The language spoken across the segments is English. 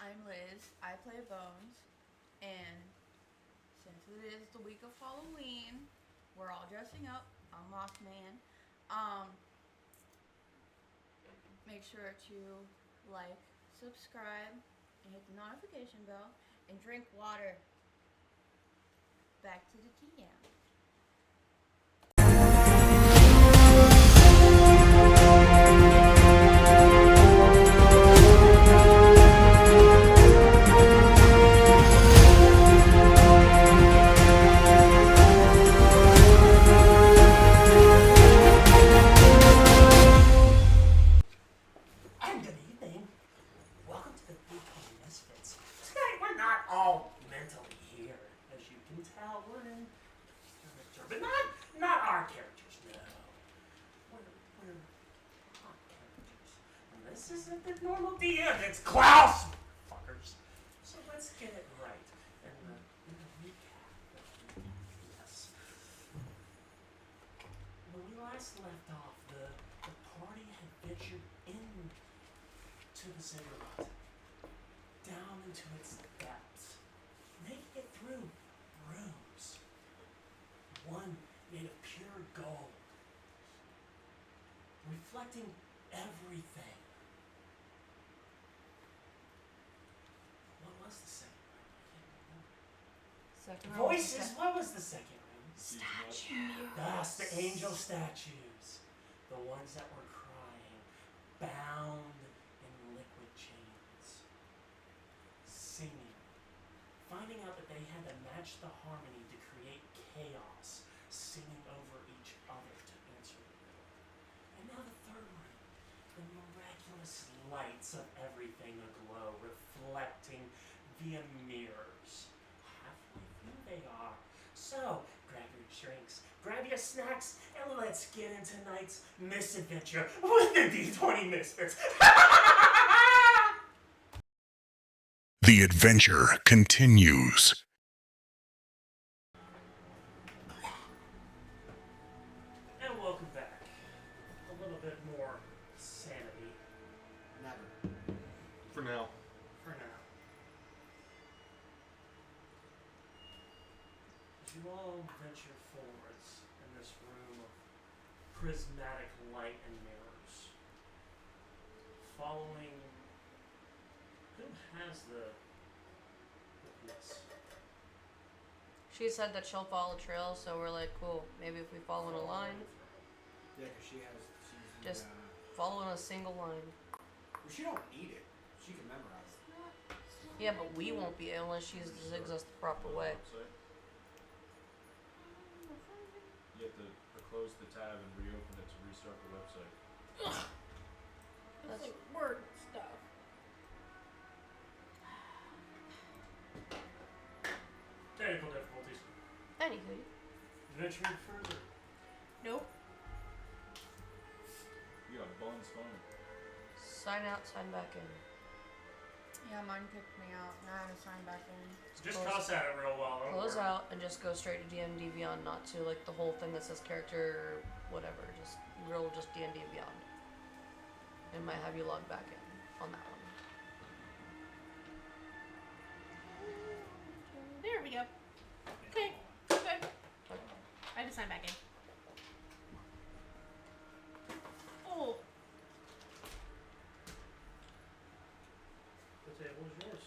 I'm Liz. I play Bones, and since it is the week of Halloween, we're all dressing up. I'm Mothman. Um, Make sure to like, subscribe, and hit the notification bell, and drink water. Back to the TM. But not our characters, no. We're hot characters. And this isn't the normal DM, it's Klaus, fuckers. So let's get it right. And the recap. Yes. When we last left off, the party had ventured into the Ziggurat, down into its depths, making it through rooms. One made of pure gold, reflecting everything. What was the second room? I can't remember. Voices. What was the second room? Statues. Yes, the angel statues. The ones that were crying, bound in liquid chains, singing, finding out that they had to match the harmony to create chaos, singing over each other to answer the riddle. And now the third one, the miraculous lights of everything aglow, reflecting via mirrors. Halfway through they are. So, grab your drinks, grab your snacks, and let's get into tonight's misadventure with the D20 Misfits. The adventure continues. And welcome back. A little bit more sanity. Never. For now. For now. As you all venture forwards in this room of prismatic light and mirrors, following... Who has the witness? She said that she'll follow the trail, so we're like, cool. Maybe if we follow in a line, Yeah, because she's the, Just- follow in a single line. well, she don't need it. She can memorize it. Yeah, but we won't be unless she zigs us the proper way. Website. You have to close the tab and reopen it to restart the website. That's like word stuff. Technical difficulties. Anywho, Venturing further. Nope. You got Bun's phone. sign out, sign back in. Yeah, mine kicked me out. Now I have to sign back in. Just Close- cuss at it real well. don't Close worry. out and just go straight to D&D Beyond, not to like the whole thing that says character, whatever. Just D&D Beyond. It might have you log back in on that one. There we go. Okay. Good. I have to sign back in. Oh. The table is yours.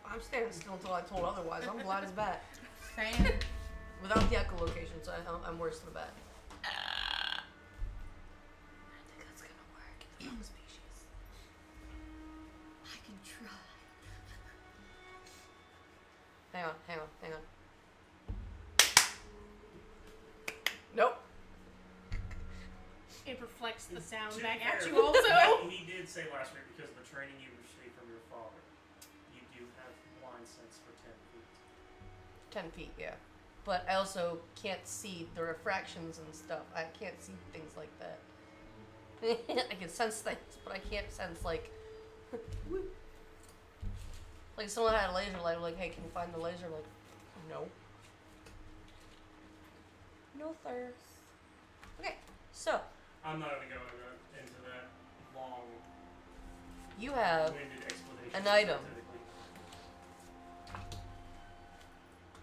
I'm standing still until I told otherwise. I'm glad as bat. Same. Without the echolocation, so I'm worse than a bat. I think that's gonna work in the wrong species. I can try. Hang on. Nope. It reflects the sound To be back at fair, you also. He did say last week because of the training you received from your father, you do have blind sense for 10 feet. 10 feet, yeah. But I also can't see the refractions and stuff. I can't see things like that. I can sense things, but I can't sense like like someone had a laser light. I'm like, hey, can you find the laser? Like, no. No thirst. Okay, so I'm not even going into that long you have winded explanation. An item. specifically.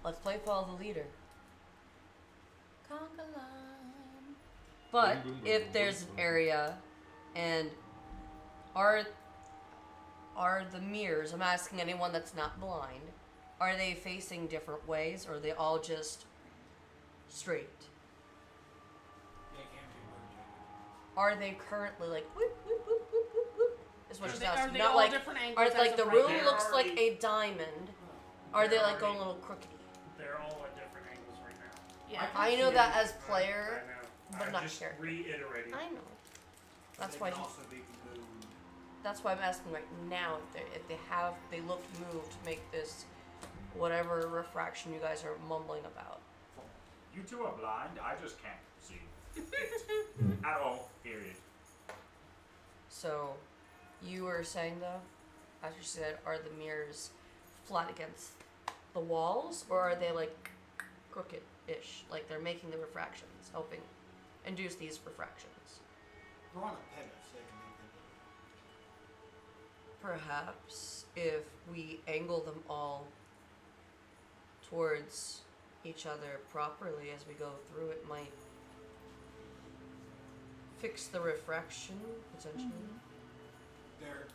Let's play follow the leader. Conga line. But Boom, boom, boom, if boom, there's boom, an boom. area and are the mirrors, I'm asking anyone that's not blind, are they facing different ways or are they all just straight? They can't be merging. Are they currently like whoop whoop whoop whoop whoop whoop? Is what Are she's they, asking. are they Not all like different are angles? like as the of room right They're now? looks like already- a diamond. Are they They're like going a already- little crookedy? They're all at different angles right now. Yeah. I know that as player, I know. but I'm not just character. reiterating. I know. That's They why. can also be moved. That's why I'm asking right now if they look moved to make this whatever refraction you guys are mumbling about. You two are blind. I just can't see it at all. Period. So, you were saying though, as you said, are the mirrors flat against the walls, or are they like crooked-ish, like they're making the refractions, helping induce these refractions? They're on a pivot, so they can make it. Perhaps if we angle them all towards each other properly as we go through, it might fix the refraction potentially. They're.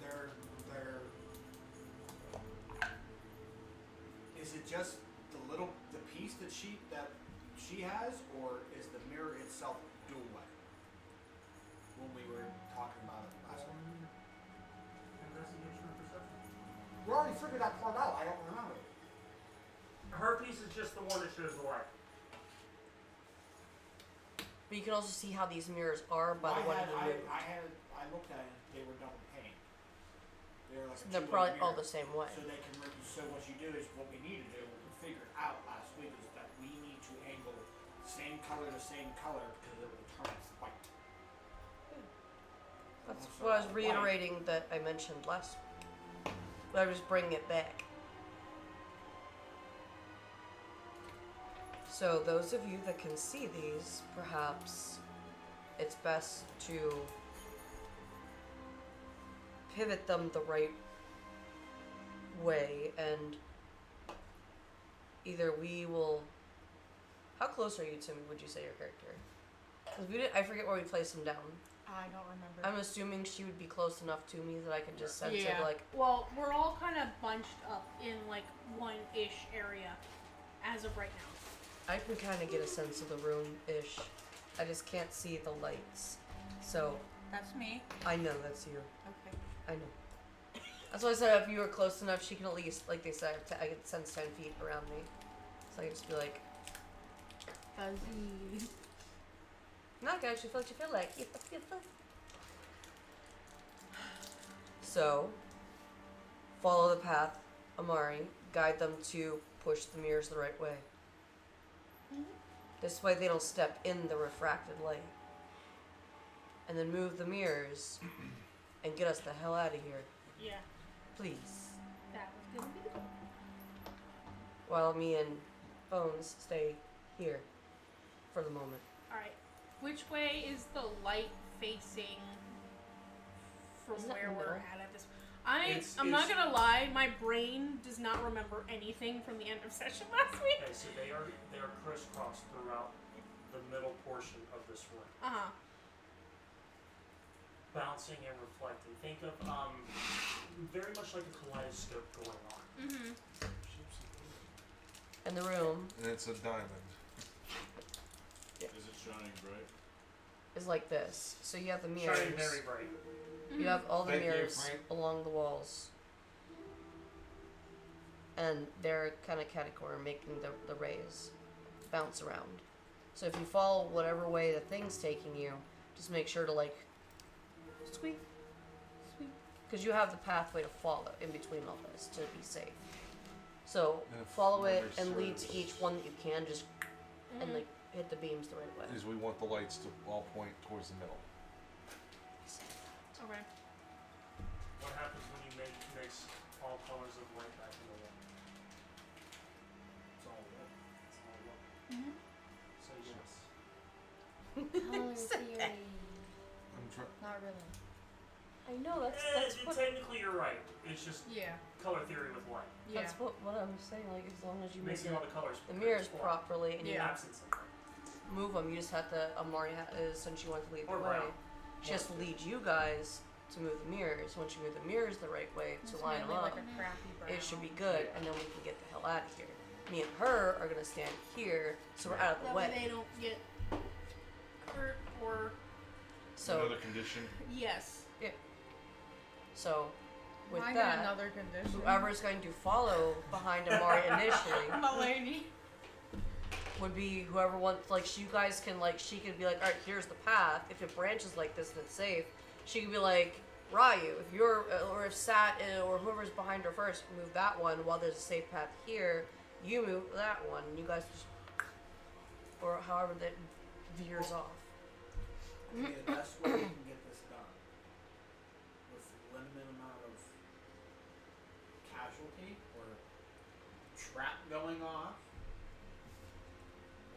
Is it just the piece that she has, or is the mirror itself dual way? When we were talking about it last week. Investigation or perception? We already figured that part out. I don't remember. Her piece is just the one that shows the light. But you can also see how these mirrors are by the way they're moved. I looked at it. They were double pane. They were like a They're two-way probably all mirror. the same way. So they can. So what you do is what we need to do. What we figured out last week is that we need to angle same color to same color because it will turn it white. That's Also, what I was white. reiterating that I mentioned last week. But I was bringing it back. So those of you that can see these, perhaps it's best to pivot them the right way, and either we will. How close are you to me? Would you say your character? Because we did. I forget where we placed them down. I don't remember. I'm assuming she would be close enough to me that I could just sense yeah. it. Like, Well, we're all kind of bunched up in like one-ish area as of right now. I can kind of get a sense of the room-ish. I just can't see the lights. So That's me. I know that's you. Okay. I know. That's why I said if you were close enough, she can at least, like they said, I could sense 10 feet around me. So I can just be like, Fuzzy. not gonna actually feel what you feel like. You feel fuzzy. So, follow the path, Amari. Guide them to push the mirrors the right way. This way they don't step in the refracted light. And then move the mirrors and get us the hell out of here. Yeah, Please. that was gonna be the goal. While me and Bones stay here for the moment. All right. Which way is the light facing from Isn't it where in the we're middle? at this? It's- I'm not gonna lie. My brain does not remember anything from the end of session last week. Okay, so they are crisscrossed throughout the middle portion of this room, bouncing and reflecting. Think of very much like a kaleidoscope going on. Mm-hmm. And the room And it's a diamond. Is it shining bright? is like this. So you have the mirrors. Shining very bright. You have all the Thank you, mirrors Frank. along the walls. And they're kind of catty-corner, making the rays bounce around. So if you follow whatever way the thing's taking you, just make sure to like squeak, squeak, because you have the pathway to follow in between all this to be safe. So And if follow it memory and lead to serves- each one that you can, just and like hit the beams the right way. Is we want the lights to all point towards the middle. Okay. What happens when you mix all colors of light back in the wall? It's all red. It's all white. So yes. Color theory. I'm trying. Not really. I I know that's what technically you're right. It's just Yeah. color theory with light. Yeah. that's what I'm saying. Like as long as you make Mixing all the colors. the mirrors creates black. properly and you Yeah. Absence of color. move them, you just have to. Amari since she wants to lead the Or way, brown. she has to lead you guys to move the mirrors. Once you move the mirrors the right way to It's line them mainly up, like a crappy brown. it should be good, and then we can get the hell out of here. Me and her are gonna stand here, so we're out of the That way way. they don't get hurt or So Another condition. yes. so with I got that, another condition. whoever's going to follow behind Amari initially Mulaney. would be whoever wants. Like you guys can like she could be like, all right, here's the path. If it branches like this and it's safe, she could be like, Ryu, if you're or if Sat or whoever's behind her first, move that one while there's a safe path here. You move that one, and you guys just or however that veers off. I think the best way we can get this done with limited amount of casualty or trap going off.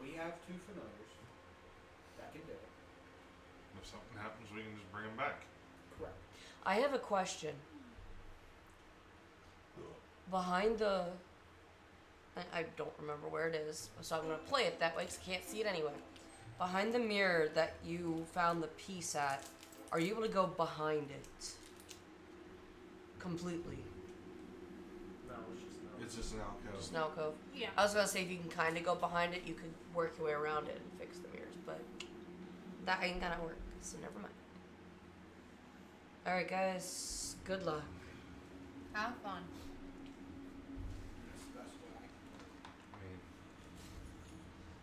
We have 2 familiars that can do it. If something happens, we can just bring them back. Correct. I have a question. Behind the I don't remember where it is, so I'm gonna play it that way because I can't see it anyway. Behind the mirror that you found the piece at, are you able to go behind it? Completely. No, it's just no. It's just an alcove. Just an alcove. Yeah. I was gonna say if you can kinda go behind it, you could work your way around it and fix the mirrors, but that ain't gonna work, so never mind. Alright guys, good luck. Have fun. That's the best way. I mean,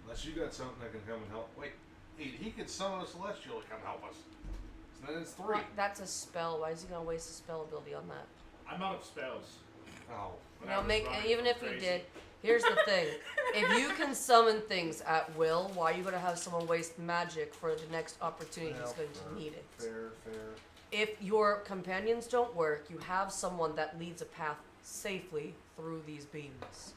unless you got something that can come and help. Wait, he could summon a celestial to come help us. So then it's 3. That's a spell. Why is he gonna waste a spell ability on that? I'm out of spells. Oh. When You I know, was make running even if you crazy. did. Here's the thing: if you can summon things at will, why are you gonna have someone waste magic for the next opportunity he's going to need it? Fair. If your companions don't work, you have someone that leads a path safely through these beams.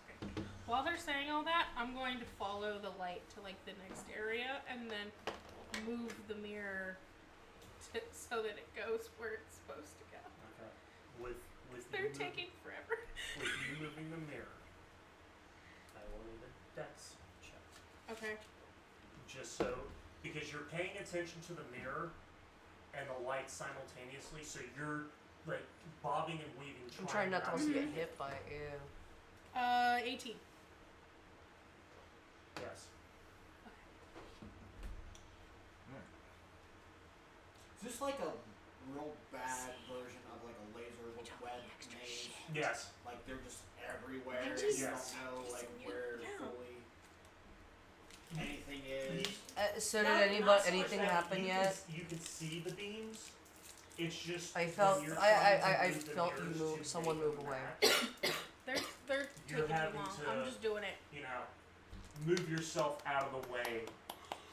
While they're saying all that, I'm going to follow the light to like the next area and then move the mirror so that it goes where it's supposed to go. Okay. With They're you taking forever. with you moving the mirror, I will need a dex check. Okay. Just so because you're paying attention to the mirror and the light simultaneously, so you're like bobbing and weaving. I'm trying not to around also it. get hit by it. Ew. 18. Yes. Is this like a real bad version of like a laser web maze? Yes. Like they're just everywhere. They're and just- you Yes. don't know like where Yeah. fully anything is. So Not- did not so much anything that happen you yet? You can see the beams. It's just I felt when you're I trying to I move the felt you mirrors move to someone make move them away. match, They're You're taking too having long. to- I'm just doing it. you know, move yourself out of the way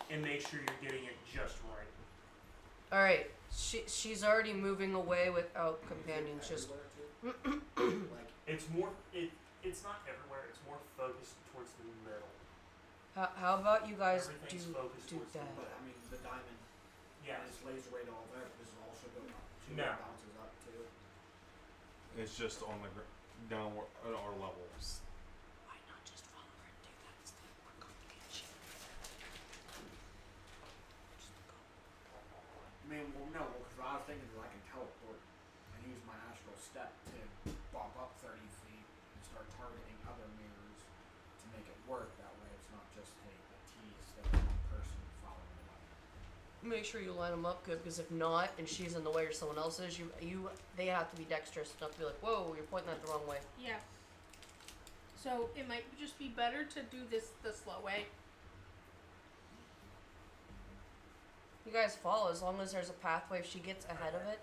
and make sure you're getting it just right. All right, she's already moving away without companions. Just Everywhere, too? like It's more. It's not everywhere. It's more focused towards the middle. how about you guys Everything's do focused towards the that? but I mean the diamond Yes. and its laser rate all there. This is also going up too. No. It bounces up too. It's just on the downward at our level. Why not just follow her and do that instead of more complicated shit? I mean, well, no, because I was thinking that I can teleport and use my astral step to bump up 30 feet and start targeting other mirrors to make it work that way. It's not just a tease that one person following it up. Make sure you line them up good, because if not, and she's in the way or someone else is, they have to be dexterous enough to be like, whoa, you're pointing that the wrong way. Yeah. So it might just be better to do this the slow way. You guys follow as long as there's a pathway. If she gets ahead of it,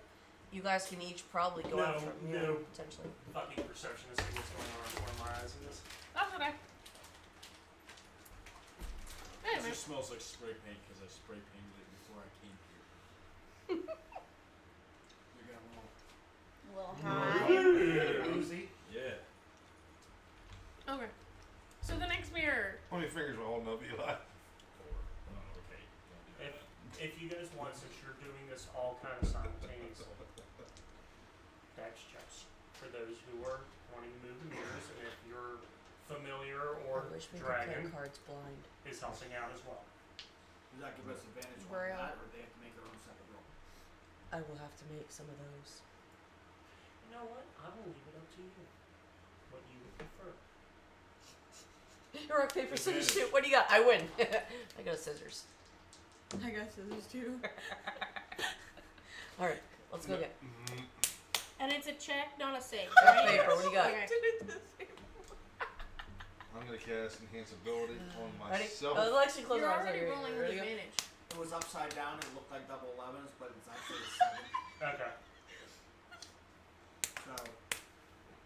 you guys can each probably go No, after a mirror no. potentially. Fucking perception is what's going on before my eyes in this. That's okay. It Anyway. just smells like spray paint because I spray painted it before I came here. You got a Little little high. Uzi. Yeah. Okay. So the next mirror. How many fingers will holding up Eli? 4. Oh, okay. Don't do that. If you guys want, since you're doing this all kind of simultaneously, dex checks for those who are wanting to move the mirrors, and if you're familiar or I wish we could play dragon cards blind. is helping out as well. Does that give us advantage on Braille. that, or do they have to make their own separate roll? I will have to make some of those. You know what? I will leave it up to you. What you would prefer. Rock, paper, scissors, shoot. What do you got? I win. I got scissors. I got scissors too. All right, let's go get. And it's a check, not a save. Rock, Right? paper. What do you got? Okay. I'm gonna cast enhance ability on Ready? myself. Oh, let's actually close You're our eyes. already Here, rolling with ready, go? advantage. It was upside down. It looked like double 11s, but it's actually a 7. Okay. So,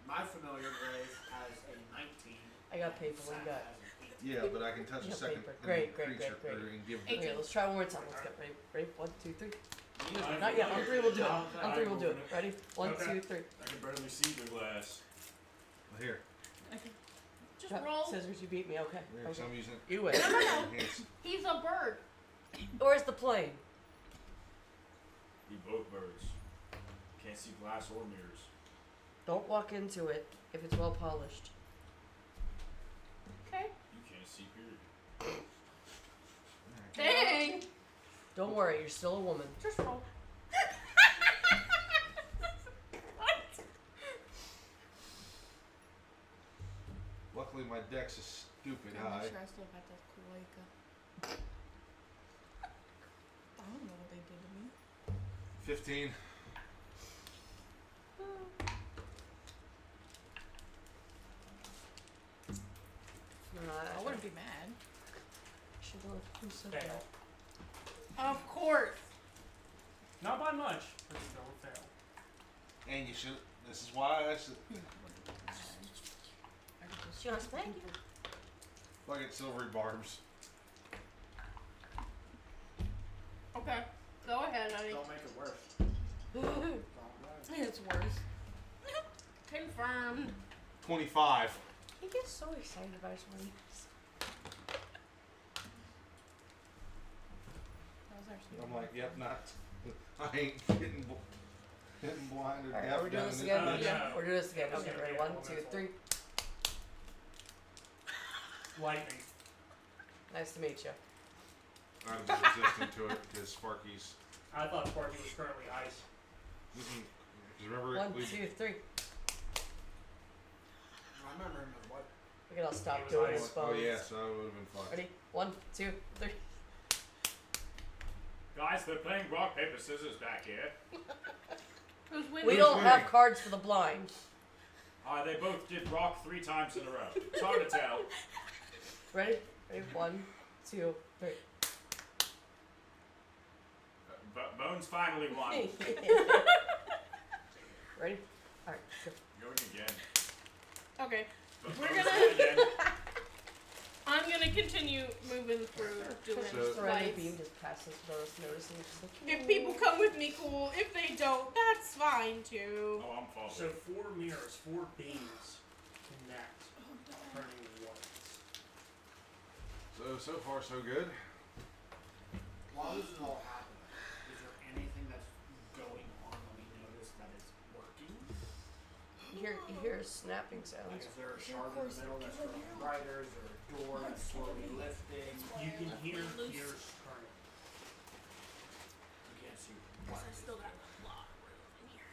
my familiar grave has a 19. I got paper. What do you got? Yeah, but I can touch a Yeah, second paper. Great, great, creature great, or and give. Okay, let's try one more time. Let's get ready. Ready? 1, 2, 3. I- Not yet. On 3, we'll do it. On 3, we'll do it. Okay. Ready? 1, Okay. 2, 3. I can barely see the glass. Here, Just Got roll. Scissors. You beat me. Okay. here. So I'm using You win. enhance. He's a bird. Where's the plane? Eat both birds. Can't see glass or mirrors. Don't walk into it if it's well polished. Okay. You can't see, period. Dang. Don't worry, you're still a woman. Just roll. Luckily, my dex is stupid high. Make sure I still got that cloaca. I don't know what they did to me. 15. I wouldn't be mad. Should have who said Fail. that? Of course. Not by much, but you don't fail. And you should. This is why I said. Just thank you. Fuck it, silvery barbs. Okay. Go ahead, honey. Don't make it worse. Don't worry. It's worse. Confirmed. 25. He gets so excited about his money. That was actually I'm like, yep, not. I ain't getting blind or Alright, deaf are we doing down this in again? the- Yeah. We're doing this again. Yeah, Okay, yeah, ready? yeah, 1, well, 2, that's 3. Lightning. Nice to meet you. I'm resistant to it because Sparky's. I thought Sparky was currently ice. Because remember, 1, we, 2, 3. I remember him as what? Look at I'll stop He was doing ice. this oh phones. yeah, so I would have been fine. Ready? 1, 2, 3. Guys, they're playing rock, paper, scissors back here. Who's winning? We Who's don't have winning? cards for the blind. They both did rock 3 times in a row. It's hard to tell. Ready? Ready? 1, 2, 3. But Bones finally won. Ready? Alright, go. Going again. Okay. But We're Bones gonna- won again. I'm gonna continue moving through doing So- Serenity lights. Beam just passes without us noticing. She's like, If people come with me, cool. If they don't, that's fine too. Oh, I'm falling. So 4 mirrors, 4 beams connect, turning whites. So far so good. While this is all happening, is there anything that's going on that we notice that is working? you hear snapping Like, sounds. is there a shard in the middle that's growing brighter? Is there a door that's slowly lifting? You can hear gears turning. You can't see what. I still got a lot of room in here.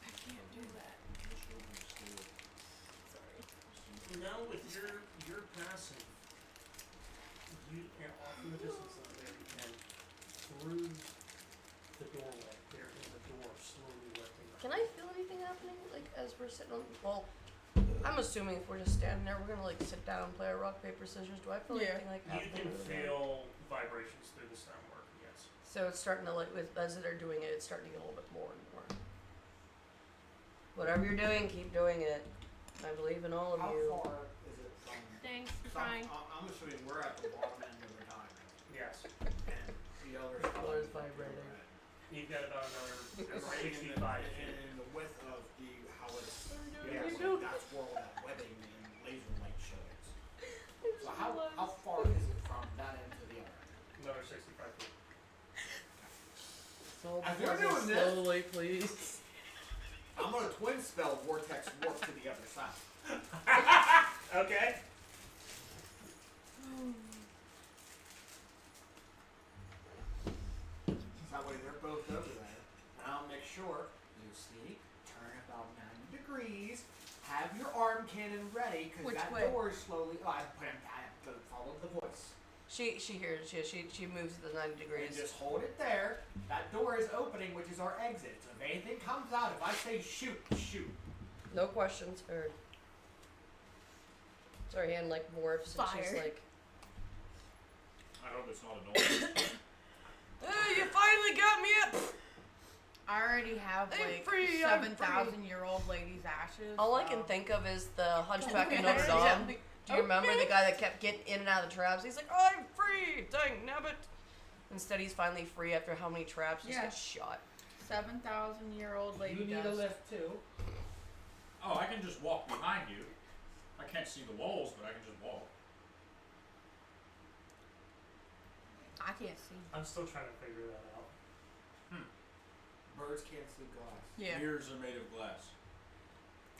I can't do that. Sorry. You know, with your passive, you and off in the distance over there, and through the doorway, there in the door, slowly lifting up. Can I feel anything happening? Like, as we're sitting on. Well, I'm assuming if we're just standing there, we're gonna, like, sit down and play our rock, paper, scissors. Do I feel Yeah. anything like You happening? can over there? feel vibrations through the stonework, yes. So it's starting to, like, as they're doing it, it's starting to get a little bit more and more. Whatever you're doing, keep doing it. I believe in all of How you. far is it from? Thanks for So trying. I'm assuming we're at the bottom end of the diamond, Yes. and the other Floor is side vibrating. You've got about another It's right in 65 the, feet. in the width of the how it's Yeah. that's where all that webbing and laser light shows. So how far is it from that end to the other end? Another 65 feet. So As we're doing this- slowly, please. spell Vortex Warp to the other side. Okay. That way they're both over there. And I'll make sure you see, turn about 90 degrees, have your arm cannon ready, because Which that way? door is slowly. Oh, I have to follow the voice. She hears. She moves the 90 And degrees. just hold it there. That door is opening, which is our exit. So if anything comes out, if I say shoot, shoot. No questions heard. So her hand like morphs and she's Fire. like, I hope it's not annoying. "Hey, you finally got me up." I already have I'm like free, I'm 7,000-year-old lady's ashes. All I so- can think of is the Hunchback of Notre Yeah. Dame. Do you remember the guy that kept getting in and out of the traps? He's like, "I'm free, dang nabbit." Instead, he's finally free after how many traps? Just Yeah. gets shot. 7,000-year-old lady You need does. a lift too. Oh, I can just walk behind you. I can't see the walls, but I can just walk. I can't see. I'm still trying to figure that out. Birds can't see glass. Yeah. Mirrors are made of glass.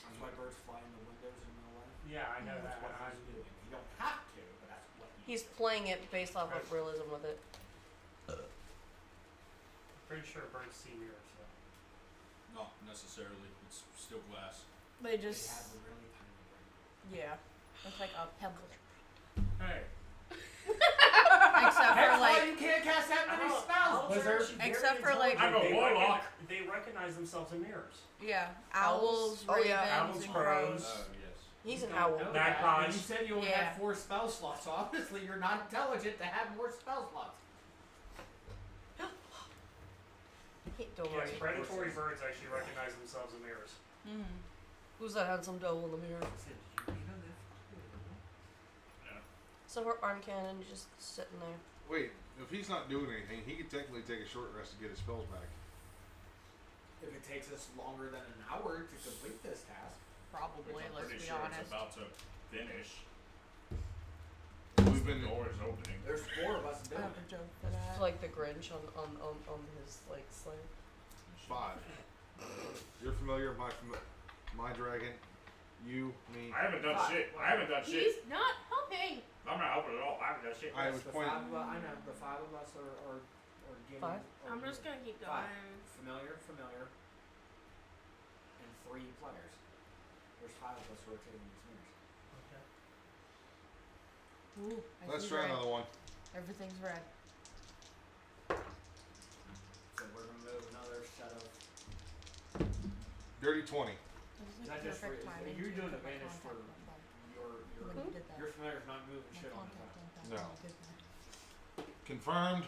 That's why birds fly in the windows in real life. Yeah, I know That's that. what he's doing. You don't have to, but that's what He's playing it based off of realism with it. Pretty sure birds see mirrors. So. Not necessarily. It's still glass. They They just. have a really tiny brain. Yeah. It's like a pebble. Hey. Except for That's why like. you can't cast that many Owls spells, are Blizzard. actually very Except for, like- I'm a intelligent. warlock. They recognize themselves in mirrors. Yeah. Owls? Owls, Oh, ravens, yeah. Owls, and crows. Oh, yes. He's an You owl. don't know that. Magpies. You said you only Yeah. had 4 spell slots, so obviously you're not intelligent to have more spell slots. Don't Yes, worry. predatory birds actually recognize themselves in mirrors. Mm. Who's that handsome devil in the mirror? I said, you need a lift too. So her arm cannon just sitting there. Wait, if he's not doing anything, he could technically take a short rest to get his spells back. If it takes us longer than an hour to complete this task. Probably, Which I'm let's pretty be sure honest. it's about to finish. We've been The door is opening. There's 4 of us I doing have a it. joke for that. It's like the Grinch on his like sleigh. 5. You're familiar with my dragon. You, me. I haven't done shit. I haven't done shit. He's not helping. I'm not helping at all. I haven't done shit. I was the pointing. 5 of us, I know, the 5 of us are getting. 5? I'm just gonna keep 5. going. Familiar. And 3 players. There's 5 of us rotating these mirrors. Okay. Ooh, I Let's see try red. another one. Everything's red. So we're gonna move another set of. Dirty 20. Is that just for? You're doing advantage for your When you did that. your familiar's not moving shit on his own. No. Confirmed.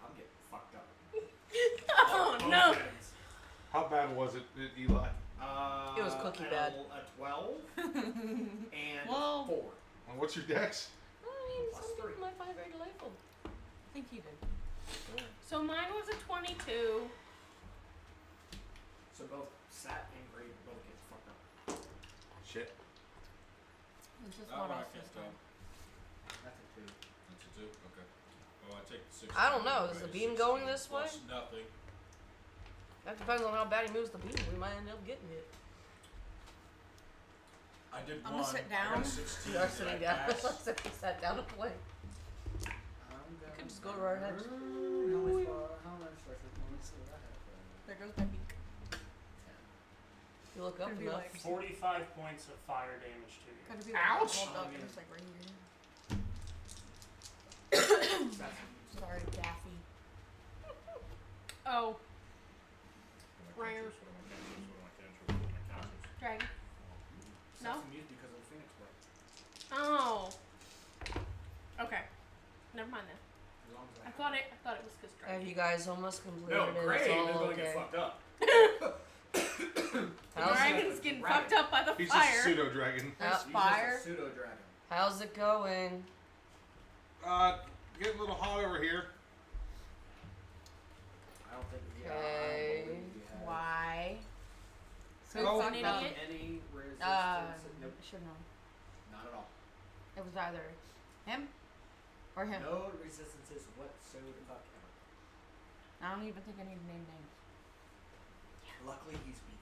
I'm getting fucked up. Oh no! How bad was it, Eli? It was cookie a, bad. A 12 and Well- a 4. And what's your dex? I mean, Plus some 3. people might find it very delightful. I think you did. So mine was a 22. So both Sat and Grade both get fucked up. Shit. It's just That not one I us can't this tell. time. That's a 2. That's a 2? Okay. Well, I take the 6. I don't know, is the beam going this way? Nothing. That depends on how bad he moves the beam. We might end up getting it. I did I'm one. gonna sit I got down. a 16. You are Did I sitting down. pass? Except he sat down to play. could just go to our heads. How much life points do I have? There goes my beak. 10. You look up Could be enough. like- 45 points of fire damage to you. Gotta be Ouch! like hold up Oh, and yeah. it's like right here. That's Sorry, Daffy. Oh, What am I Rare. cantrips? What am I cantrips? What am I cantrips? dragon. No? That's used because of the Phoenix Blade. Oh. Okay. Never mind then. As long as I thought it was because Have dragon. you guys almost completed No, it? Gray It's is all going to okay. get fucked up. The How's it, dragon's getting Dragon. fucked up by the He's fire. just a pseudo dragon. How- Fire. Pseudo dragon. how's it going? Getting a little hot over here. I don't think we Okay. Why? So Oh. it's an Fuck idiot. Any resistance? Nope. Should know. Not at all. It was either him or him. No resistances whatsoever. I don't even think I need to name names. Luckily, he's beefy.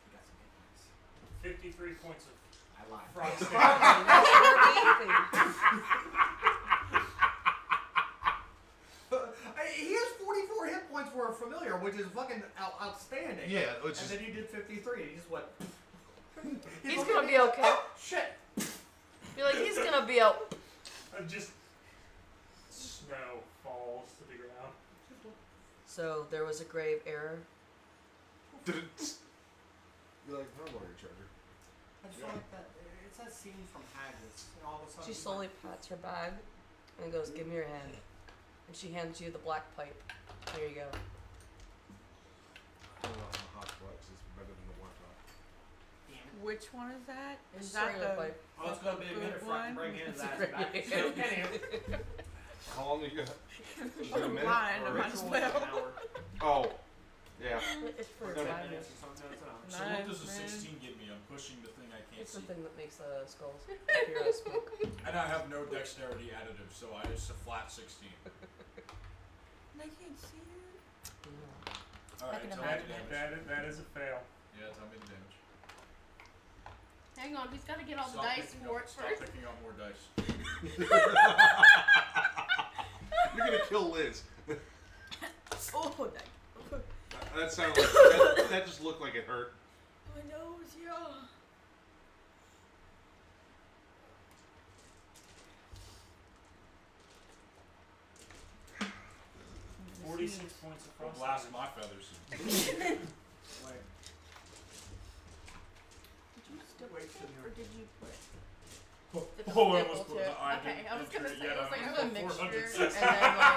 He got some big eyes. 53 points of I lied. frost He has 44 hit points for a familiar, which is fucking outstanding. Yeah, which and is. then you did 53. He just went. He's gonna be okay. Oh, shit. Be like, he's gonna be out. just snow falls to the ground. So there was a grave error. You're like, how about your charger? I feel like that. It's that scene from Haggis. And all of a sudden. She slowly pats her bag and goes, "Give me your hand." And she hands you the black pipe. There you go. The hot flex is better than the black hot. Which one is that? It's Is a that regular the pipe. Oh, it's gonna be a good minute for I can one? bring his It's a ass great back. idea. So, anyway. How long you got? You got a I'm minute? lying, I Or- might as Only an well. hour. Oh, yeah. It's for Or a 10 time. minutes or something. It's an hour. So what does a Nice, man. 16 give me? I'm pushing the thing I can't It's the see. thing that makes the skulls appear as smoke. And I have no dexterity additive, so I just a flat 16. I can't see it. No. Alright, can tell me imagine the damage. That is a fail. Yeah, tell me the damage. Hang on, he's got to get all the Stop dice picking for up, it stop first. picking up more dice. You're gonna kill Liz. Oh, That sounded like that just looked like it hurt. my nose, yeah. 46 points of Or frost blast damage. my feathers. Wait. Did you still Wait put till it, you're- or did you put The Oh, I stipple almost put tip. the I Okay, didn't I was gonna enter it say, yet. I was like, I'm There's a at mixture, and 460. then like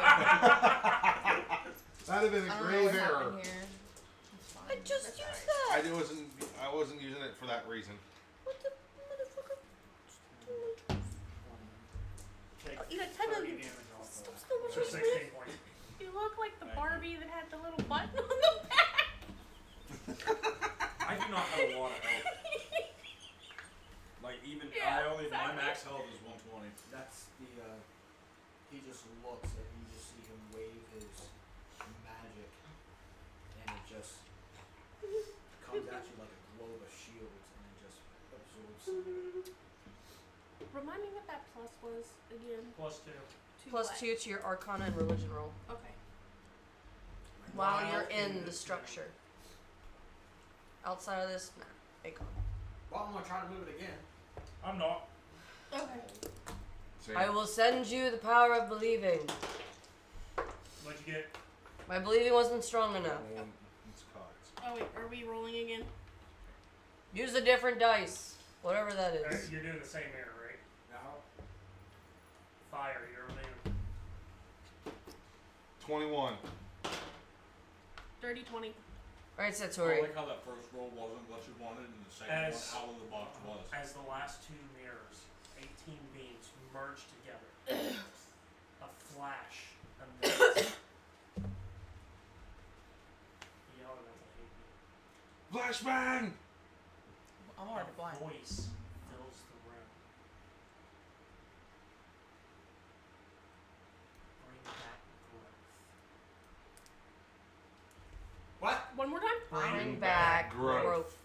That'd have been I a don't know grave what error. happened here. It's fine. I just That's used alright. that. I wasn't using it for that reason. What the motherfucker? Take You got 10 of 30 them. damage off Stop of stealing So my 16 points. You look like the Thank you. Barbie that had the little button on the back. I do not have a lot of health. Like even Yeah, I only my exactly. max health is 120. That's the, he just looks and you just see him wave his magic and it just comes at you like a globe of shields and it just absorbs. Remind me what that plus was again. +2. Plus what? 2 to your Arcana and Religion roll Okay. while Wild you're in and the structure. Outside of this, nah. Bacon. Well, I'm gonna try to move it again. I'm not. Okay. Same. I will send you the power of believing. What'd you get? My believing wasn't strong enough. It's cards. Oh wait, are we rolling again? Use a different dice. Whatever that Alright, is. you're doing the same error, right? Now, Fire, you're immune. 21. 30-20. Alright, I Satori. like how that first roll wasn't what you wanted and the second As- one out of the box was. As the last two mirrors, 18 beams merge together. A flash emits. The elemental hate me. Flashbang! I'm already blind. A voice fills the room. Bring back growth. what? One more time. Bring back growth. growth.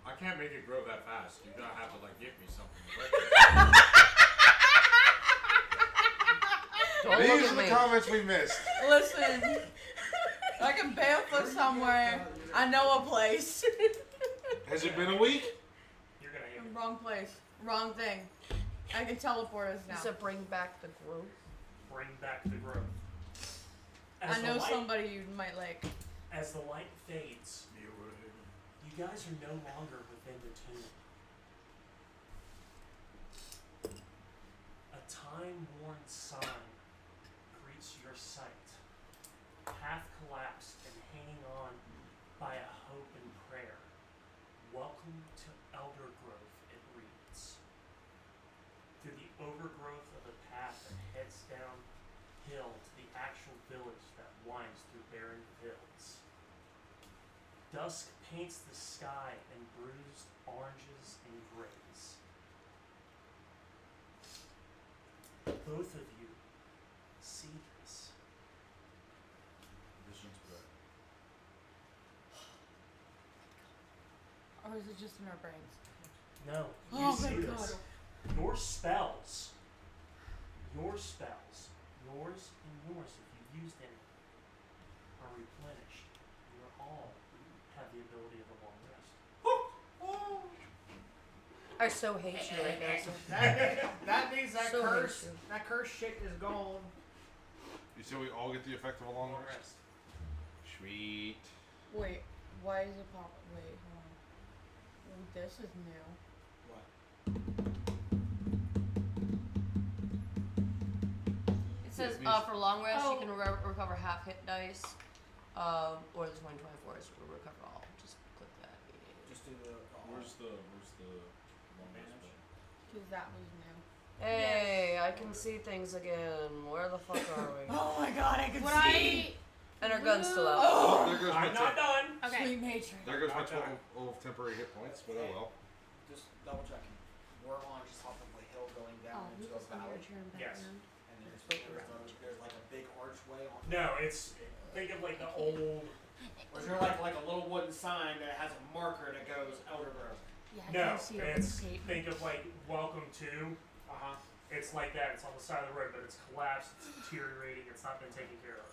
I can't make it grow that fast. You're gonna have to like give me something. Don't These look are at the me. comments we missed. Listen, I can barefoot somewhere. I know a place. Has it been a week? You're gonna hate me. Wrong place. Wrong thing. I can teleport us You now. said bring back the growth. Bring back the growth. I the know light- somebody you might like. As the light fades, you guys are no longer within the tomb. A time-worn sign greets your sight, half collapsed and hanging on by a hope and prayer. Welcome to Elder Grove, it reads. Through the overgrowth of a path that heads downhill to the actual village that winds through barren fields. Dusk paints the sky in bruised oranges and grays. Both of you see this. Or is it just in our brains? No. You Oh see my this. God. Your spells, yours and yours, if you've used any, are replenished. You all have the ability of a long rest. I so hate you right now. So. That means that So curse, hate you. that curse shit is gone. You see, we all get the effect of a long Long rest. rest. Sweet. Wait, why is it pop? Wait, hold on. Oh, this is new. What? It says Yeah, for long rest Oh. you can recover half hit dice, or the 2024 is recover all. Just click that. Just do the. Where's the long rest Manage? button? Because that was new. Hey, I can see things again. Where the fuck are we? Oh my god, I can Would see! And our gun's still out. Oh! There goes my I'm not done. Okay. Sweet matrix. There goes my Not done. 12 temporary hit points, but oh well. Just double checking. We're on top of a hill going down into a valley, Yes. and there's like a big archway on. No, it's think of like the old. Or is there like a little wooden sign that has a marker that goes Elder Grove? Yeah, I No, can see it. it's think of like welcome to. Uh huh. It's like that. It's on the side of the road, but it's collapsed. It's deteriorating. It's not been taken care of.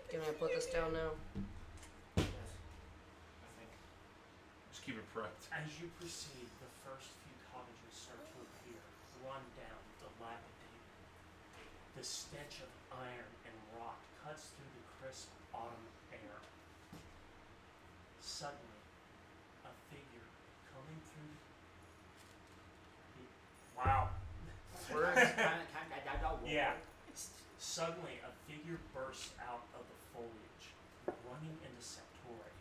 Can I put this down now? Yes. I think. Just keep it prepped. As you proceed, the first few cottages start to appear, run down, dilapidated. The stench of iron and rot cuts through the crisp autumn air. Suddenly, a figure coming through. Wow. Words. Yeah. Suddenly, a figure bursts out of the foliage, running into Satori.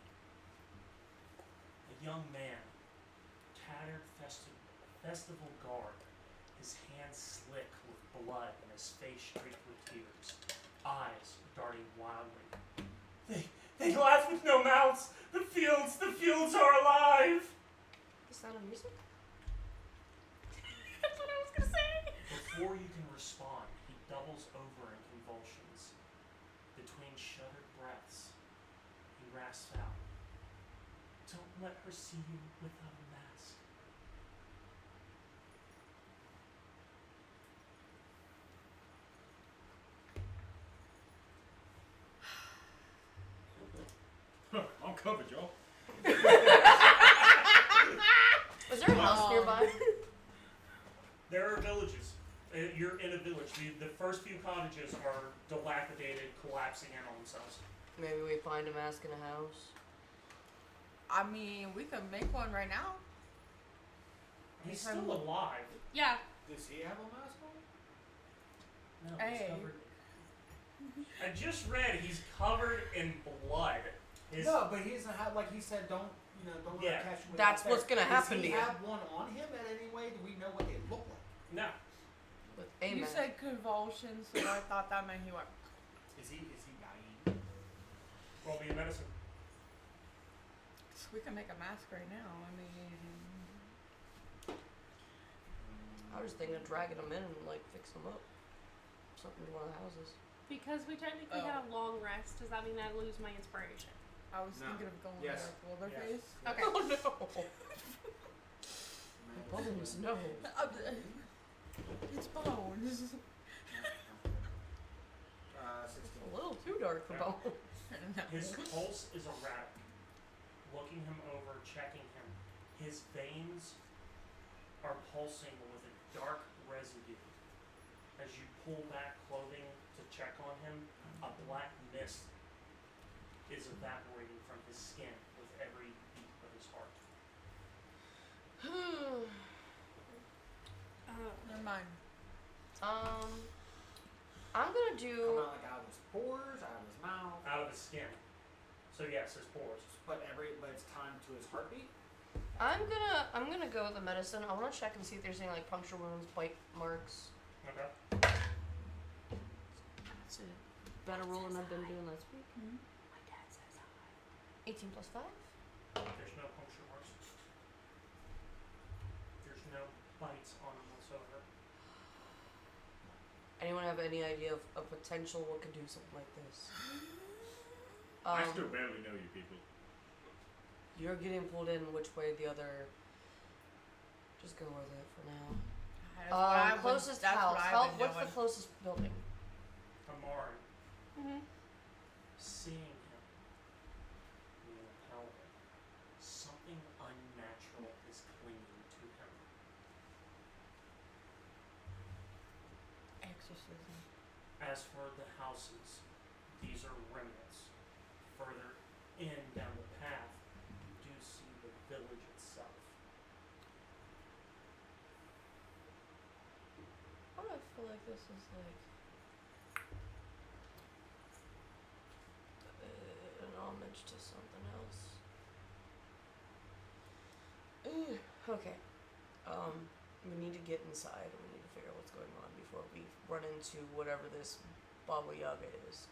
A young man, tattered festival garb, his hands slick with blood and his face streaked with tears, eyes darting wildly. They laugh with no mouths. The fields are alive. The sound of music? That's what I was gonna say. Before you can respond, he doubles over in convulsions. Between shuddered breaths, he rasps out, "Don't let her see you without a mask." I'm covered, y'all. Was there a house nearby? There are villages. You're in a village. The first few cottages are dilapidated, collapsing in on themselves. Maybe we find a mask in a house. I mean, we could make one right now. He's still alive. Yeah. Does he have a mask on? No, Hey. he's covered. I just read he's covered in blood. No, but he doesn't have, like he said, don't let Yeah. it catch him. That's what's gonna happen to Does he you. have one on him in any way? Do we know what they look like? No. With a You mask. said convulsions, so I thought that meant he went. Is he dying? Roll me a medicine. We can make a mask right now. I mean, I was thinking of dragging them in and like fix them up. Something to one of the houses. Because we technically Oh. had a long rest, does that mean I lose my inspiration? I was No. thinking of going Yes. with Wilderface. Yes. Okay. Oh no! Bones, no. It's bones. 16. A little too dark for Yeah. bones. His pulse is erratic. Looking him over, checking him. His veins are pulsing with a dark residue. As you pull back clothing to check on him, a black mist is evaporating from his skin with every beat of his heart. Never mind. I'm gonna Come do. out like out of his pores, out of his mouth. Out of his skin. So yes, his pores. But it's time to his heartbeat. I'm gonna go with the medicine. I want to check and see if there's any like puncture wounds, bite marks. Okay. That's a better roll than I've been doing last week. Mhm. 18 plus 5. There's no puncture marks. There's no bites on him whatsoever. Anyone have any idea of potential what could do something like this? I still barely know you people. You're getting pulled in which way the other. Just go with it for now. That's what I've been- Closest that's house. what I've been What's the doing. closest building? Amari, Mm-hmm. seeing him, you know, paladin, something unnatural is clinging to him. Exorcism. As for the houses, these are remnants. Further in down the path, you do see the village itself. Why do I feel like this is like an homage to something else? Okay. We need to get inside and we need to figure out what's going on before we run into whatever this Baba Yaga is.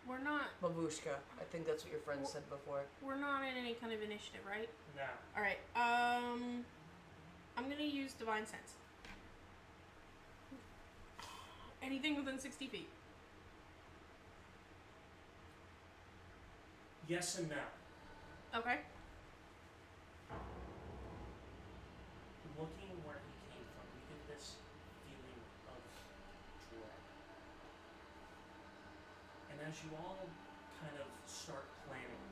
We're not. Babushka. I think that's what your friend said before. We're not in any kind of initiative, right? Now, All right. I'm gonna use divine sense. Anything within 60 feet. yes and no. Okay. Looking where he came from, you get this feeling of dread. And as you all kind of start planning,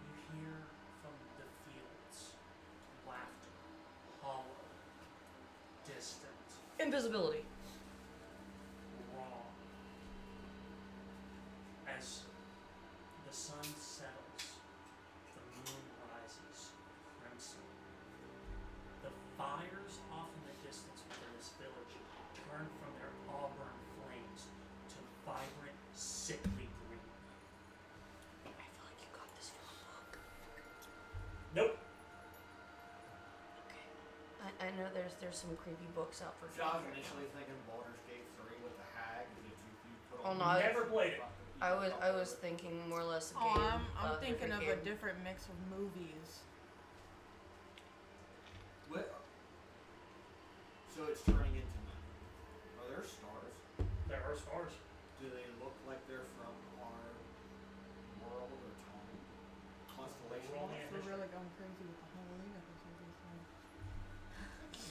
you hear from the fields laughter, hollow, distant, Invisibility. raw. As the sun settles, the moon rises crimson. The fires off in the distance within this village turn from their auburn flames to vibrant, sickly green. I feel like you got this from a book. Nope. Okay. I know there's some creepy books out for So I was children. initially thinking Baldur's Gate 3 with the hag. Did you put Oh, on no, I- Never played it. I was thinking more or less a game. I'm thinking of different a game. different mix of movies. What? So it's turning into night. Are there stars? There are stars. Do they look like they're from our world or time? Constellation? Roll me a We're history. really going crazy with the Halloween episode this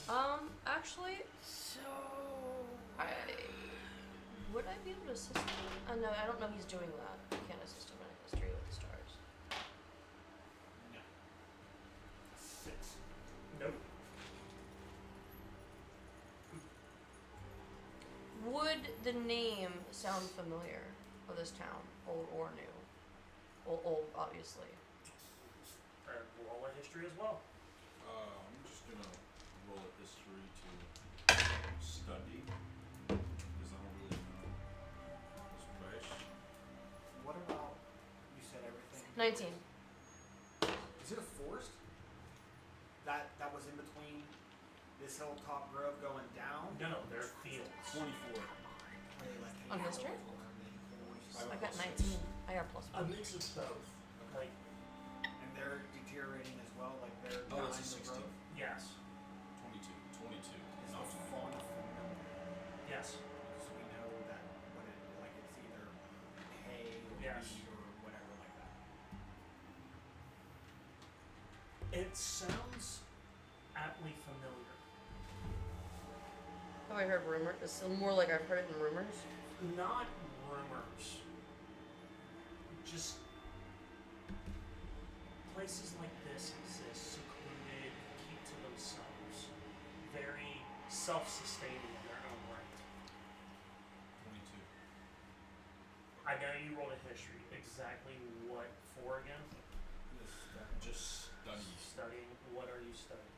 time. Actually, So would I be able to assist him? No, I don't know he's doing that. I can't assist him in a history with the stars. No. 6. Nope. Would the name sound familiar of this town, old or new? Old, obviously. Roll a history as well. I'm just gonna roll a history to study because I don't really know this place. What about, you said everything? 19. Is it a forest? That was in between this hilltop grove going down? No, they're fields. 24. Are they like On hanging history? out, or are they forest? I got +6. 19. I got plus A 1. mix of both. Like, And they're deteriorating as well, like they're Oh, behind it's a the 16. grove? yes. 22. Is Not the 20. fauna familiar? Yes. So we know that what it, like it's either hay or Yes. wheat or whatever like that. It sounds aptly familiar. Have I heard rumor? It's more like I've heard it in rumors. Not rumors. Just places like this exist, secluded, keep to themselves, very self-sustaining in their own right. 22. I know you rolled a history. Exactly what for again? Just study. Studying. What are you studying?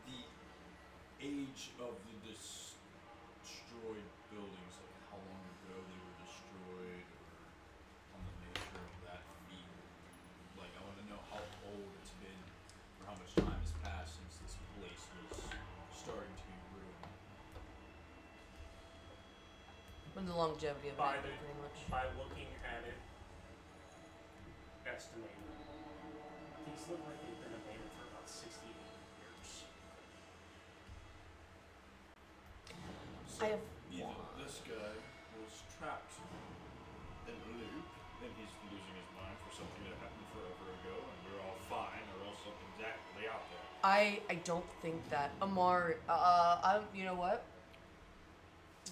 The age of the destroyed buildings, like how long ago they were destroyed, or on the nature of that field. Like, I want to know how old it's been, or how much time has passed since this place was starting to be ruined. When the longevity of By it, the pretty much. by looking at it, estimated. These look like they've been abandoned for about 68 years. I have Either one. this guy was trapped in a loop and he's losing his mind for something that happened forever ago and we're all fine, or else something's actively out there. I don't think that Amar. You know what?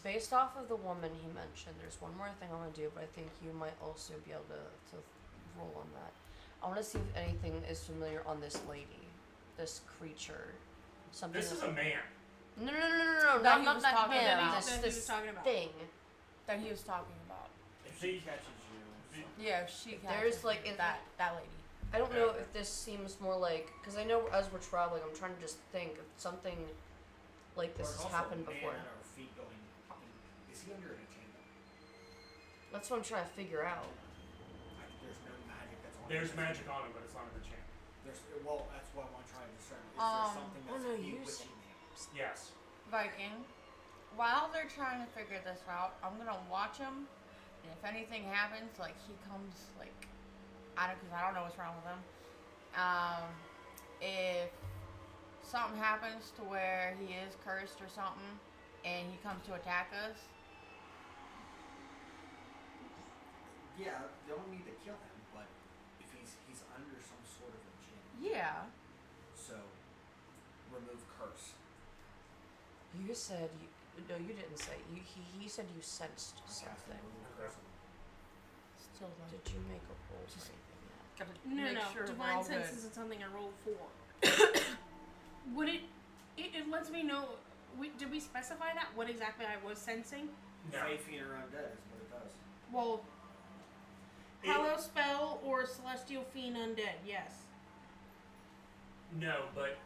Based off of the woman he mentioned, there's one more thing I want to do, but I think you might also be able to roll on that. I want to see if anything is familiar on this lady, this creature, something. This is a man. No, That he not was that talking him. about. This That he was talking about. thing. That he was talking about. If The- she catches you, the- Yeah, she There's, catches like, in- that lady. I don't know Okay. if this seems more like, because I know as we're traveling, I'm trying to just think if something like this There's has also happened a man before. at our feet going, is he under an enchantment? That's what I'm trying to figure out. There's no magic that's on There's him. magic on him, but it's not an enchantment. Well, that's what I want to try to discern. Is there something oh that's no, you bewitching him? Yes. Viking, while they're trying to figure this out, I'm gonna watch him, and if anything happens, like he comes, like, because I don't know what's wrong with him. If something happens to where he is cursed or something, and he comes to attack us, Yeah, they don't need to kill him, but if he's under some sort of enchantment, yeah, so remove curse. You said you. No, you didn't say. He said you sensed Cast something. and remove curse. still don't. Did you make a roll for anything yet? Gotta No, make no. sure we're Divine all sense good. isn't something I rolled for. Would it lets me know. Did we specify that? What exactly I was sensing? No. Fey fiend or undead is what it does. Well, It- Hallow spell or celestial fiend undead. Yes. No, but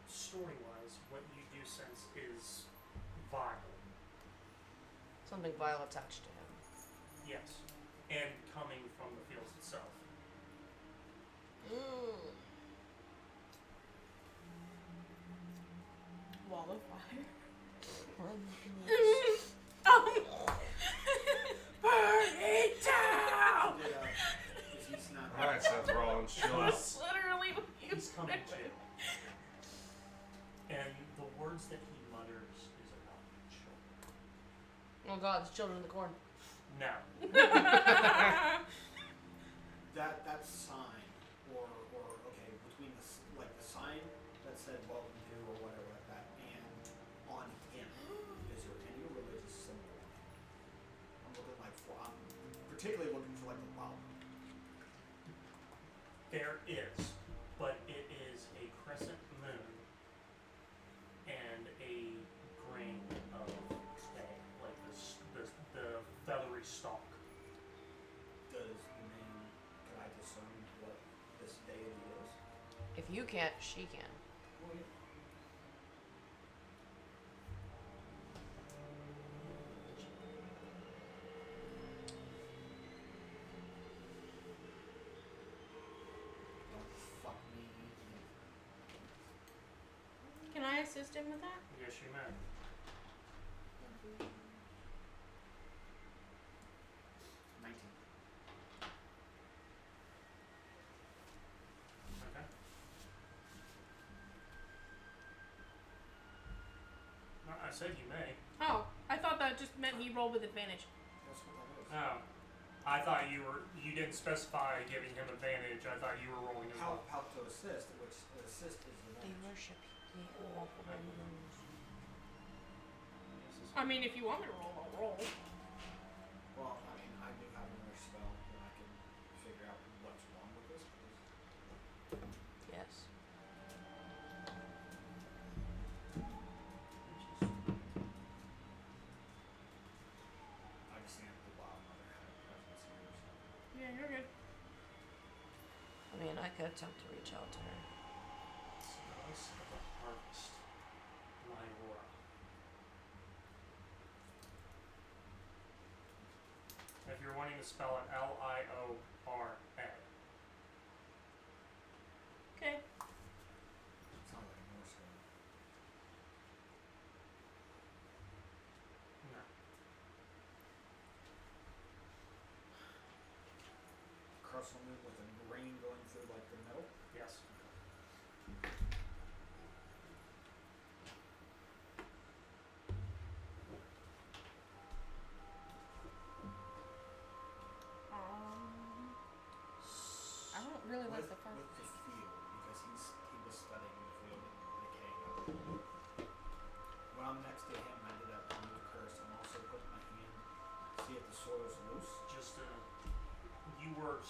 story-wise, what you do sense is vile. Something vile attached to him. Yes. And coming from the fields itself. Wall of fire. Burn it down! Did, is he snap? Alright, Seth Rollins, chill out. Literally what you He's coming said. to. And the words that he mutters is about children. Oh God, it's children in the corn. No. That sign, or okay, between the sign that said welcome to or whatever like that, and on him, is there any religious symbol? I'm particularly looking for like the wow. There is, but it is a crescent moon and a grain of clay, like the feathery stalk. Does the name, can I discern what this deity is? If you can't, she can. Well, yeah. Don't fuck me. Can I assist him with that? Yes, you may. 19. Okay. No, I said you may. Oh, I thought that just meant he rolled with advantage. That's what that is. Oh. I thought you didn't specify giving him advantage. I thought you were rolling as well. Help to assist, which assist is the They damage. worship ye who walk among the rooms. I mean, if you want me to roll, I'll roll. Well, I mean, I do have another spell that I can figure out what's wrong with this. 'Cause Yes. I just think the wild mother had a presence here. So. Yeah, you're good. I mean, I could attempt to reach out to her. Smells of the harvest. Lyra. If you're wanting to spell it Liora. Okay. Sounds like more so. No. Crustle moon with a grain going through like the middle. Yes.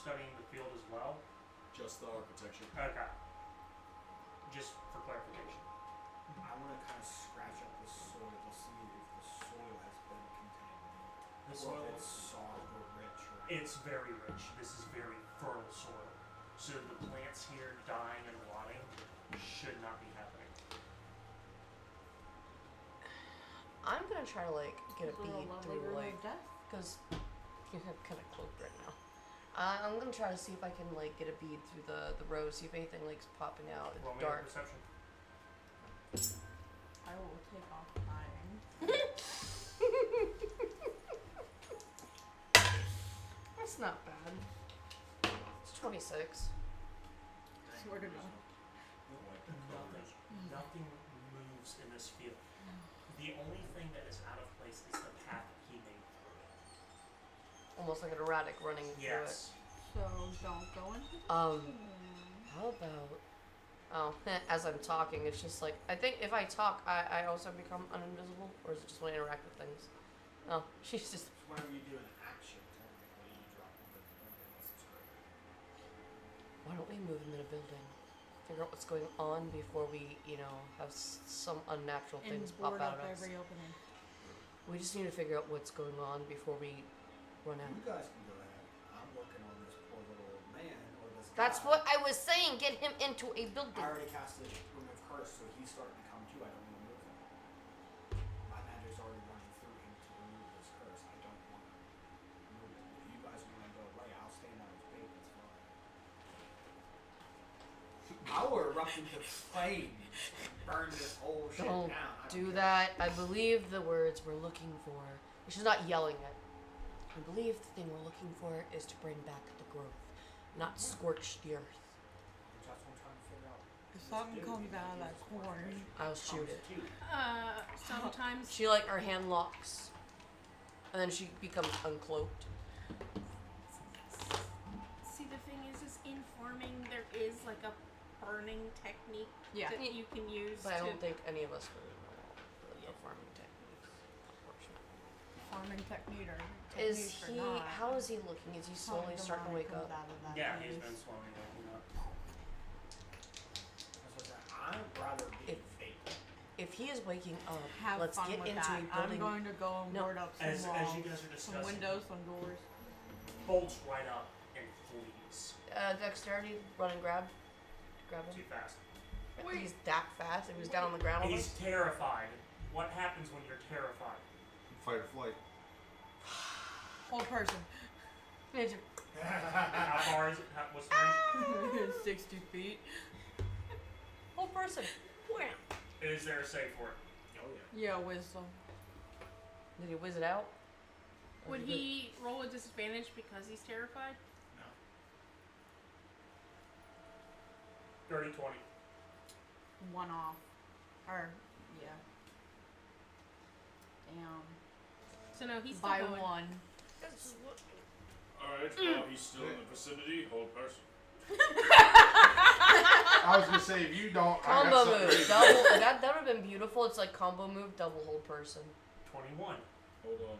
studying the field as well? Just the architecture. Okay. Just for clarification. I want to kind of scratch up the soil to see if the soil has been contaminated. The Or soil, if it's soft or rich. Or it's very rich. This is very fertile soil. So the plants here dying and rotting should not be happening. I'm gonna try to like get a This little bead lovely through room like of death. because you're kind of cloaked right now. I'm gonna try to see if I can like get a bead through the rows, see if anything like's popping out. It's Roll me a dark. perception. I will take off hiding. That's not bad. It's 26. Swear to God. Nothing moves in this field. The only thing that is out of place is the path that he made through it. Almost like an erratic running through Yes. So don't go into it. How about? Oh, as I'm talking, it's just like I think if I talk, I also become uninvisible, or is it just when I interact with things? Oh, she's just. whenever you do an action, technically, you drop invisibility unless it's greater. Why don't we move him in a building? Figure out what's going on before we, have some unnatural and things pop board out up at us. every opening. We just need to figure out what's going on before we run out. You guys can go ahead. I'm working on this poor little old man or this That's guy. what I was saying. Get him into a I building. already casted Remove Curse, so he's starting to come to. I don't want to move him. My magic's already running through him to remove this curse. I don't want to move him. If you guys want to go away, I'll stand out his bait. That's fine. I will erupt into flames and burn this whole shit Don't down. I do care. that. I believe the words we're looking for. She's not yelling it. I believe the thing we're looking for is to bring back the growth, not scorch the earth. That's what I'm trying to figure out. If something comes out of that corn, I'll shoot it. Sometimes She her hand locks, and then she becomes uncloaked. see the thing is in farming there is like a burning technique Yeah. that you can use But I to don't think any of us really know the farming techniques. Unfortunately. farming technique or Is techniques or he? not, How is he looking? Is he slowly something starting to wake comes up? out of that Yeah, he's place. been slowly waking up. I'd rather be If- fake. If he is waking up, Have let's fun get with into that. a building. I'm going to go and No, board up some As walls, you guys are some discussing, windows, some doors. bolts right up and flees. Dexterity, run and grab him. Too fast. He's that fast. If he was down on the ground. He's terrified. What happens when you're terrified? Fight or flight. Whole person. Ninja. How far is it? What's the range? 60 feet. Whole person. Wham. Is there a save for it? Oh yeah. Yeah, wisdom. Did he whiz it out? Or would did he roll a disadvantage because he's terrified? No. 30, 20. One off. Or, yeah. Damn. So no, he's still By going. one. Alright, well, he's still in the vicinity. Hold person. I was gonna say if you don't, I Combo got something move. ready. Double. That would have been beautiful. It's like combo move, double hold person. 21. Hold on.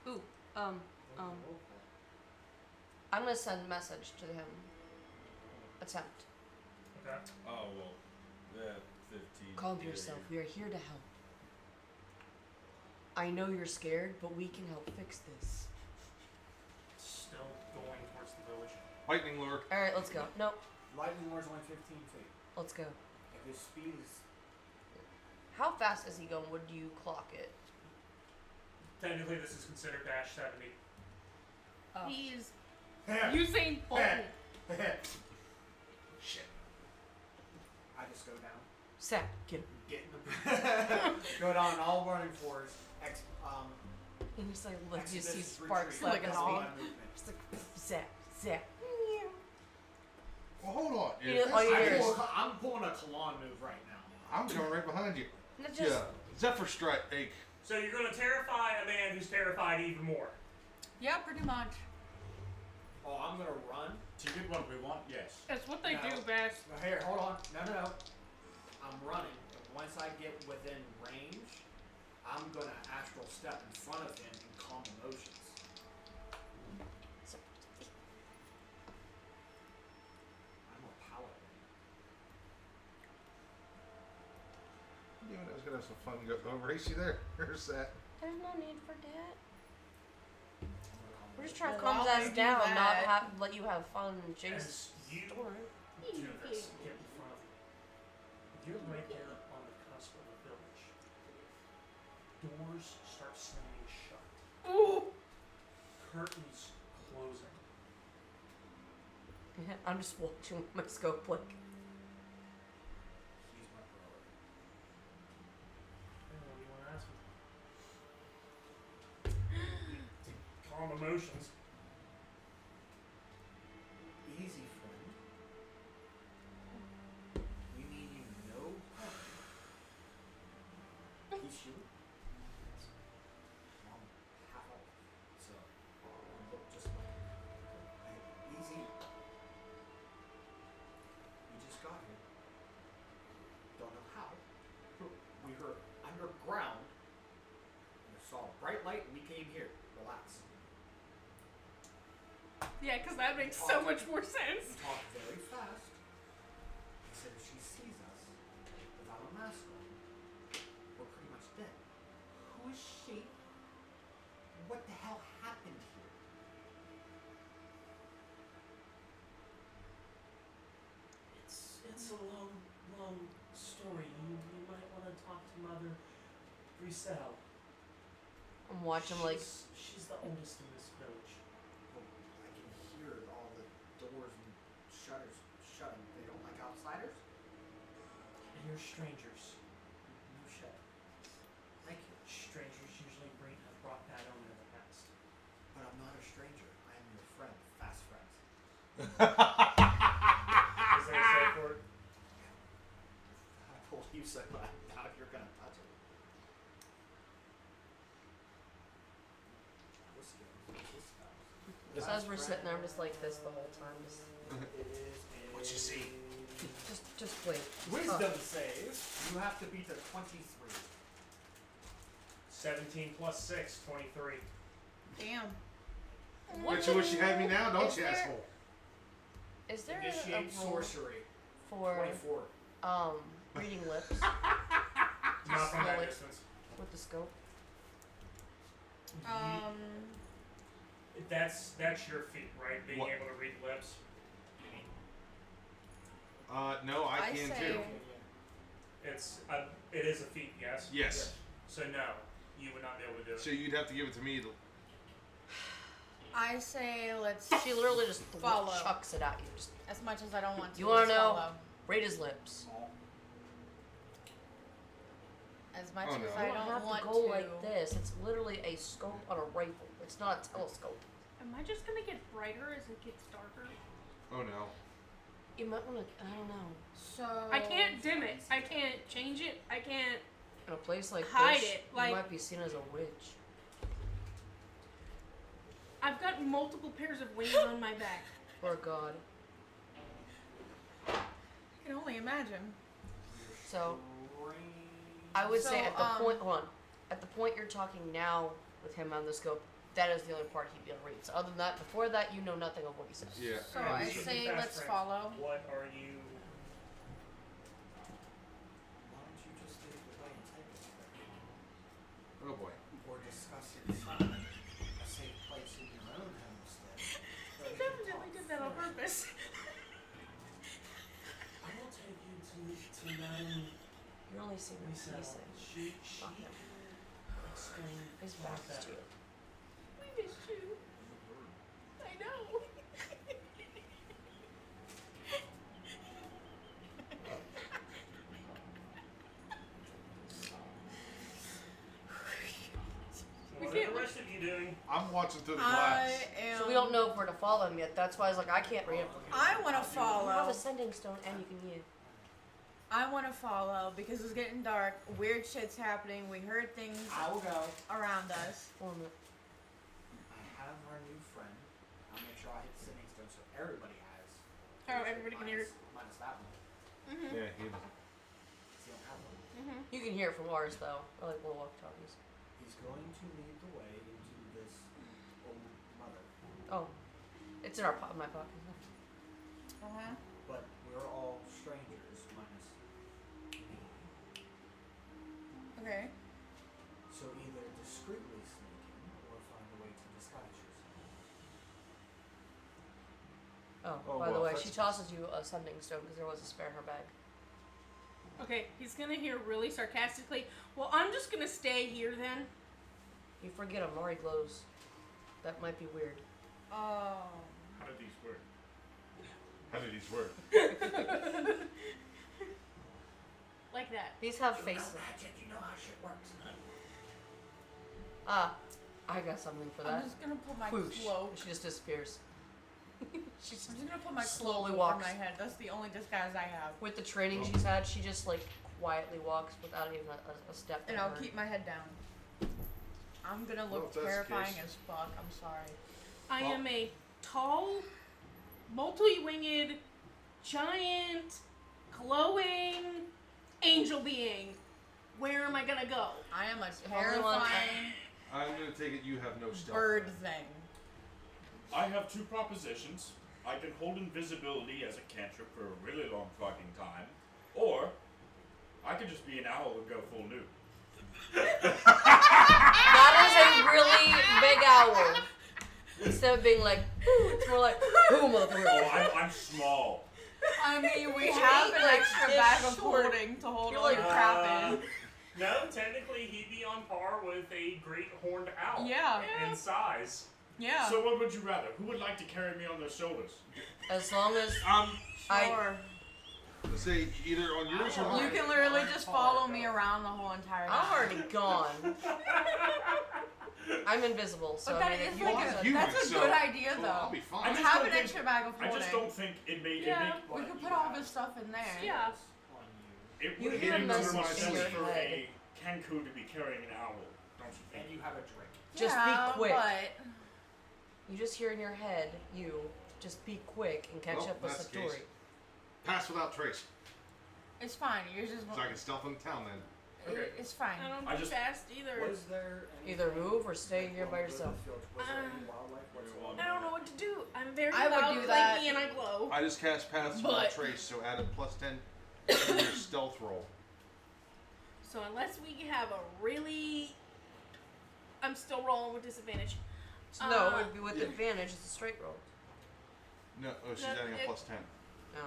Ooh. I'm gonna send a message to him. Attempt. Okay. Oh, well. Yeah, 15. Calm Yeah, yourself. yeah. We are here to help. I know you're scared, but we can help fix this. Still going towards the village. Lightning lure. All right, let's go. No, Lightning Lord's only 15 feet. let's go. If his speed is How fast is he going? Would you clock it? Technically, this is considered dash 70. Oh. He's Yeah. Usain Bolt. Shit. I just go down. Set. Get him. Get in the go down all running fours. And just like look, you see expeditious sparks retreat. like Like his a All feet. dog. my movement. Just like zap, zap. Well, hold on. You If know, all you this- hear is- I'm pulling a Kalon move right now. I'm coming right behind you. No, just Yeah. Zephyr Strike. So you're going to terrify a man who's terrified even more. Yeah, pretty much. Oh, I'm gonna run. To get what we want, yes. That's what they No. do best. Now, here, hold on. No. I'm running, and once I get within range, I'm gonna astral step in front of him and calm emotions. I'm a paladin. You and I was gonna have some fun. Go over. Hey, see there? There's that. There's no need for that. I'm gonna calm We're just emotions. trying to Well, calm while us you do down, not that- let you have fun and chase As you storm. do this, get in front of you. You're right there on the cusp of the village. Doors start slamming shut. Ooh. Curtains closing. I'm just watching with my scope like. He's my brother. I don't know what you want to ask me. Calm emotions. Easy, friend. We mean you no harm. He's you. I'm half elf, so you look just like him. Hey, easy. We just got here. Don't know how. We were underground. We saw a bright light and we came here. Relax. Yeah, because that makes so much more sense. We talk very fast. He said if she sees us without a mask on, we're pretty much dead. Who is she? What the hell happened here? It's a long story. You might want to talk to Mother Briselle. I'm watching like. She's the oldest in this village. Oh, I can hear all the doors and shutters shutting. They don't like outsiders? And you're strangers. No shit. Thank you. Strangers usually have brought bad omen in the past. But I'm not a stranger. I am your friend. Fast friends. Is there a safe word? I told you so, but I doubt you're gonna touch it. So as we're sitting there, I'm just like this the whole time. What you see? Just wait. Wisdom save. You have to beat the 23. 17 plus 6, 23. Damn. What Bet you wish you had me now, don't is you, there- asshole? Is there Initiate a rule sorcery. for 24. reading lips Not from that slowly. distance. with the scope? That's your feat, right? Being What? able to read lips. No, I can say too. It is a feat, yes. Yes. So no, you would not be able to do it. So you'd have to give it to me. I say let's. She literally just Follow. chucks it at you. Just As much as I don't want to. You wanna let's know? follow. read his lips. As much Oh, as no. I You don't don't have want to go like this. It's literally a scope on a rifle. It's not a telescope. Am I just gonna get brighter as it gets darker? Oh no. You might want to. I don't know. So I can't dim it. I can't change it. I can't. In a place like Hide this, it, like- you might be seen as a witch. I've got multiple pairs of wings on my back. Or a god. I can only imagine. So, I would say So, at the point, hold on, at the point you're talking now with him on the scope, that is the only part he'd be able to read. So other than that, before that, you know nothing of what he says. Yeah. So Alright, I these are say fast let's friends. follow. What are you? Why don't you just lead the way and take us there? Oh boy. Or discuss it inside a safe place in your own homestead. I definitely did that on purpose. I will take you to Madame You're only seeing what he Lisa. says. She Fuck him. explained His a lot back is to better. you. We missed you. I know. What can't- are the rest of you doing? I'm watching through the I glass. am. So we don't know if we're to follow him yet. That's why I was like, I can't read it. I want to You have follow. a sending stone and you can use. I want to follow because it's getting dark. Weird shit's happening. We heard things I will go. around us. Form it. I have our new friend I'll make sure I hit the sending stone so everybody has. Oh, everybody can hear it. Minus that one. Mm-hmm. Yeah, he doesn't. So you don't have one. Mm-hmm. You can hear it from ours though. I like little walkie-talkies. He's going to lead the way into this old mother. Oh, it's in my pocket. Uh-huh. But we're all strangers minus me. Okay. So either discreetly sneak in or find a way to disguise yourself. Oh, Oh, by the well, way, that's- she tosses you a sending stone because there was a spare in her bag. Okay, he's gonna hear really sarcastically, well, I'm just gonna stay here then. You forget Amari glows. That might be weird. Oh. How did these work? How did these work? Like that. These have faces. Magic, you know how shit works. Ah, I got something for I'm that. just gonna put my Whoosh. cloak. She just disappears. She's I'm just gonna put my slowly cloak walks. over my head. That's the only disguise I have. With the training she's had, she just like quietly walks without even a step. And in I'll her. keep my head down. I'm gonna Well, look if that's the terrifying case- as fuck. I'm sorry. I Well- am a tall, multi-winged, giant, glowing angel being. Where am I gonna go? I am a Only one- terrifying I'm gonna take it you have no stealth. bird thing. I have two propositions. I can hold invisibility as a cantrip for a really long fucking time, or I could just be an owl and go full nude. That is a really big owl. Instead of being like, "Ooh," it's more like, "Who, Oh, motherfucker?" I'm small. I mean, we You have eat, an like, extra this bag of short. hoarding to hold You're all like, your crap in. No, technically he'd be on par with a great horned owl. Yeah. In size. Yeah. So what would you rather? Who would like to carry me on their shoulders? As long as Sure. Let's say either on yours or You mine. can literally just follow me around the whole entire time. I'm already gone. I'm invisible, so But that I mean, is if you like want are a, human, that's a so- good idea Well, though. I'll be I fine. just Have don't an think- extra bag of I hoarding. just don't think it may. Yeah. We could put all this stuff in there. Yeah. It You would hear a make message too much in sense your for head. a Kenku to be carrying an owl, don't you And think? you have a drink. Just Yeah, be quick. But You just hear in your head, you just be quick and catch Well, up with that's the case. Satori. Pass without trace. it's fine. You're just. So I can stealth in town then. Okay. It's fine. I don't I do just- fast either. Was there Either anything, move or stay like, here by along the yourself. field, was there any wildlife whatsoever? I don't know what to do. I'm very I would loud, do clanky, that. and I glow. I just cast paths But- without trace, so add a +10 to your stealth roll. So unless we have a really, I'm still rolling with disadvantage. No, it would be with advantage. It's a straight roll. No, oh, she's No, adding a it- +10. No,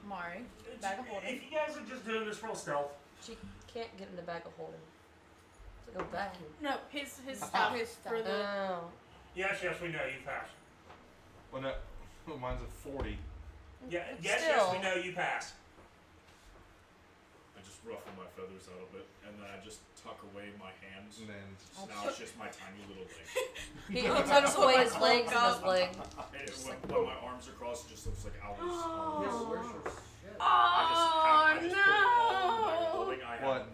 Mari, bag of holding. If you guys are just doing this real stealth, she can't get in the bag of holding. It's like a vacuum. No, his stuff. His stuff. For the, Oh, yes, we know you passed. Well, no, oh, mine's a 40. Yeah, But yes, still. we know you passed. I just ruffle my feathers a little bit, and then I just tuck away my hands. And then So now it's just my tiny little leg. he tucks away his legs and his leg. And when my arms are crossed, it just looks like owls. Oh. Yes, where's your shit? I just put it all in my no. clothing. I have What?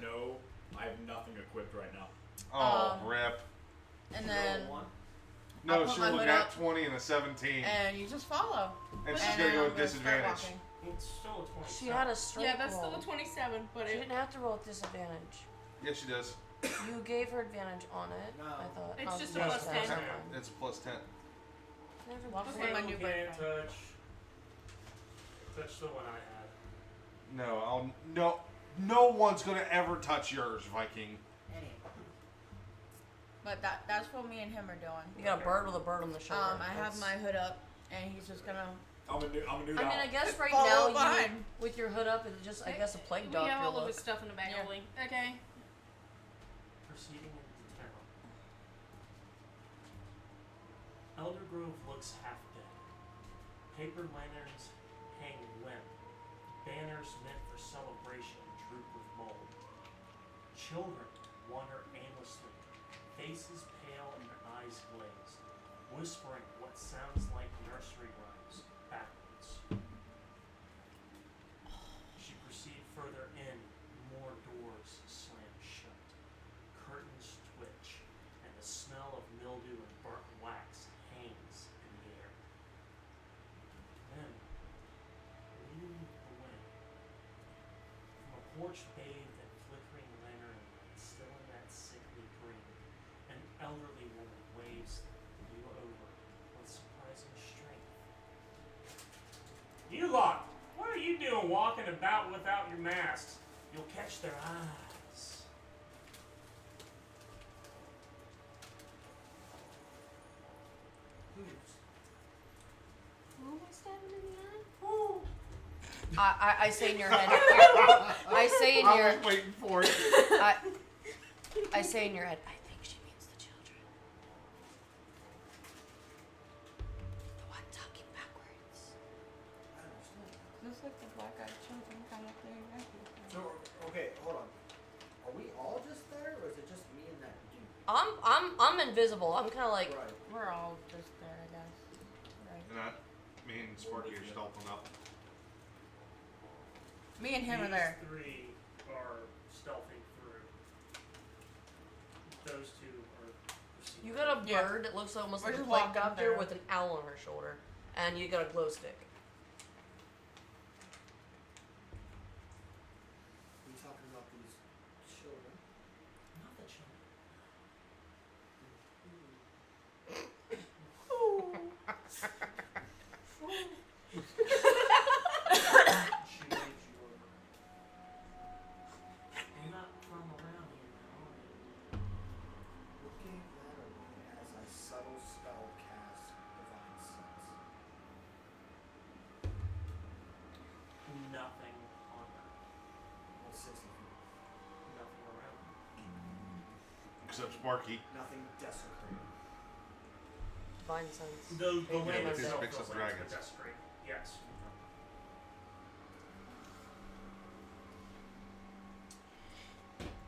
I have nothing equipped right now. oh, Um, rip. And Roll then one. No, put she my rolled a hood nat up. 20 and a 17. and you just follow. And she's And gonna then go I'm with gonna start disadvantage. walking. It's still a 20. She had a straight yeah, that's roll. still a 27, but She it, didn't have to roll with disadvantage. Yes, she does. You gave her advantage on it. No. I thought. It's Oh, just a no, plus that's 10. never mind. It's a +10. Never Walk mind. with my You new can't boyfriend. touch the one I had. No, no one's gonna ever touch yours, Viking. Anyway. But that's what me and him are doing. You got a bird with a bird on the shoulder. I have That's- my hood up, and he's just gonna. I'm a new I mean, owl. I guess right Follow now you, behind. with your hood up, it's just, I guess, a plague we doctor have all of look. his stuff in the bag Yeah. holding. Okay. Proceeding into town. Elder Grove looks half dead. Paper lanterns hang limp. Banners meant for celebration droop with mold. Children wander aimlessly, faces pale and eyes glazed, whispering what sounds like nursery rhymes backwards. She proceeds further in, more doors slam shut. Curtains twitch, and the smell of mildew and burnt wax hangs in the air. torch bathed in flickering lantern light, still in that sickly green, an elderly woman waves you over with surprising strength. You lot, what are you doing walking about without your masks? You'll catch their eyes. Who am I stabbing in the eye? I say in your head. I say in I your. was waiting for it. I say in your head. I think she means the children. The one talking backwards. I understand. Looks like the black-eyed children kind of thing. So, okay, hold on. Are we all just there, or is it just me and that dude? I'm invisible. I'm kind of like. Right. We're all just there, I guess. Right. And that, me and Sparky are stealthing up. Me and him are there. These three are stealthing through. Those two are. You got a Yeah. bird that looks almost We're like a just walking helicopter there. with an owl on her shoulder, and you got a glow stick. We talking about these children? Not the children. She waves you over. You're not from around here now, are you? What gave that away as I subtle spell cast Divine Sense? Nothing on her. What's 60 feet? Nothing around her. Except Sparky. Nothing desecrated. Divine sense. The Yeah, land because itself it picks up feels like dragons. it's desecrated. Yes.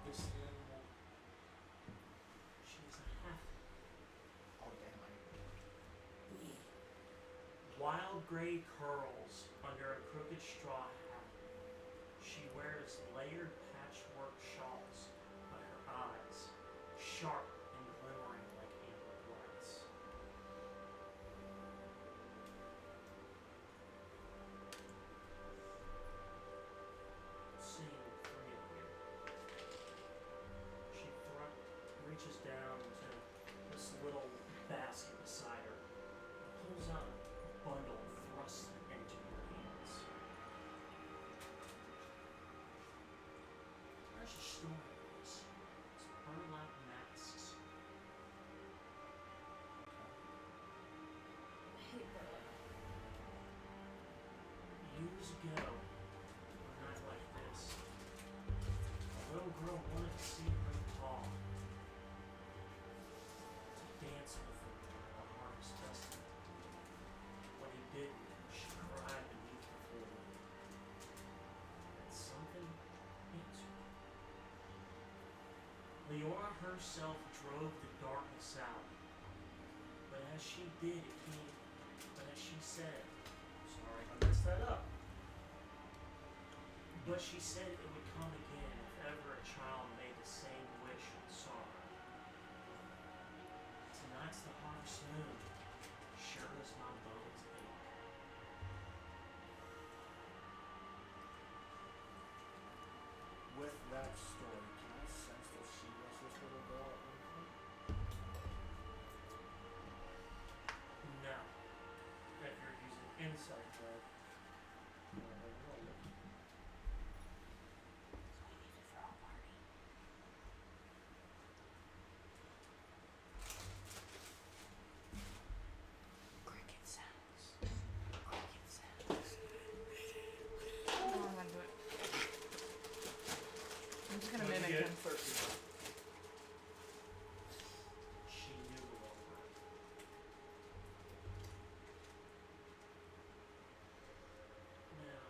This animal, she's a half Oh damn, wild gray curls under a crooked straw hat. She wears layered patchwork shawls, but her eyes, sharp and glimmering like amber glass. Seeing three of you, she reaches down to this little basket beside her, pulls out a bundle and thrusts it into your hands. There's a story of this. It's burlap masks. Years ago, a night like this, a little girl wanted to see her tall, to dance with him at the harvest festival. When he didn't, she cried beneath the floor. And something answered. Leora herself drove the darkness out. But as she did, it came. But as she said, sorry if I messed that up. But she said it would come again if ever a child made the same wish and sorrow. Tonight's the harvest moon, sure as my bones ache. With that story, can I sense that she was this little girl at one point? No. If you're using insight mode, roll it. Cricket sounds. No, I'm gonna do it. I'm just gonna What'd you mimic get? him. 13. She knew the over. Now,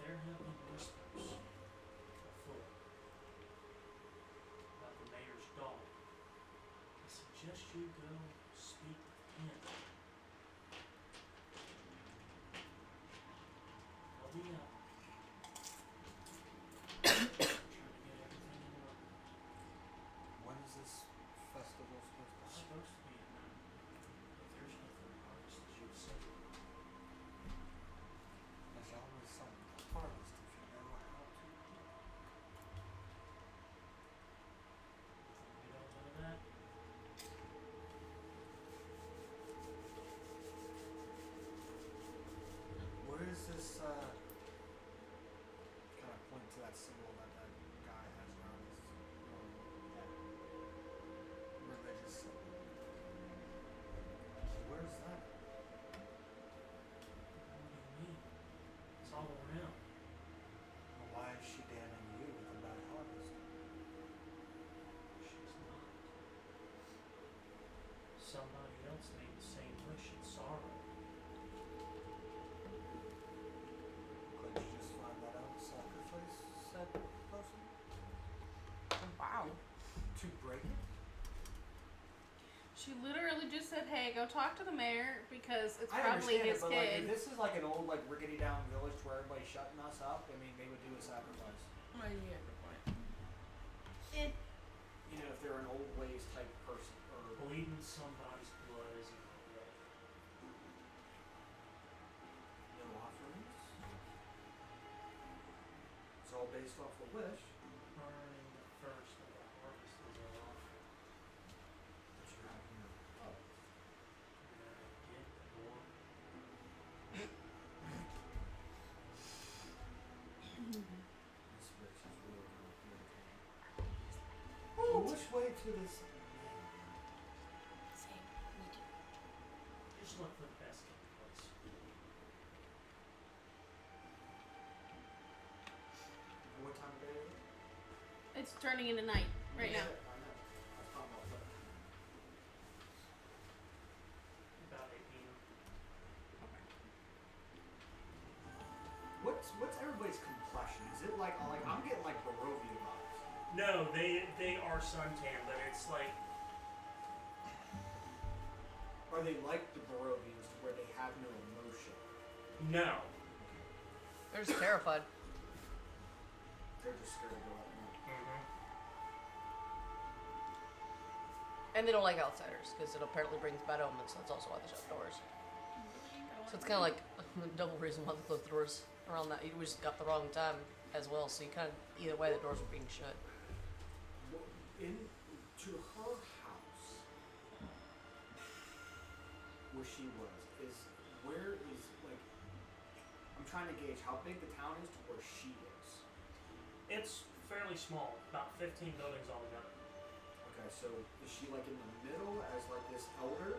there have been whispers afoot about the mayor's daughter. I suggest you go speak with him. I'll be up. Trying to get everything in order. When is this festival supposed to It's happen? supposed to be at night, but there's nothing harvest as you've said. There's always something to harvest if you know to break it? She literally just said, "Hey, go talk to the mayor because it's I probably understand his it, but like, if kid." this is like an old like rickety down village where everybody's shutting us up, I mean, they would do a sacrifice. Oh, yeah, good point. It You know, if they're an old ways type person or Bleeding somebody's blood isn't right. no offerings. It's all based off a wish. Burning the first of the harvest is our offering. But you have no of. And I get the one. This bitch is really gonna irritate me. Well, which way to this man? Same. Me too. Just look for the best place. What time of day is it? it's turning into night right now. I know. That's not about that. About 8 p.m. What's everybody's complexion? Is it like I'm getting like Barovia vibes? No, they are suntan, but it's like Are they like the Barovians to where they have no emotion? no. They're just terrified. They're just scared to go out there. Mm-hmm. And they don't like outsiders because it apparently brings bad omens. So that's also why they shut doors. So it's kind of like the double reason why they closed the doors around that. We just got the wrong time as well. So you kind of either way the doors were being shut. To her house, where she was, where is like I'm trying to gauge how big the town is to where she is. It's fairly small, about 15 buildings altogether. Okay, so is she like in the middle as like this elder?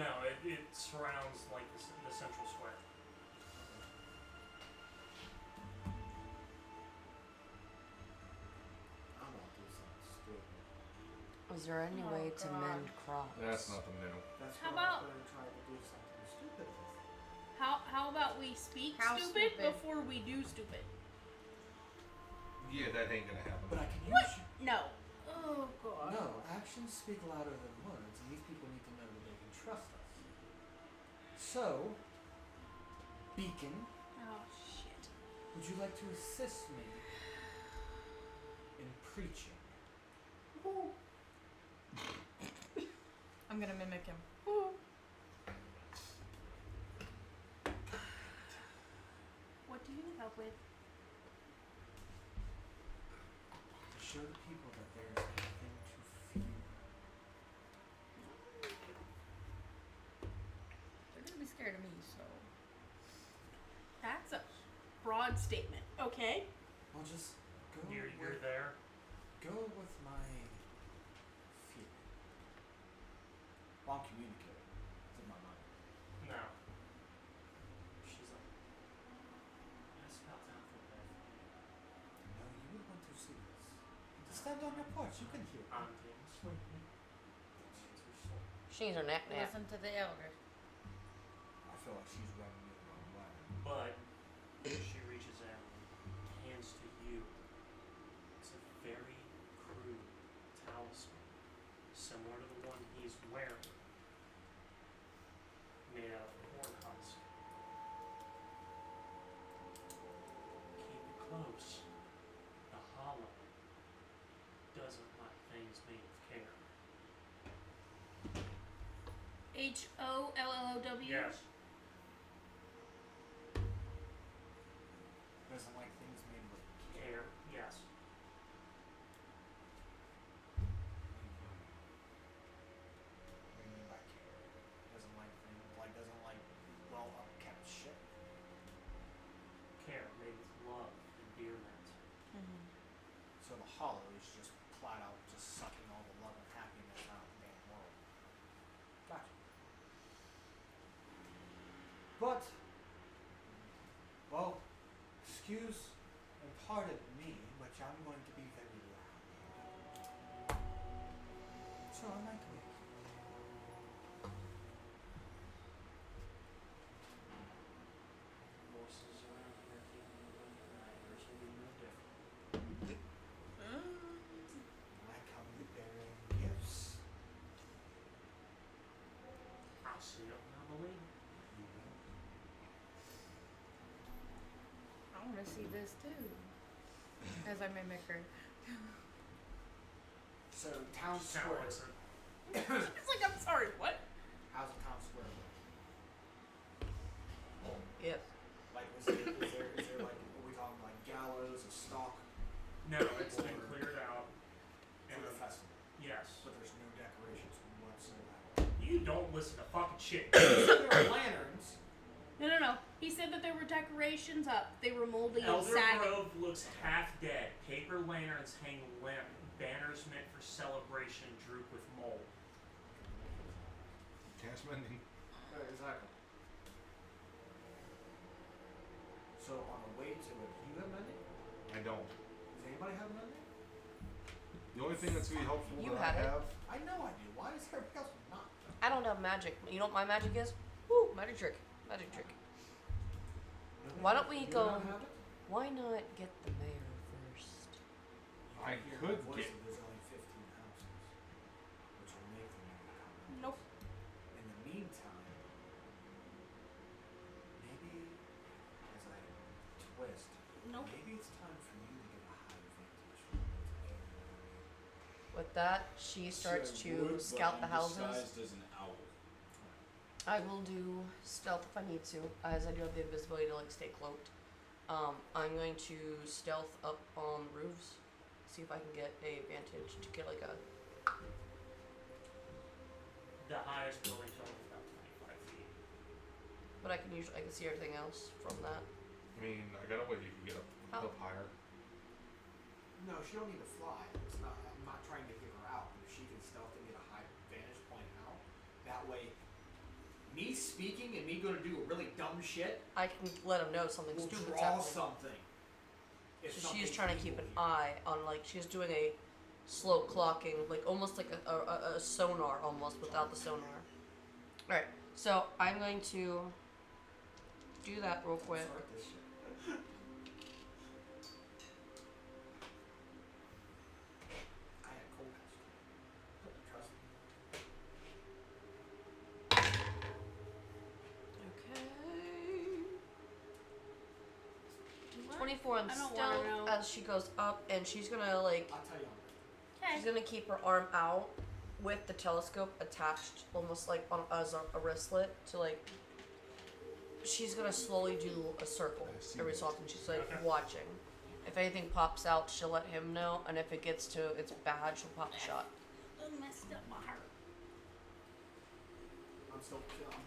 No, it surrounds like the central square. I'm gonna do something stupid. Is there any Oh, way to God. mend crops? That's nothing new. That's How what about- I'm gonna try to do something stupid with. How about we speak How stupid stupid? before we do stupid? Yeah, that ain't gonna happen. But I can What? use No. Oh, God. No, actions speak louder than words, and these people need to know that they can trust us. So, Beacon, Oh shit. would you like to assist me in preaching? I'm gonna mimic him. What do you need help with? To show the people that there is nothing to fear. They're gonna be scared of me, so. That's a broad statement. Okay. Well, just go You're with there. my feeling. Well, I'm communicating. It's in my mind. No. She's like, that's about time for bed. No, you would want to see this. Just stand on your porch. You can hear. I'm getting sleepy. She's her soul. She needs her nap nap. Listen to the elder. I feel like she's running me the wrong way. But she reaches out, hands to you. It's a very crude talisman, similar to the one he's wearing, made out of corn husk. Keep it close. The hollow doesn't like things made of care. HOLLOW. Yes. Doesn't like things made with Care. Yes. What do you mean by care? Doesn't like things. Doesn't like well upkept shit. Care made with love and endearment. So the hollow is just flat out just sucking all the love and happiness out of the damn world. Gotcha. But, well, excuse and pardon me, but I'm going to be very loud. So I might wait. Voices around here feeling a little night. Yours will be no different. When I come to see this too. As I mimic her. So town Sound square. like some- It's like, I'm sorry, what? How's the town square look? Yep. Like, is there like, are we talking like gallows, a stock No, it's been cleared out. for the festival? Yes. But there's no decorations whatsoever. You don't listen to fucking shit. There are lanterns. No. He said that there were decorations up. They were moldy and Elder sagging. Grove looks half dead. Paper lanterns hang limp. Banners meant for celebration droop with mold. Cast mending. Exactly. So on the way to it, do you have mending? I don't. Does anybody have mending? The only thing that's gonna be helpful You that I had it. have. I know I do. Why is everybody else not? I don't have magic. You know what my magic is? Woo, magic trick. Magic trick. Nobody Why don't we you go- don't have it? Why not get the mayor first? You I can hear could my voice get- if there's only 15 houses, which will make the mayor come. Nope. In the meantime, maybe as I twist, Nope. maybe it's time for you to get a high advantage from the area. With that, she starts So I to would, but scout the I'm houses. disguised as an owl. I will do stealth if I need to, as I do have the invisibility to like stay cloaked. I'm going to stealth up on roofs, see if I can get a advantage to get like a. The highest building's only about 25 feet. But I can see everything else from that. I mean, I got a way you can get How? up higher. No, she don't need to fly. It's not. I'm not trying to give her out. But if she can stealth and get a high vantage point out, that way, me speaking and me going to do a really dumb shit I can let him know something will stupid's draw happening. something. If So she is something's trying to keep an evil here. eye on like she's doing a slow clocking, like almost like a sonar almost without the sonar. Alright, so I'm going to do that real quick. Start this shit. I had cold house. Trust me. Okay. 24 on I don't stealth wanna know. as she goes up, and she's gonna like I'll tell you on she's gonna keep her arm out with the telescope attached, almost like on as a wristlet to like. She's gonna slowly do a circle I see every that. so often. She's like Okay. watching. If anything pops out, she'll let him know, and if it gets to its bad, she'll pop a shot. That messed up my heart. I'm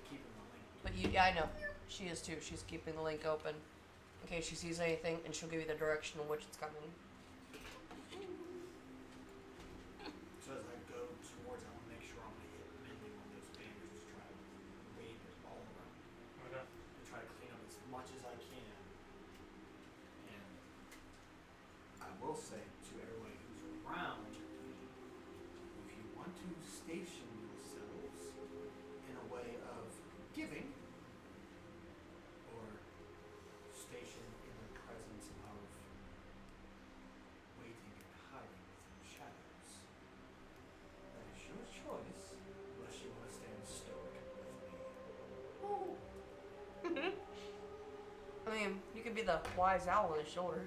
keeping the link. But yeah, I know she is too. She's keeping the link open in case she sees anything, and she'll give you the direction in which it's coming. So as I go towards, I want to make sure I'm going to hit mending on those banners. Just try to wave it all around. Okay. And try to clean up as much as I can. And I will say to everybody who's around, if you want to station yourselves in a way of giving, or station in the presence of waiting and hiding within shadows, that is your choice, unless you want to stand stoic with me. I mean, you could be the wise owl on his shoulder.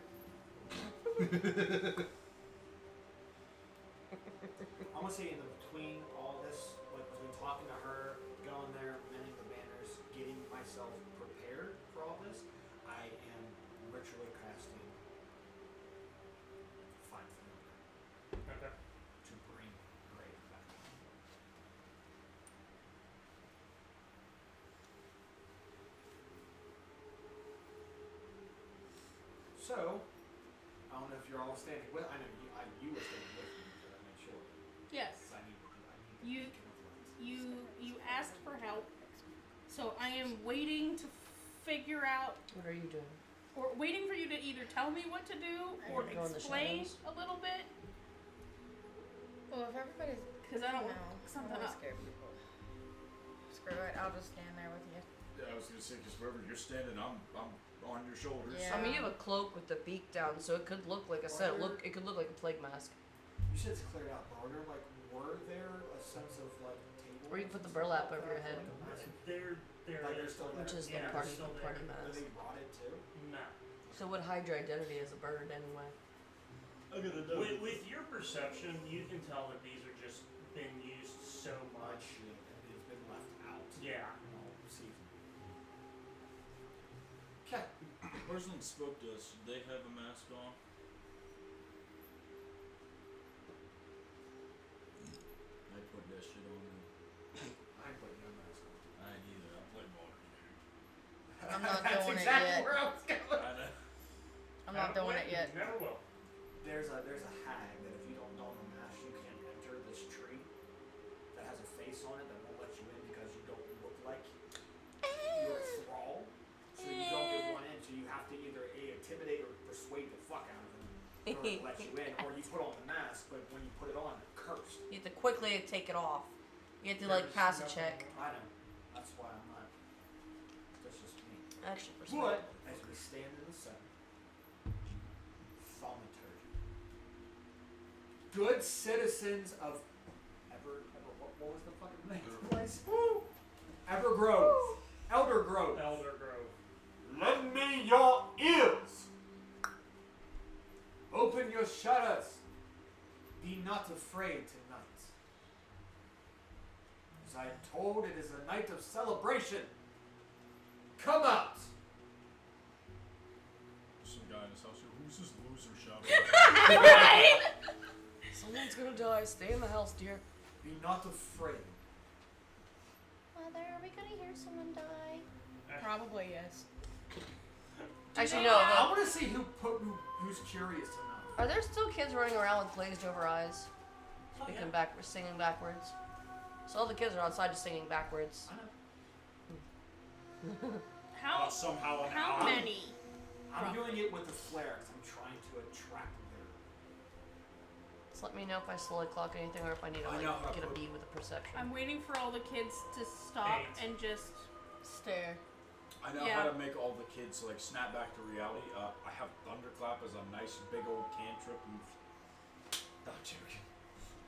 I'm gonna say in between all this, like between talking to her, going there, mending the banners, getting myself prepared for all this, I am ritually casting Find Familiar Okay. to bring Grave back. So, I don't know if you're all standing with. I know you were standing with me, but I made sure. Yes. 'Cause I need You- beacon of light. You asked for help, so I am waiting to figure out, What are you doing? or waiting for you to either tell me what to do or Go in the explain shadows. a little bit. Well, if everybody's 'Cause I don't know, want something really up. scared people. Screw it, I'll just stand there with you. Yeah, I was gonna say, because wherever you're standing, I'm on your shoulders. Yeah. I mean, you have a cloak with the beak down, so it could look like a set. It could look like a plague mask. You said it's cleared out, but were there a sense of like tables? Or you can put the and burlap stuff like over your that, head. like a mask? There Like they're is. still there. Which is Yeah, the party still there. party Are mask. they rotted too? No. So what hide your identity as a bird anyway? I'm gonna know. With your perception, you can tell that these are just been used so much. Shit, and it's been left out. Yeah. All season. Okay. The person that spoke to us, did they have a mask on? I put that shit on. I ain't putting no mask on. I ain't either. I played Modern Dude. I'm not That's doing it exactly yet. where I was going. I know. I'm not doing it yet. Never will. There's a hag that if you don't don a mask, you can't enter this tree that has a face on it that won't let you in because you don't look like you're a thrall. So you don't get one in. So you have to either intimidate or persuade the fuck out of them in order to let you in, or you put on the mask, but when you put it on, it's cursed. You have to quickly take it off. You have to like pass a check. I know. That's why I'm not. That's just me. Actually, But as we stand in the sun, thaumaturgy. Good citizens of what was the fucking name of the place? Woo! Evergrove. Elder Grove. Elder Grove. Lend me your ears. Open your shutters. Be not afraid tonight. As I am told, it is a night of celebration. Come out. Some guy in his house here. Who's this loser shouting? Someone's gonna die. Stay in the house, dear. Be not afraid. Mother, are we gonna hear someone die? Probably yes. Actually, no. I want to see who's curious to know. Are there still kids running around with glazed over eyes? Oh, Speaking yeah. backwards, singing backwards. So all the kids are outside just singing backwards. I know. How Somehow an how hour. many? I'm doing it with the flare because I'm trying to attract their. Just let me know if I slowly clock anything or if I need to I like know how get a to- bead with a perception. I'm waiting for all the kids to stop 8. and just Stare. I know Yeah. how to make all the kids like snap back to reality. I have Thunderclap as a nice big old cantrip. And not joking.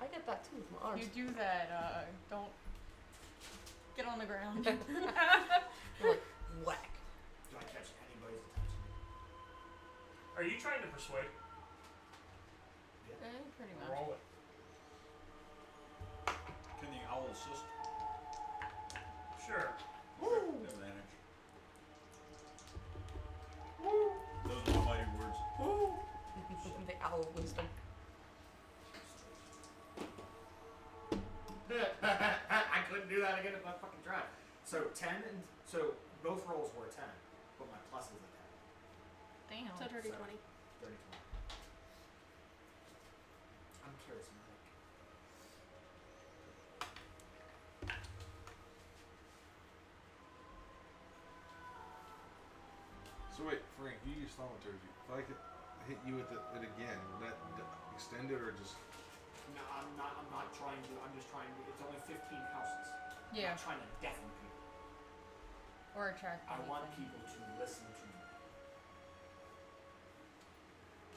I get that too with my arms. You do that, don't get on the ground. You're like, whack. Do I catch anybody's attention? Are you trying to persuade? Pretty much. Roll it. Can the owl assist? Sure. Advantage. Those are my mighty words. The owl of wisdom. I couldn't do that again if I fucking tried. So 10 and so both rolls were a 10, but my plus is a 10. Damn. it's a dirty So- 20. 30 20. I'm charismatic. So wait, Frank, you use thaumaturgy. If I could hit you with it again, would that extend it or just? No, I'm not trying to. I'm just trying to. It's only 15 houses. I'm Yeah. not trying to deafen people. Or attract. I want anything. people to listen to me.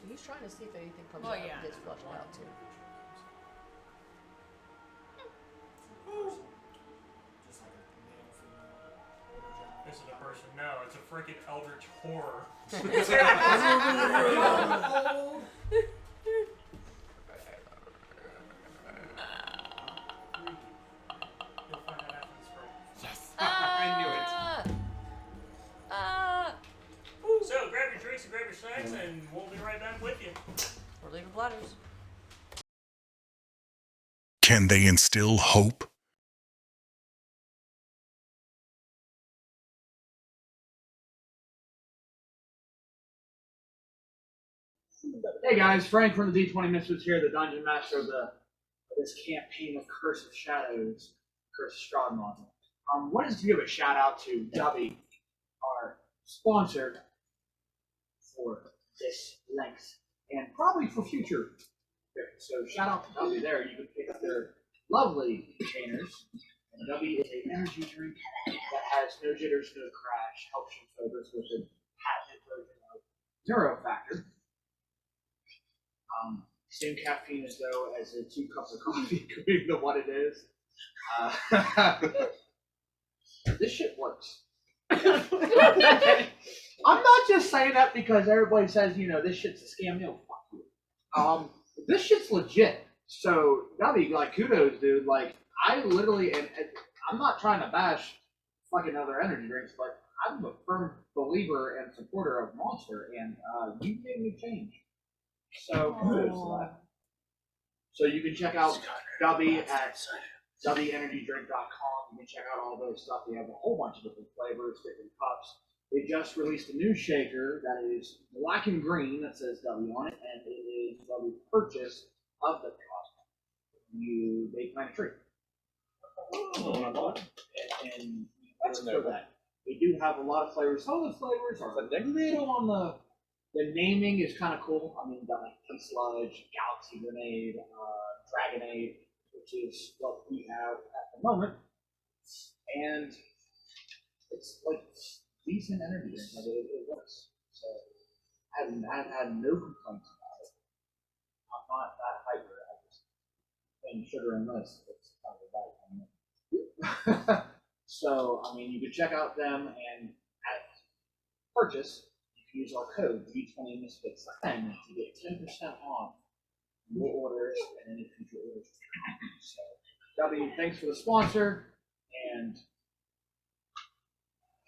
He's trying to see if anything comes Well, out yeah. and gets flushed out too. Just like a male, female. This is a person. No, it's a freaking eldritch horror. You'll find out after this break. Yes. I knew it. So grab your drinks and grab your snacks, and we'll be right back with you. Or leave your bladders. Can they instill hope? Hey guys, Frank from the D20 Misfits here, the Dungeon Master of this campaign of Curse of Shadows, Curse of Strahd. Wanted to give a shout out to Dubby, our sponsor for this length, and probably for future. So shout out to Dubby there. You can pick up their lovely containers. And Dubby is an energy drink that has no jitters, no crash, helps you focus with a patented version of Neuro Factor. Same caffeine as though as the 2 cups of coffee being the what it is. This shit works. I'm not just saying that because everybody says, this shit's a scam. No, fuck you. This shit's legit. So, W, like, kudos, dude. Like, I literally, and I'm not trying to bash fucking other energy drinks, but I'm a firm believer and supporter of Monster, and you made me change. So, kudos to that. So, you can check out W at WEnergyDrink.com. You can check out all those stuff. We have a whole bunch of different flavors, different cups. They just released a new shaker that is black and green that says W on it, and it is the purchase of the cup. They plant a tree. And let's go that. We do have a lot of flavors. Some of the flavors are a little on the naming is kind of cool. I mean, got like Pink Sludge, Galaxy Grenade, Dragonade, which is what we have at the moment. And it's like decent energy drink. Like it works. So I've had no complaints about it. I'm not that hyper. I just think sugar and this. It's kind of a bad. So I mean, you can check out them, and at purchase, you can use our code G20Misfits10 to get 10% off your orders and any future orders. So, W, thanks for the sponsor, and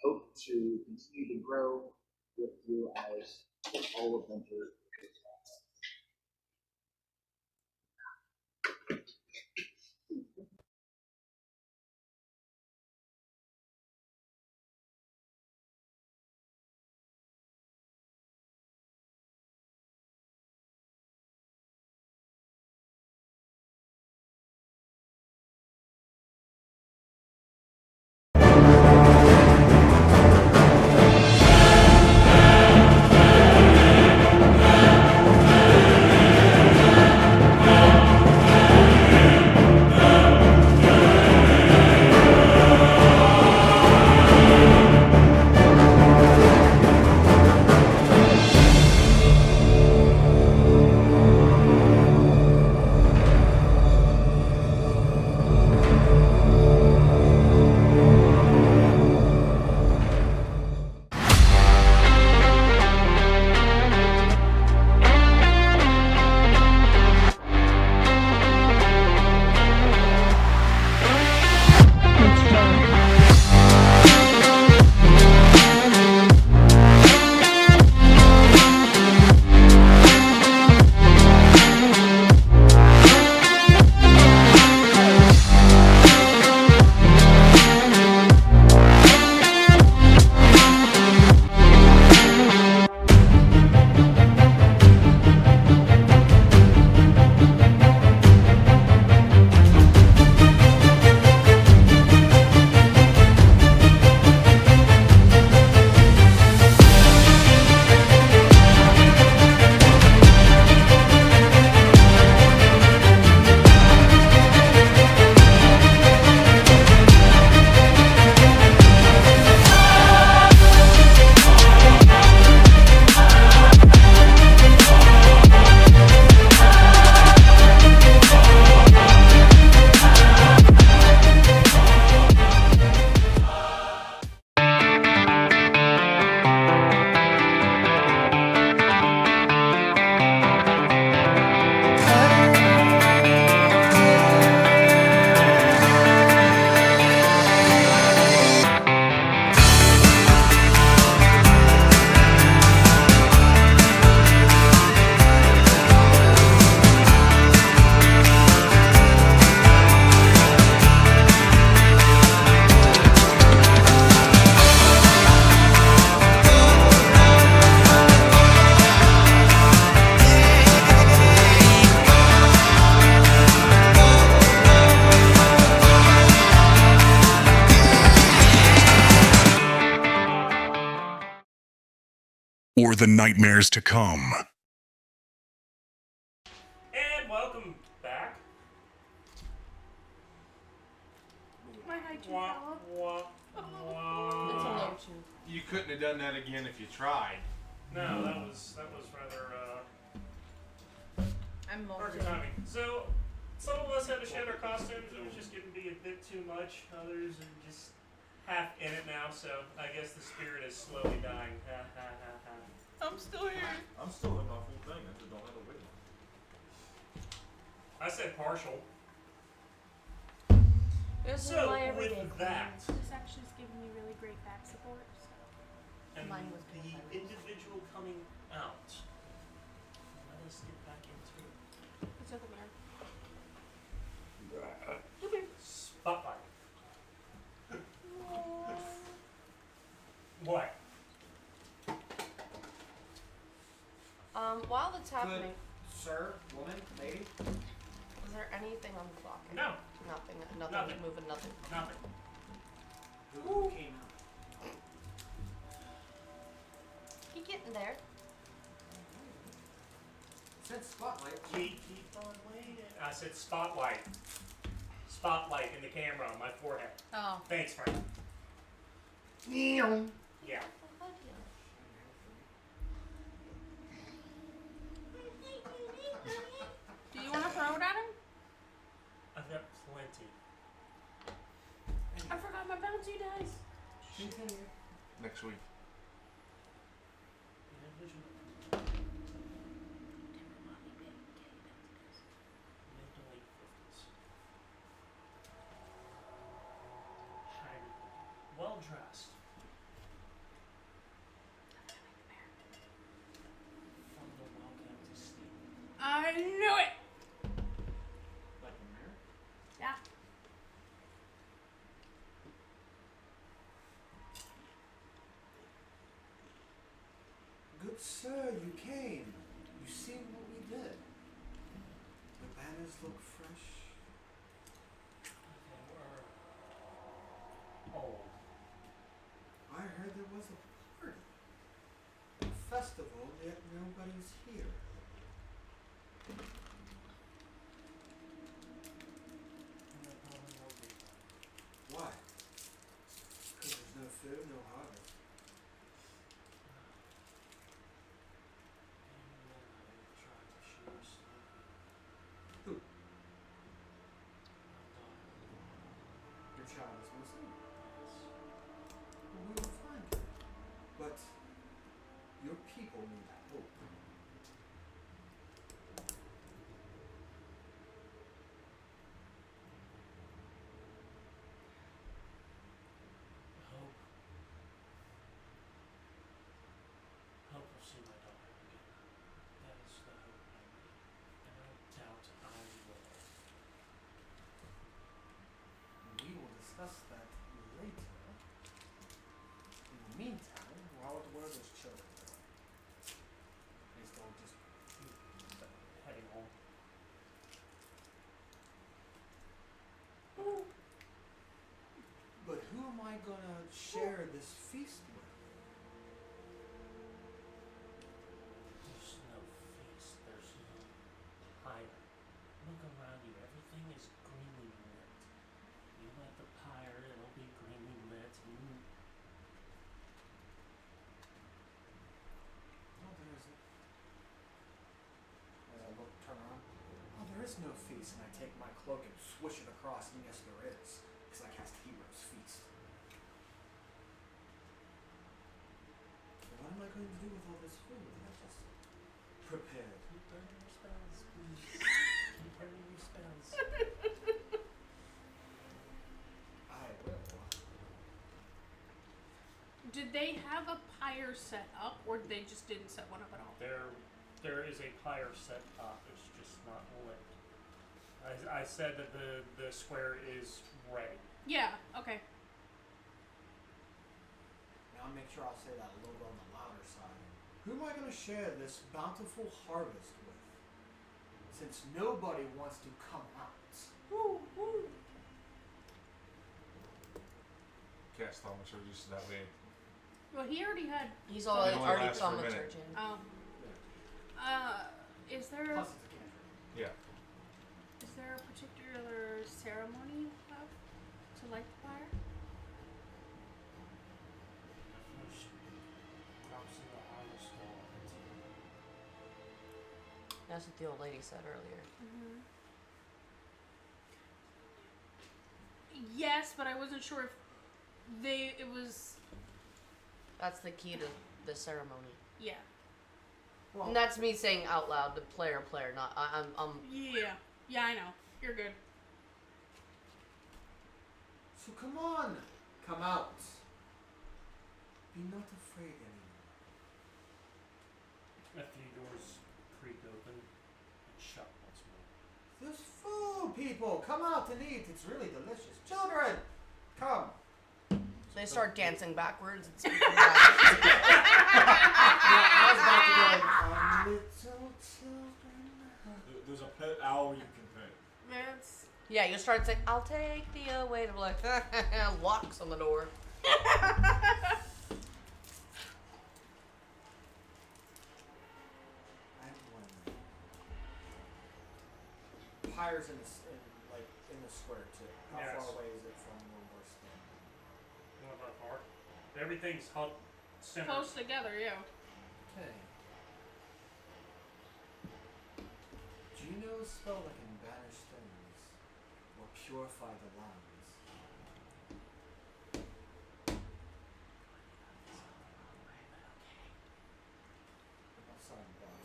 hope to continue to grow with you as all of winter goes on. or the nightmares to come. And welcome back. My high two Wah, fell. wah, It's a wah. low two. You couldn't have done that again if you tried. No, that was rather I'm perfect timing. So some of us had to shed our costumes. It was just getting to be a bit too much. Others are just half in it now, so I guess the spirit is slowly dying. Ha ha ha ha. I'm still here. I'm still in my full thing. I just don't have a wig on. I said partial. This is So my everyday with that, This actually is giving me really great back support. So. and Mine was the good. individual coming out, let us get back into it. It's over there. Spotlight. What? While that's happening, Sir, woman, lady. is there anything on the clock? No. Nothing. Nothing. Nothing moving. Nothing. Nothing. Who came out? You getting there? Said spotlight. Keep on waiting. I said spotlight. Spotlight in the camera on my forehead. Oh. Thanks, Frank. Neon. Yeah. Do you want to throw it at him? I've got plenty. I forgot my bouncy dice. Next week. Well dressed. From the welcome to Sleef. I knew it. Like a mirror? Yeah. Good sir, you came. You seen what we did. The banners look fresh. They were old. I heard there was a party. A festival, yet nobody's here. And they probably will be. Why? Because there's no food, no harvest. Who? Your child is missing? Well, we will find her. But your people need hope. Hope. Hope will see my daughter again. That is the hope I need. And I doubt I will. We will discuss that later. In the meantime, How are the weather's children doing? They still just Heading home. but who am I gonna share this feast with? There's no feast. There's no pyre. Look around you. Everything is greenly lit. You light the pyre, it'll be greenly lit. Oh, there isn't. as I look, turn around. Oh, there is no feast, and I take my cloak and swish it across, and yes, there is, because I cast Hero's Feast. What am I going to do with all this food that I just prepared? Keep burning your spells, please. Keep burning your spells. I will. Did they have a pyre set up, or they just didn't set one up at all? There is a pyre set up. It's just not lit. I said that the square is ready. Yeah. Okay. Now I'll make sure I'll say that a little bit on the louder side. Who am I going to share this bountiful harvest with? Since nobody wants to come out. Woo, woo. Cast thaumaturgy so that way. Well, he already had. He's It only already lasts for a minute. thaumaturging. Is there Plus it's a cantrip. Yeah. is there a particular ceremony you have to light the fire? First, drops in the harvest hole. That's what the old lady said earlier. Mm-hmm. Yes, but I wasn't sure if It was, That's the key to the ceremony. yeah. And that's me saying out loud to player, not I'm. Yeah. Yeah, I know. You're good. So come on, come out. Be not afraid anymore. A few doors creak open and shut once more. There's food, people. Come out and eat. It's really delicious. Children, come. They start dancing backwards and speaking back. I was about to go. Little children. There's a pet owl you can pet. That's. Yeah, you start saying, "I'll take the away," to like locks on the door. Pyre's in the square too. How Yes. far away is it from where we're standing? Not that far. Everything's hot, centered. Close together, yeah. Okay. Do you know a spell that can banish things or purify the lands? Outside the box.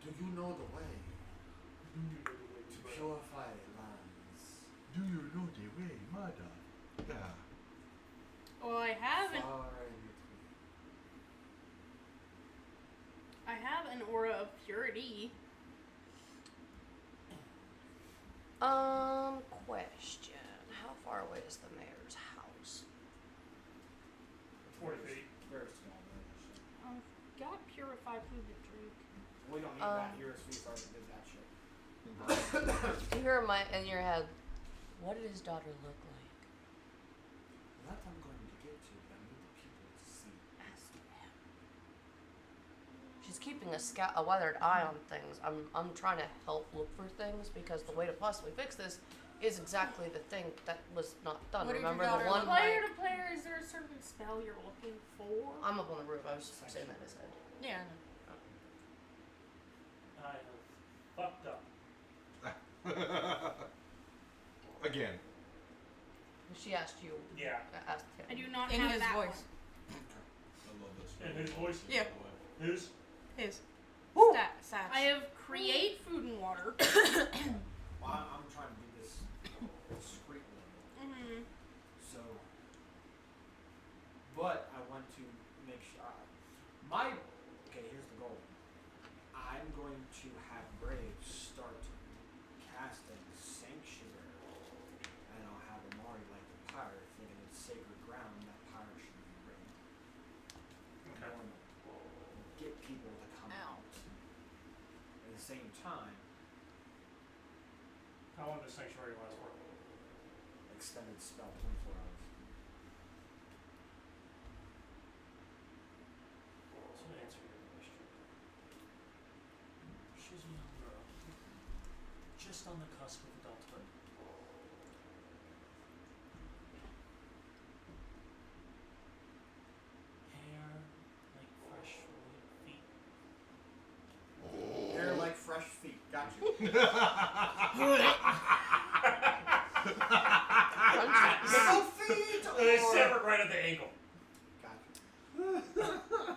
Do you know the way to purify lands? Do you know the way, mother? Yeah. Well, I have an aura of purity. Question. How far away is the mayor's house? 40 feet. Very small. I've got purified food to drink. We don't need that here. We already did that shit. You hear in your head, what did his daughter look like? That I'm going to get to, but I need the people to see. Ask him. She's keeping a weathered eye on things. I'm trying to help look for things because the way to possibly fix this is exactly the thing that was not done. What did your Remember the daughter one? look like? Player to player, is there a certain spell you're looking for? I'm up on the roof. I was saying that in his head. Yeah. I have fucked up. Again. She asked you. Yeah. Asked him. I do not In have his that voice. one. I love this. In whose voice? Yeah. Whose? His. Woo! Sats. I have create food and water. Well, I'm trying to do this discreetly. Mm-hmm. So, but I want to make sure. Okay, here's the goal. I'm going to have Braves start casting Sanctuary, and I'll have Amari like the pirate, thinking it's sacred ground. That pirate should be raided. Okay. Normal. Get people to come out. At the same time, How long does Sanctuary last for? extended spell 24 hours. So to answer your question. She's a young girl. Just on the cusp of adulthood. Hair like fresh feet. Hair like fresh feet. Got you. Little feet. They separate right at the ankle. Got you.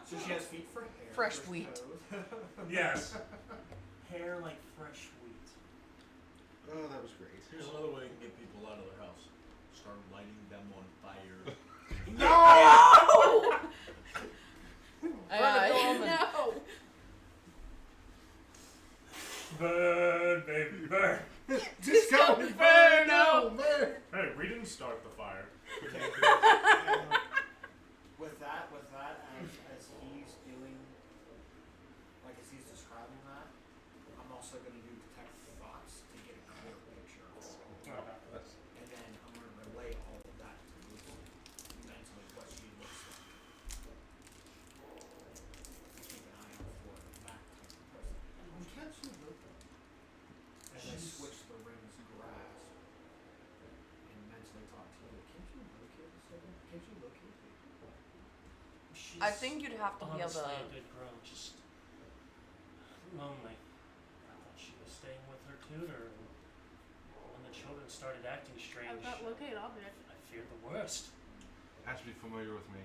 So she has feet for hair. Fresh for wheat. toes. Yes. Hair like fresh wheat. Oh, that was great. Here's another way you can get people out of their house. Start lighting them on fire. No! Burn, baby, burn. Disco Inferno! Hey, we didn't start the fire. With that, as he's doing, like as he's describing that, I'm also going to do detect thoughts to get a clear picture. And then I'm going to relay all of that to Lucy, mentally what she looks like. Keep an eye out for that type of person. And can't you look? As I switch the ring's grasp and mentally talk to you, can't you locate this over? Can't you locate me? I think you'd have to be able Honestly, to. a good girl, just lonely. I thought she was staying with her tutor. When the children started acting strange, I've got locate object. I feared the worst. Has to be familiar with me.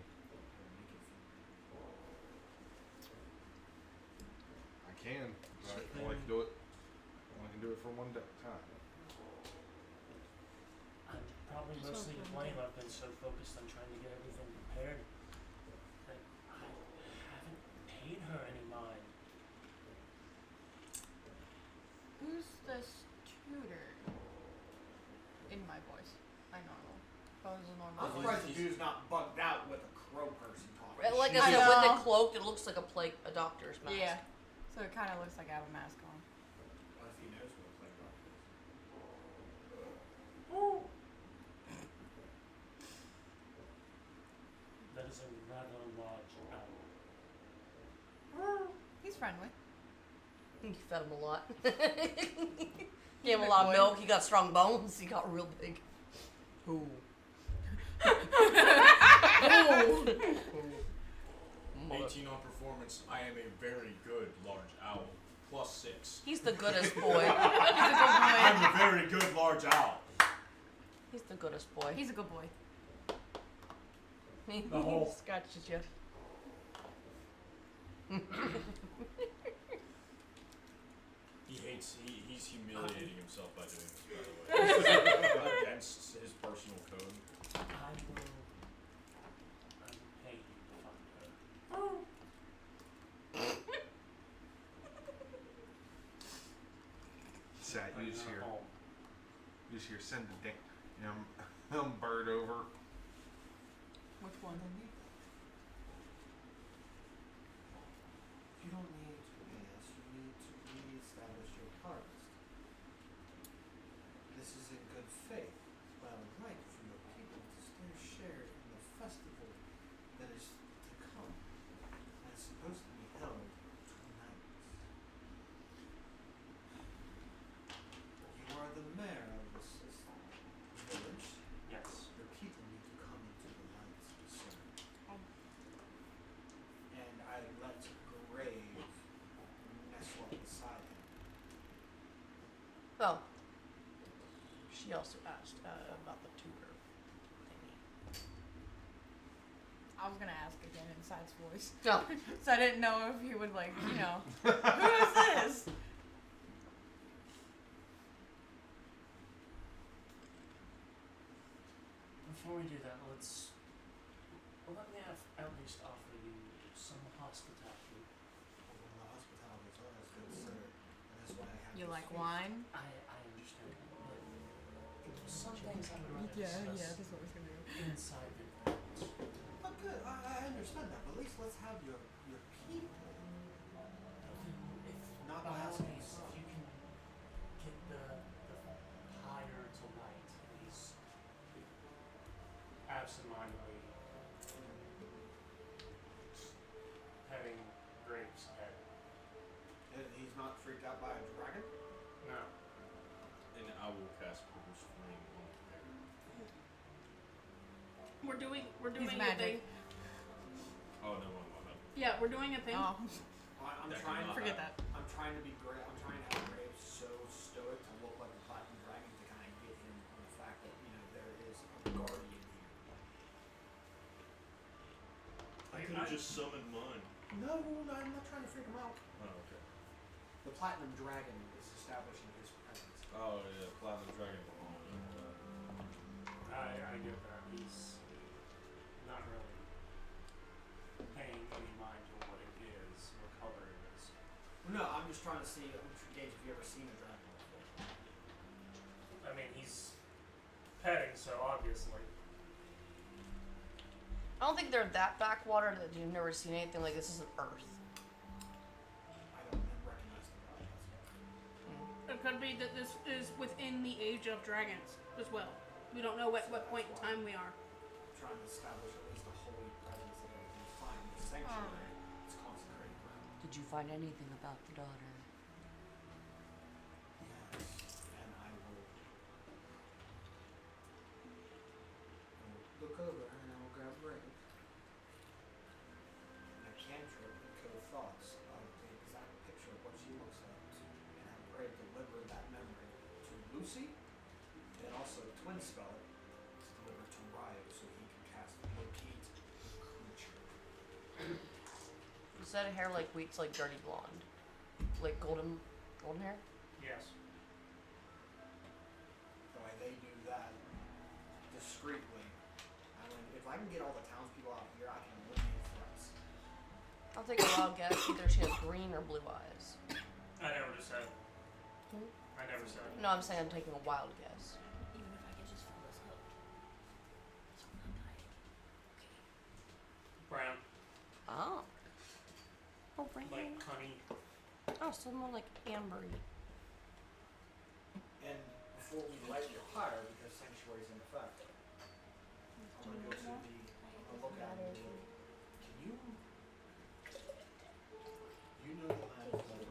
I can, but I only can do it. Only can do it for one time. I'm probably mostly to blame. I've been so focused on trying to get everything prepared that I haven't paid her any mind. Who's this tutor? In my voice. I normal. That was a I'm normal voice. surprised the dude's not bugged out with a crow person talking. Right, like I I said, with know. it cloaked, it looks like a doctor's mask. Yeah. So it kind of looks like I have a mask on. What if he knows what a playground is? That is a rather large owl. He's friendly. You fed him a lot. Gave him a lot of milk. He got strong bones. He got real big. Ooh. 18 on performance. I am a very good large owl. +6. He's the goodest boy. I'm a very good large owl. He's the goodest boy. He's a good boy. He The whole- scratches you. He's humiliating himself by doing this, by the way. Against his personal code. I will pay you to find her. Sat, Bring you just her hear, home. you just hear send a bird over. Which one? You don't need to pay us, you need to re-establish your harvest. This is in good faith, but I would like for your people to still share in the festival that is to come. And it's supposed to be held tonight. You are the mayor of this village. Yes. Your people need to come into the light, sir. And I let Grave nestle up beside him. Oh. She also asked about the tutor thingy. I was gonna ask again in Side's voice. No. So I didn't know if he would like, you know, who is this? Before we do that, let me at least offer you some hospitality. Well, the hospitality is always good, sir. And that's why I have You this like feast. wine? I understand, but some things I would rather discuss that's what we're gonna do. inside the grounds. But good, I understand that. But at least let's have your people. Not By my all husband. means, if you can get the higher to light, and he's absentmindedly having Graves' head. And he's not freaked out by a dragon? No. And I will cast Purpose Flame on the pair. We're doing He's a magic. thing. Oh, no, no. Yeah, we're doing a thing. Oh, I'm That trying. cannot forget happen. that. I'm trying to be great. I'm trying to have Graves so stoic to look like a platinum dragon to kind of get him on the fact that there is a guardian here. I could have just summoned mine. No, I'm not trying to freak him out. Oh, okay. The platinum dragon is establishing his presence. Oh, yeah, Platinum Dragon. I get that. He's not really paying any mind to what it is, what color it is. No, I'm just trying to see. I'm trying to gauge if you ever seen a dragon before. I mean, he's petting, so obviously. I don't think they're that backwater that you've never seen anything like this. Is an Earth. I don't recognize the god. That's why. It could be that this is within the age of dragons as well. We don't know what point in time we are. I'm trying to establish at least a holy presence that everything's fine. The sanctuary is consecrated ground. Did you find anything about the daughter? Yes, and I will look over her and I will grab Grave. And a cantrip and code thoughts of the exact picture of what she looks like, and have Grave deliver that memory to Lucy, and also unspell it. It's delivered to Ryo so he can cast locate creature. Is that hair like Wheat's like dirty blonde? Like golden hair? Yes. The way they do that discreetly. I mean, if I can get all the townspeople out here, I can eliminate threats. I'll take a wild guess. Either she has green or blue eyes. I never just said. Hmm? I never said. No, I'm saying I'm taking a wild guess. Even if I could just fill this up. So I'm not dying. Brown. Oh. Oh, brown. Like honey. Oh, so more like ambery. And before we light your fire, because Sanctuary's in effect, I'm gonna go to the. I'm gonna look at it. Can you? You know the land of Lebanon.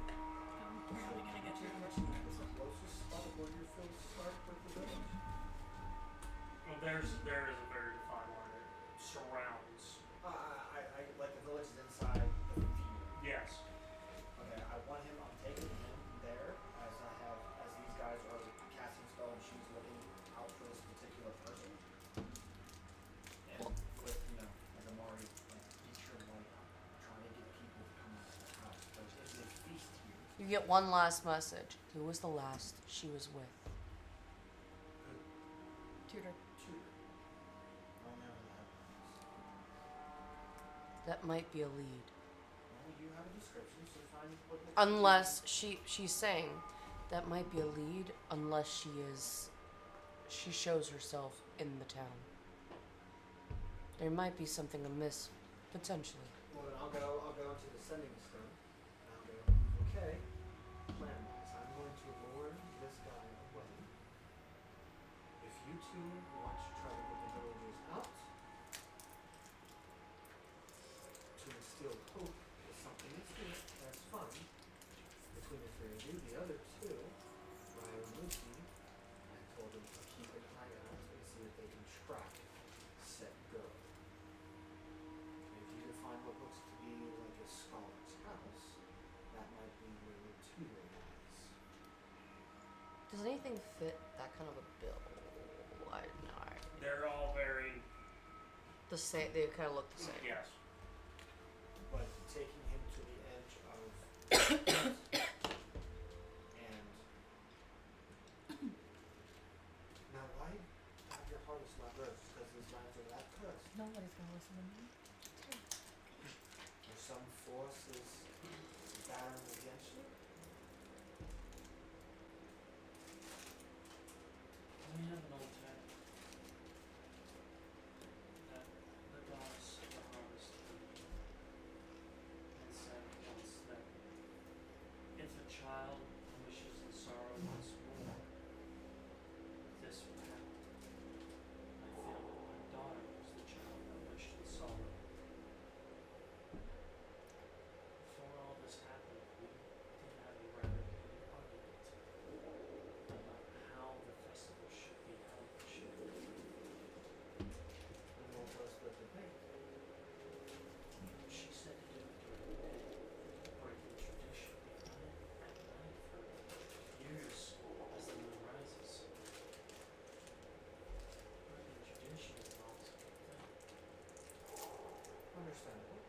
I'm probably gonna get your What's the closest spot where your fields start with the village? Well, there is a very defined line that surrounds. I like the village is inside the field. Yes. Okay, I want him. I'm taking him there as I have as these guys are casting spell and she's looking out for this particular person. And with as I'm already eat your light up, trying to get people to come out of the house. There is a feast here. You get one last message. Who was the last she was with? Tutor. Tutor. Oh no, That might be a lead. well, you have a description, so find what. Unless she's saying that might be a lead unless she shows herself in the town. There might be something amiss, potentially. Well, then I'll go into the sending stone. And I'll go. Okay. Plan-wise, I'm going to lure this guy away. If you two want to try to get the villagers out, to instill hope that something is here, that's fine. Between the three of you, the other two, Ryan and Lucy, I told them to keep an eye out and see if they can track, set, go. If you can find what looks to be like a scholar's house, that might be where the tutor lies. Does anything fit that kind of a bill? I don't know. They're all very. The same. They kind of look the same. Yes. But taking him to the edge of and now why have your heart is not rose? Because these lines are that cursed. Nobody's gonna listen to me. Or some force is battling against you? We have an old tech that the gods of the harvest and said once that if a child wishes in sorrow once more, this will happen. I feel that my daughter was the child that wished in sorrow. Before all this happened, we did have a rather heated argument about how the festival should be held. And what was the debate? She said to do it during the day, breaking tradition. We've done it at night for years as the moon rises. Breaking tradition is not always a good thing. Understandable.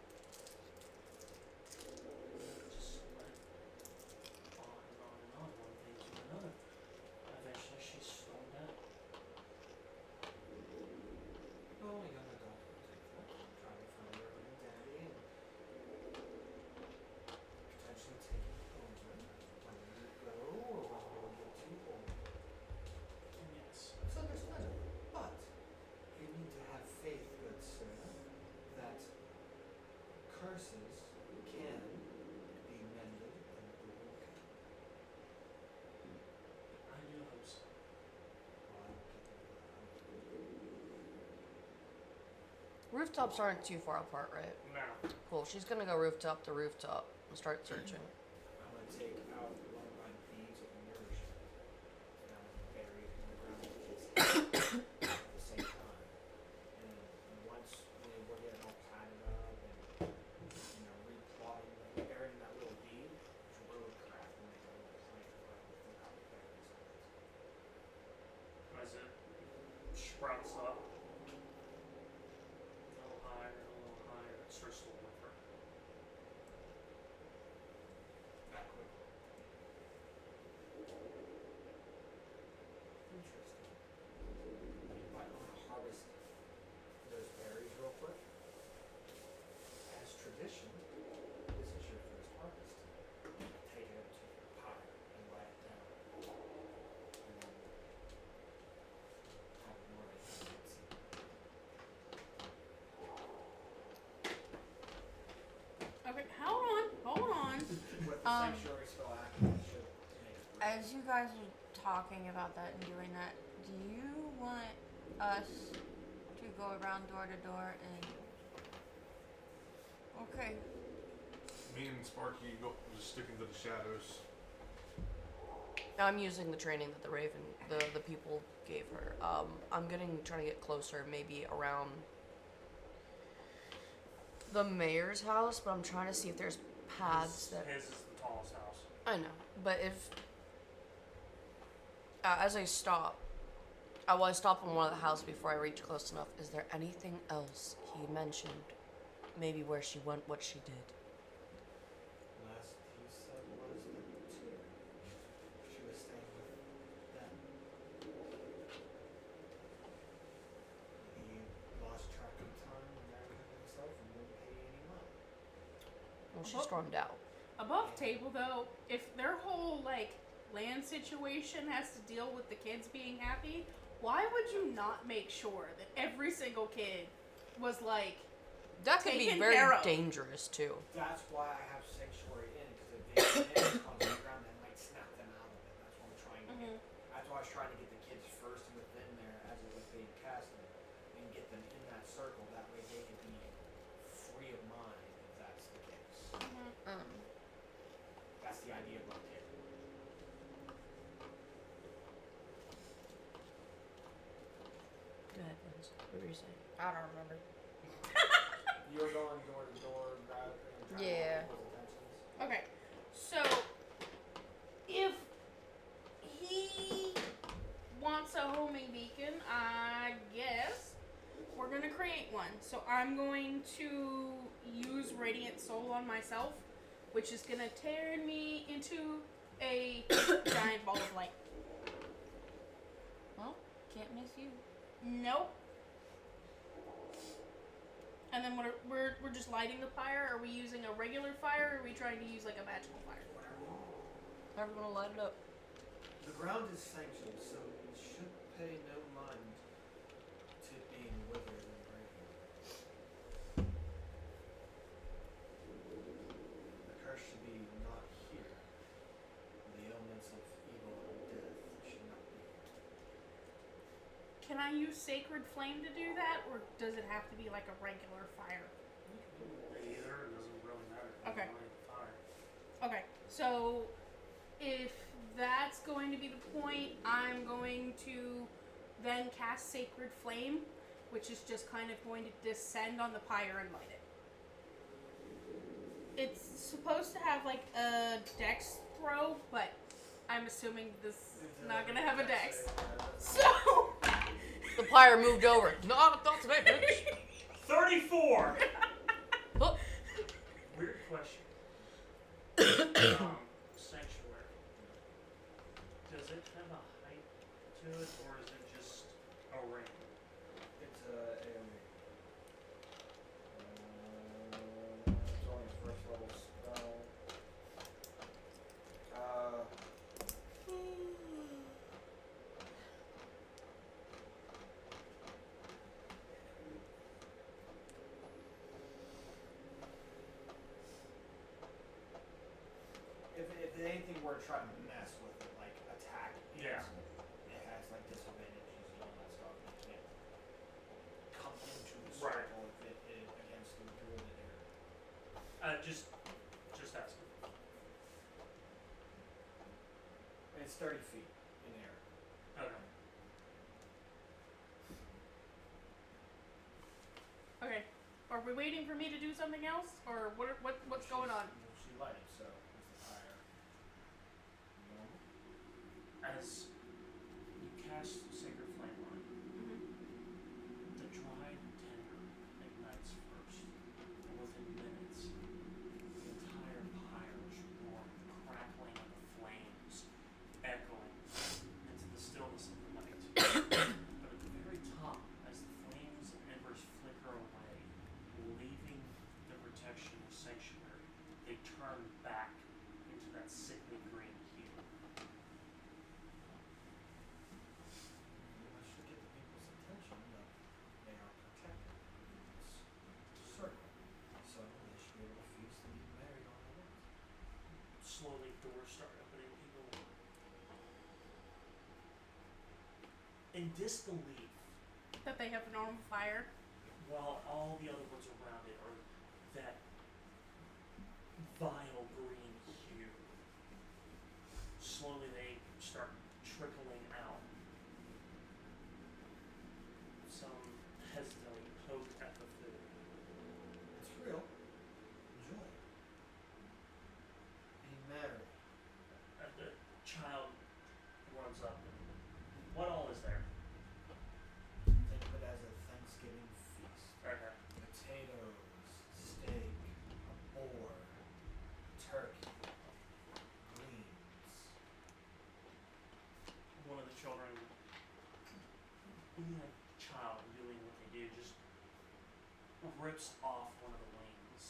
Just let on and on and on, one thing to another. Eventually she stormed out. Well, a young adult will take that. Try to find their own identity and potentially take it over when you go or when you get too old. Yes. It's understandable. But you need to have faith, good sir, that curses can be mended and broken. I do hope so. Well, I will keep an eye out. Rooftops aren't too far apart, right? No. Cool. She's gonna go rooftop to rooftop and start searching. I'm going to take out one of my beads of nourishment and I'm going to bury it in the ground with his hand at the same time. And once we're getting all padded up and, replotting, burying that little bead, druid craft and make a little plant where I will put out berries on it. As sprouts up. A little higher, a little higher. It starts to whimper. Not quickly. Interesting. You might want to harvest those berries real quick. As tradition, this is your first harvest. Take it up to your pile and write it down. And then have it more evidence. Okay, hold on. With the sanctuary still active, it should make it through. As you guys are talking about that and doing that, do you want us to go around door to door and? Okay. Me and Sparky go just sticking to the shadows. I'm using the training that the Raven, the people gave her. I'm trying to get closer, maybe around the mayor's house, but I'm trying to see if there's paths that. His is the tallest house. I know, but if as I stop, I stop in one of the houses before I reach close enough. Is there anything else he mentioned? Maybe where she went, what she did. Last he said was that she was staying with them. He lost track of time and everything himself and didn't pay any money. Well, she stormed out. Above table though, if their whole like land situation has to deal with the kids being happy, why would you not make sure that every single kid was like That could be taken very care of? dangerous too. That's why I have sanctuary in, because if they come on the ground, they might snap them out of it. That's what I'm trying to get. That's why I was trying to get the kids first within there as it was being casted, and get them in that circle. That way they could be free of mind if that's the case. That's the idea about it. Go ahead, Vince. What were you saying? I don't remember. You're going door to door, grab Yeah. people's attentions. Okay, so if he wants a homing beacon, I guess we're gonna create one. So I'm going to use Radiant Soul on myself, which is gonna turn me into a giant ball of light. Well, can't miss you. Nope. And then we're just lighting the fire. Are we using a regular fire, or are we trying to use like a magical fire? However you want to light it up. The ground is sanctioned, so we should pay no mind to it being withered and breaking. The curse should be not here. The elements of evil and death should not be here. Can I use Sacred Flame to do that, or does it have to be like a regular fire? Either, it doesn't really matter. Okay. Fire. Okay, so if that's going to be the point, I'm going to then cast Sacred Flame, which is just kind of going to descend on the pyre and light it. It's supposed to have like a dex throw, but I'm assuming this is not going to have a dex. So... The pyre moved over. No, not today, bitch. 34! Oh. Weird question. Sanctuary. Does it have a height to it, or is it just a ring? It's a it's only a first level spell. If anything were to try to mess with it, like attack, Yeah. it has like disadvantages and all that stuff. You can't come into the Right. circle if it is against the druid area. Just asking. It's 30 feet in air. Okay. Okay, are we waiting for me to do something else, or what's going on? She lighted, so it's the fire. As you cast Sacred Flame on it, in disbelief That they have been on fire. while all the other ones around it are that vile green hue. Slowly they start trickling out. Some hesitantly poke at the food. It's real. Enjoy. Be merry. The child runs up. What all is there? Think of it as a Thanksgiving feast. Okay. Potatoes, steak, a boar, turkey, greens. One of the children, being a child and doing what they do, just rips off one of the wings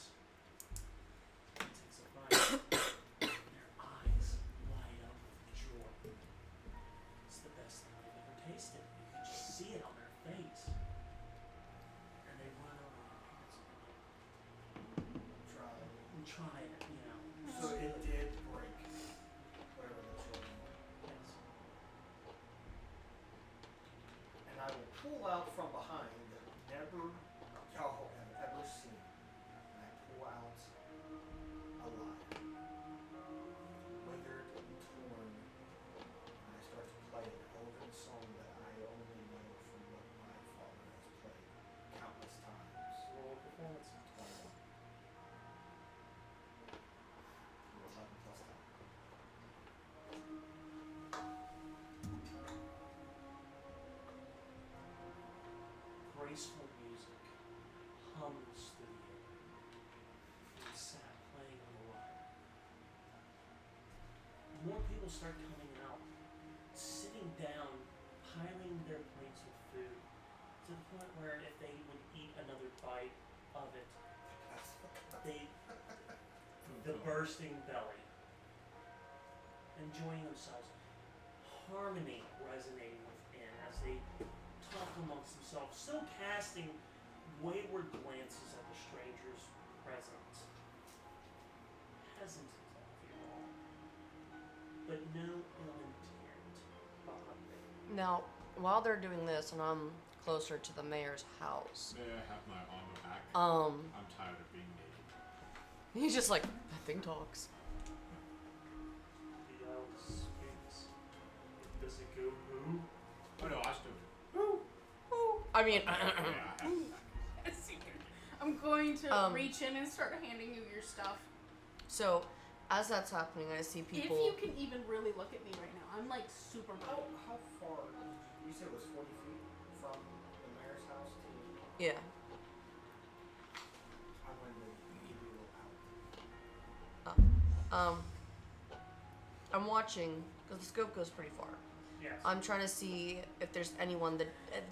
and takes a bite. Their eyes light up with joy. It's the best thing they've ever tasted. You can just see it on their face. And they run over to their parents Try. and try it, you know. So it did break whatever the children were. Yes. And I will pull out from behind that never y'all have ever seen. And I pull out a lie. Withered and torn. And I start to play an elven song that I only know from what my father has played countless times. Roll a performance. 21. 11 plus 10. Graceful music hums through the air. And sat playing on the lyre. More people start coming out, sitting down, piling their plates with food, to the point where if they would eat another bite of it, they the bursting belly, enjoying themselves, harmony resonating within as they talk amongst themselves, still casting wayward glances at the strangers present. Hesitant after all, but no ill intent behind it. Now, while they're doing this, and I'm closer to the mayor's house, May I have my armor back? um, I'm tired of being naked. he's just like, that thing talks. The owl speaks. Does it go moo? Oh no, I still do. I mean, Yeah, I have it back. I'm going to reach reach in and start handing you your stuff. so as that's happening, I see people. If you can even really look at me right now, I'm like super How, big. how far? You said it was 40 feet from the mayor's house to. Yeah. I'm going to give you a out. I'm watching because the scope goes pretty far. Yes. I'm trying to see if there's anyone that at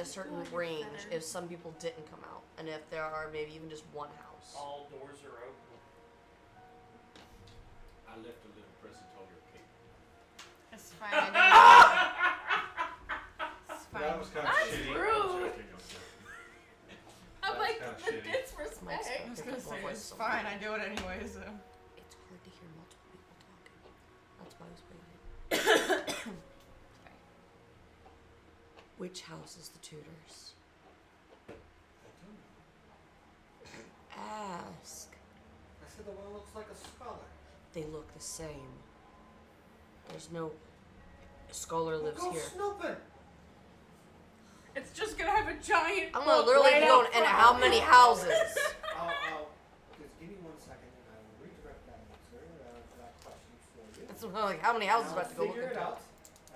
a certain range, if some people didn't come out, and if there are maybe even just one house. All doors are open. I left a little present on your cake. It's fine. It's fine. That was kind of That's shitty. rude. I'm joking. I'm That's like kinda the shitty. disrespect. I was gonna say, it's fine. I do it anyways. So. It's hard to hear multiple people talking. That's why I was waiting. Sorry. Which house is the Tudors? I don't know. Ask. I said the one looks like a scholar. They look the same. There's no scholar Well, lives go here. snooping. It's just gonna have a giant. I'm gonna book literally right be going out into front. how many houses? Just give me 1 second and I will redirect that answer to that question for you. It's like how many houses do I have to go look Figure it into? out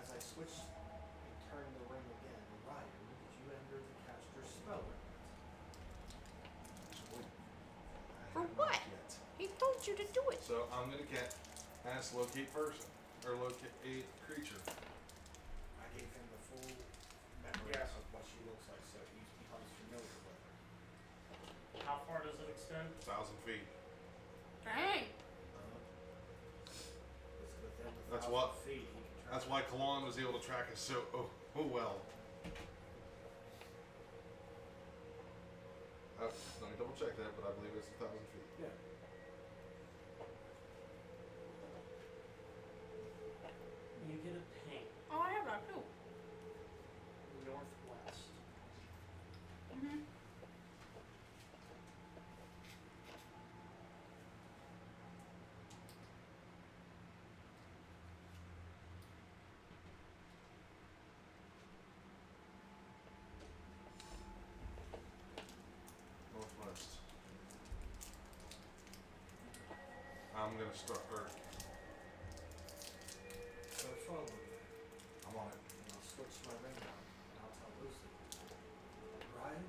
as I switch and turn the ring again. Ryan, did you enter the caster spell ring? For what? He told you to do it. So I'm gonna ask locate person or locate a creature. I gave him the full memory Yes. of what she looks like, so he becomes familiar with her. How far does it extend? 1,000 feet. Dang. It's within the That's 1,000 what- feet. He can travel. That's why Kalon was able to track us so well. Let me double check that, but I believe it's 1,000 feet. Yeah. You get a ping. Oh, I have that too. I'm gonna start. So follow me. I'm on it. And I'll switch my ring out, and I'll tell Lucy. Ryan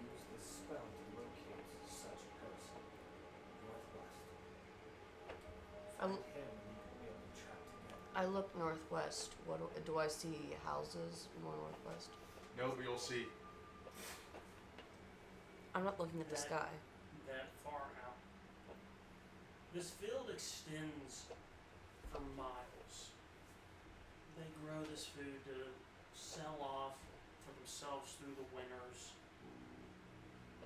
used the spell to locate such a person. Northwest. Find Um, him, and you can be able to track together. I look northwest. What do I see? Houses more northwest. No, but you'll see. I'm not looking at the sky. That far out. This field extends for miles. They grow this food to sell off for themselves through the winters.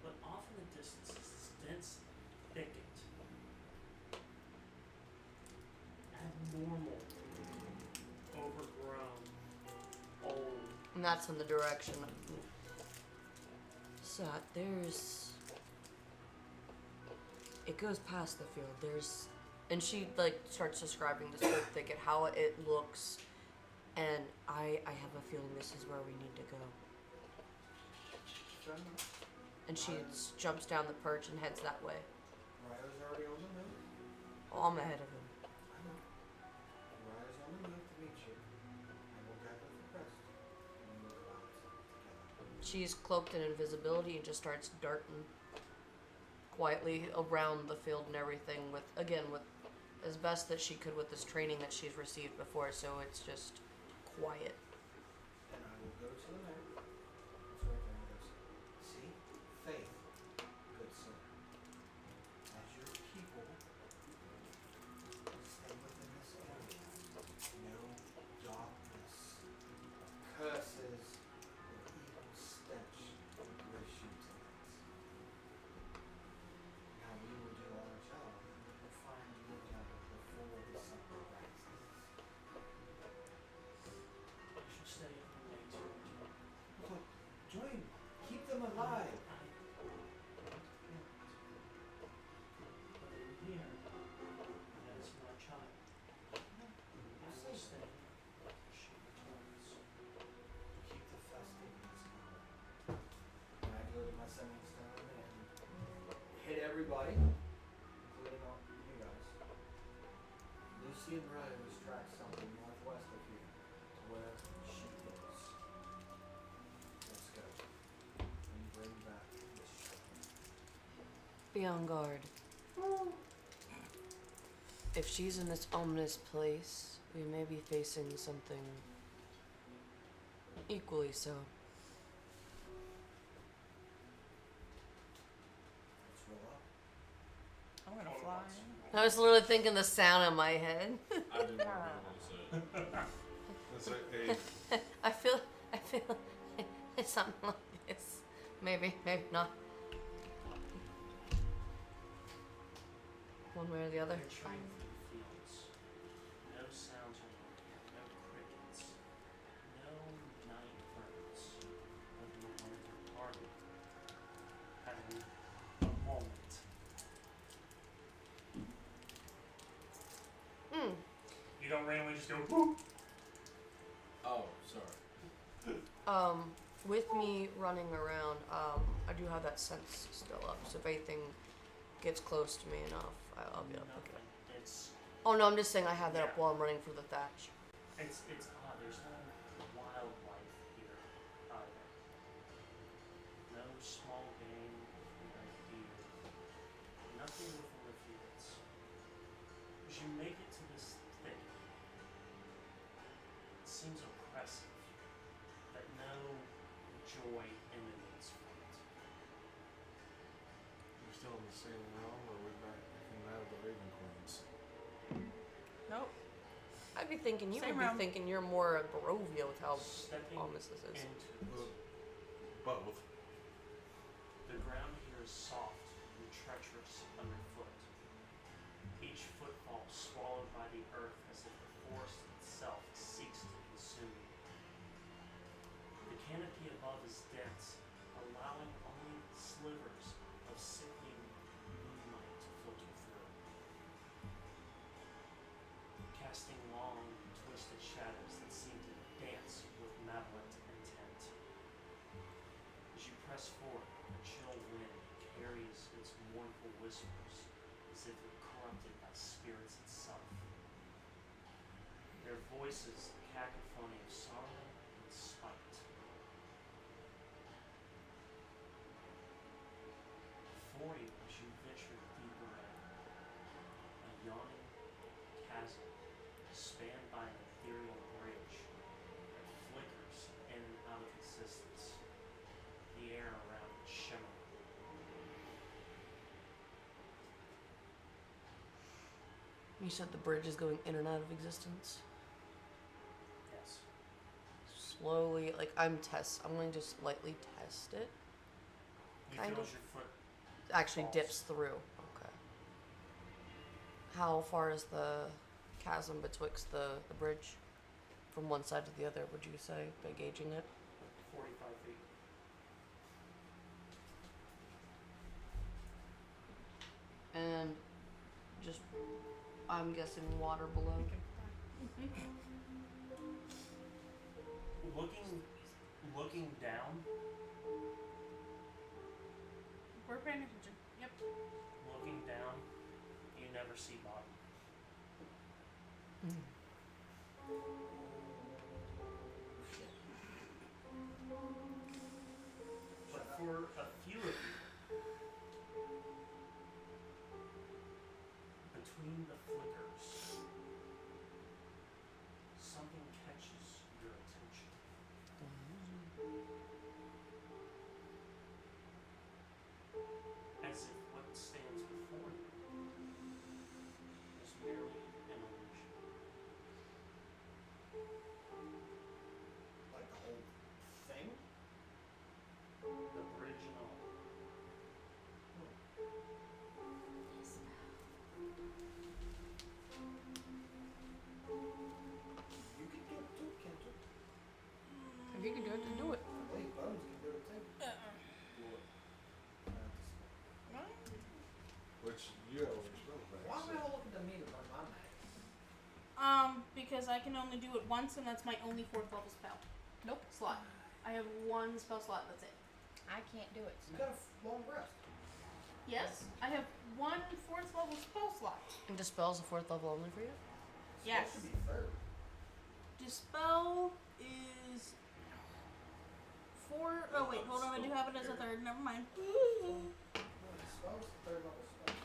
But off in the distance is this dense thicket. Abnormal, overgrown, old. And that's in the direction. So there's. It goes past the field. There's, and she like starts describing this whole thicket, how it looks, and I have a feeling this is where we need to go. Fair enough. And she jumps down the perch and heads that way. Ryder's already on the move. Oh, I'm ahead of him. I know. Ryder's on the move to meet you. I will gather the rest. And we will go out together. She's cloaked in invisibility and just starts darting quietly around the field and everything with as best that she could with this training that she's received before, so it's just quiet. And I will go to the man. That's right there. He goes, see? Faith. Good sir. As your people stay within this area, no darkness, curses, or evil stench will grace you tonight. Now we will do our job, and we will find you together before the sun rises. I should stay up late too. Look, join. Keep them alive. But in here, that is my child. I will stay until she returns. Keep the festivities going. And I go to my sending stone and hit everybody, including all you guys. Lucy and Rose track something northwest of here, to where she is. Let's go. And bring back this ship. Be on guard. If she's in this ominous place, we may be facing something equally so. Let's roll up. I'm gonna fly. I was literally thinking the sound in my head. I didn't know what to say. That's a I feel it's something like this. Maybe not. One way or the other. They're trained through the fields. No sounds are heard. No crickets. No night birds. But in the winter party, having a moment. You don't randomly just go whoop. Oh, sorry. With me running around, I do have that sense still up. So if anything gets close to me enough, I'll be able to pick it up. Nothing. It's Oh no, I'm just saying I have that up Yeah. while I'm running for the thatch. It's odd. There's no wildlife here either. No small game, no deer. Nothing within the fields. As you make it to this thicket, it seems oppressive that no joy emanates from it. We're still in the same realm, or we're back in that of the Raven Queens. Nope. I'd be thinking you Same would room. be thinking you're more a Barovia with how Stepping ominous this is. into it. Both. The ground here is soft and treacherous underfoot. Each footfall swallowed by the earth as if the forest itself seeks to consume you. The canopy above is dense, allowing only slivers of sickening moonlight to filter through, casting long, twisted shadows that seem to dance with malevolent intent. As you press forward, a chill wind carries its mournful whispers as if it cries prompted by spirits itself. Their voices a cacophony of sorrow and spite. Before you, as you venture deeper in, a yawning chasm spanned by an ethereal bridge that flickers in and out of existence, the air around it shimmering. You said the bridge is going in and out of existence? Yes. Slowly, like I'm going to just lightly test it. You Kind feel of. as your foot Actually falls. dips through. Okay. How far is the chasm betwixt the bridge? From one side to the other, would you say, by gauging it? 45 feet. And just, I'm guessing water below. Looking down, We're paying attention. Yep. looking down, you never see bottom. But for a few of you, between the flickers, something catches your attention. As if what stands before you is merely an illusion. Like the whole thing? The bridge and all. You can do it too, can't you? If you can do it, then do it. Wait, Bones can do it too. Do it. Which you have already spelled back. Why am I all looking to me to run my max? Because I can only do it once, and that's my only 4th level spell. Nope, slot. I have 1 spell slot, that's it. I can't do it. You got a long rest. Yes, I have 1 4th level spell slot. And Dispel's a 4th level only for you? Yes. Supposed to be third. Dispel is 4. Oh, wait, hold on. I do have it as a 3rd. Never mind. No, the spell's the third level spell.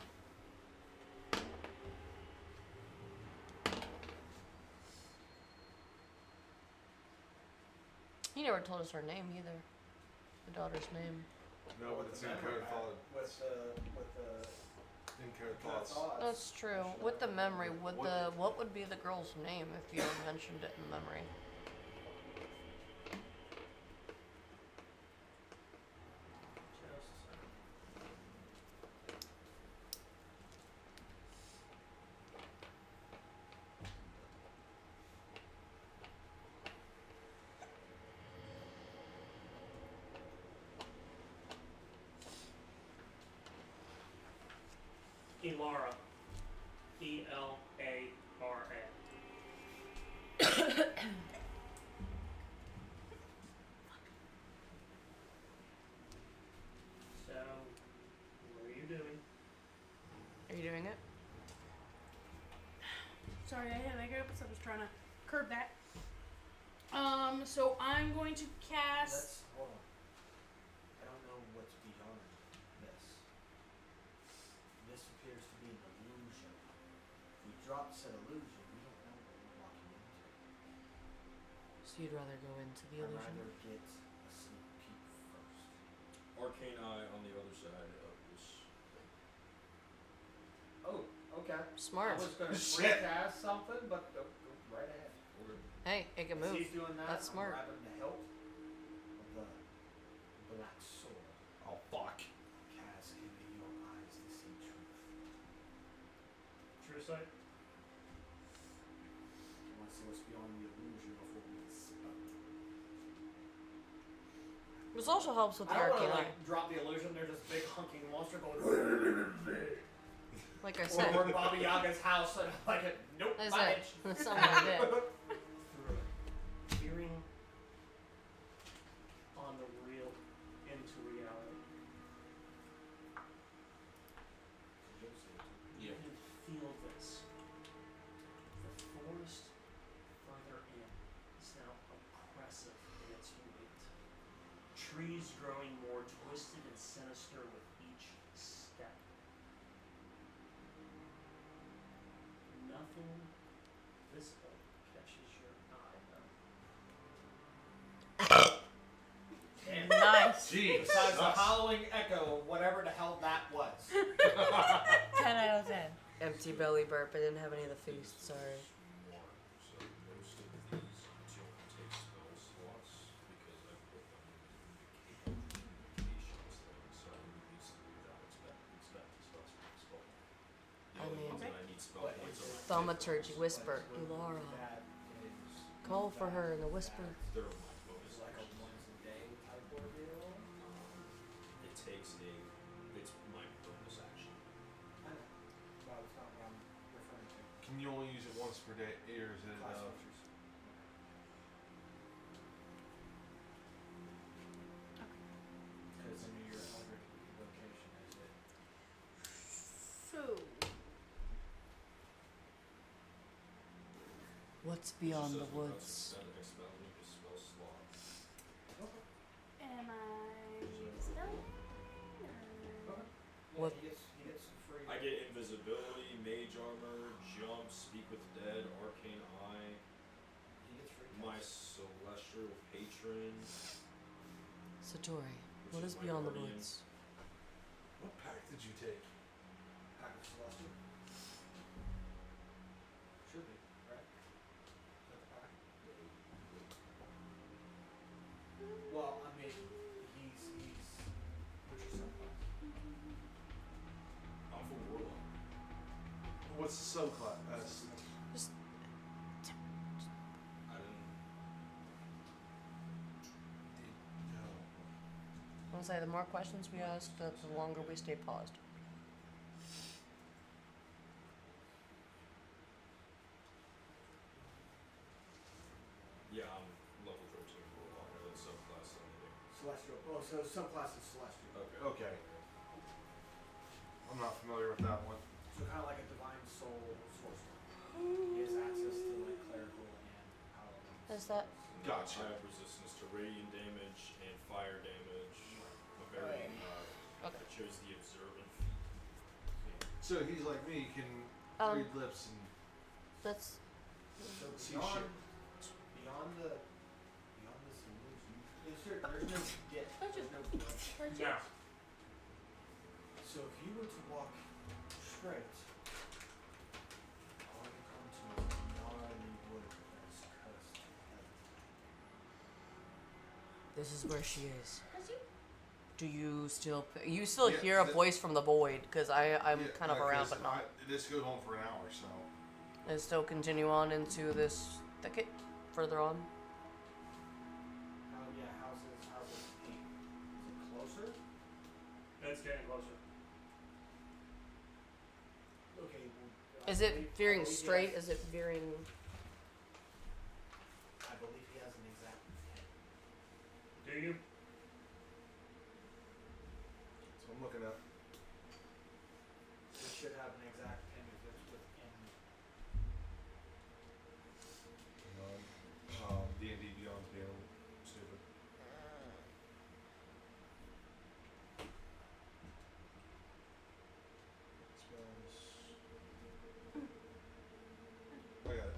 He never told us her name either. The daughter's name. No, but it's in code followed. With the In code thoughts. That's true. With the memory, what would be the girl's name if you mentioned it in the memory? Elara. E-L-A-R-A. So, what are you doing? Are you doing it? Sorry, I had hiccups. I was trying to curb that. So I'm going to cast. Hold on. I don't know what's beyond this. This appears to be an illusion. If we drop said illusion, we don't know what we're walking into. So you'd rather go into the I'd illusion? rather get a sneak peek first. Arcane eye on the other side of this thing. Oh, okay. Smart. I was gonna Shit. cast something, but go right ahead. Hey, it can As move. he's doing that, That's smart. I'm grabbing the hilt of the black sword. Oh fuck. Cast, give me your eyes to see truth. True sight? I want to see what's beyond the illusion before we spell. This also helps with the I don't arcane want to eye. drop the illusion. There's this big hunking monster going. Like I Or said, we're Baba Yaga's house, and I'm like, nope, That's my it. bitch. That's something like that. Through peering on the real into reality. Yeah. You feel trees growing more twisted and sinister with each step. Nothing visible catches your eye, though. Nice. Jeez. Besides the howling echo of whatever the hell that was. 10 out of 10. Empty belly burp. I didn't have any of the feast. Sorry. More. So most of these don't take spell slots because I put them in the communications thing. So I move these three down instead spell. The I only mean- ones that I need spell But points is are it- Thaumaturgy whisper. But Laura. that is- Call for that- her in a whisper. they're my bonus It's like a actions. once a day type ordeal. It takes it's my bonus action. I know. Well, it's not what I'm referring to. Can you only use it once per day, or is it? Class features. Because in your other location is it. So, What's It beyond just the says without woods? expelling a spell slot. am I spelling? Or... What- He gets free. I get invisibility, mage armor, jump, speak with dead, arcane eye, He gets free. my tests. celestial patron. Satori. Which What is is my beyond the guardian. woods? What pack did you take? Pack of Celestial. Should be, right? Is that the pack? Well, I mean, he's what's your subclass? I'm from Warlock. What's the subclass? Just I didn't. I want to say the more questions we ask, the longer we stay paused. Yeah, I'm level 13 Warlock. I did subclass anything. Celestial. Oh, so subclass is Celestial. Okay. Okay. I'm not familiar with that one. So kind of like a divine soul sorcerer. He has access to like clerical and paladin. Is that- Gotcha. I have resistance to radiant damage and fire damage. A very, Okay. I chose the observant feat. So he's like me, can Um, read lips and That's So see beyond shit. beyond the symbols, there's no get. There's no blood. Now, So if you were to walk straight, all you come to is a gnarly wood that is cursed to heaven. this is where she is. Does you? Do you still Yeah, hear a that- voice from the void? Because I'm Yeah, kind of around, 'cause but not. this goes on for an hour, so. And still continue on into this thicket further on. How's it paint? Is it closer? it's getting closer. Okay. Well, Is I it believe- I veering believe he straight? has- Is it veering? I believe he has an exact pin. Do you? So I'm looking up. He should have an exact pin if it's within. D&D Beyond's being stupid. Spells. I got it.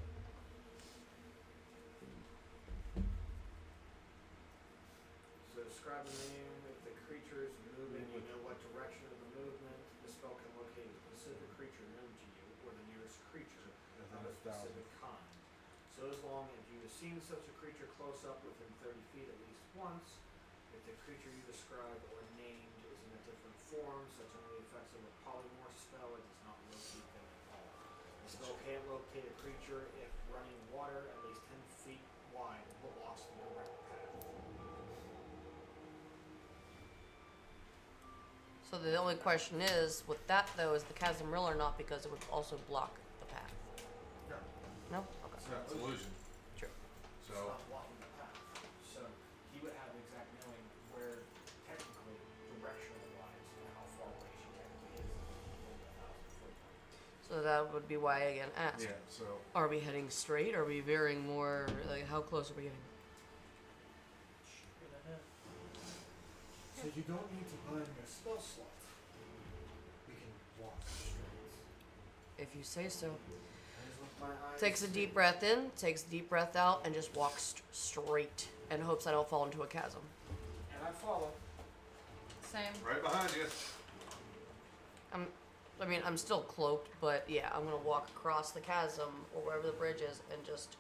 So describe the name. If the creature is moving, you know what direction of the movement. The spell can locate a specific creature known to you, or the nearest creature of a specific kind. So as long as you have seen such a creature close up within 30 feet at least once, if the creature you described or named is in a different form, such as the effects of a polymorph spell, it does not locate them at all. The spell can't locate a creature if running water at least 10 feet wide blocks the direct path. So the only question is, with that though, is the chasm real or not? Because it would also block the path. No. No. Okay. It's not an illusion. True. It's So, not blocking the path. So he would have exact knowing where technically directional wise and how far away she technically is within the 1,000 foot mark. So that would be why I again asked. yeah, so. Are we heading straight? Are we veering more? Like, how close are we getting? Straight ahead. You don't need to buy me a spell slot. We can walk straight. If you say so. As with my eyes Takes a deep breath in, takes a deep breath out, and just walks straight and hopes I don't fall into a chasm. And I follow. Same. Right behind you. I'm still cloaked, but yeah, I'm gonna walk across the chasm or wherever the bridge is and just.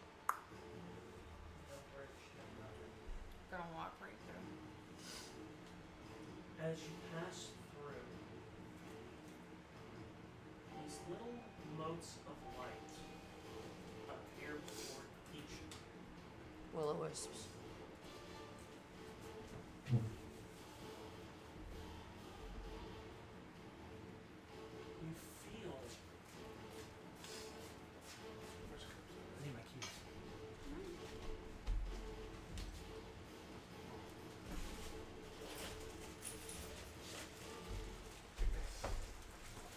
Gonna walk right through. As you pass through, these little motes of light appear before each of you. Will-o-wisps. You feel I need my keys.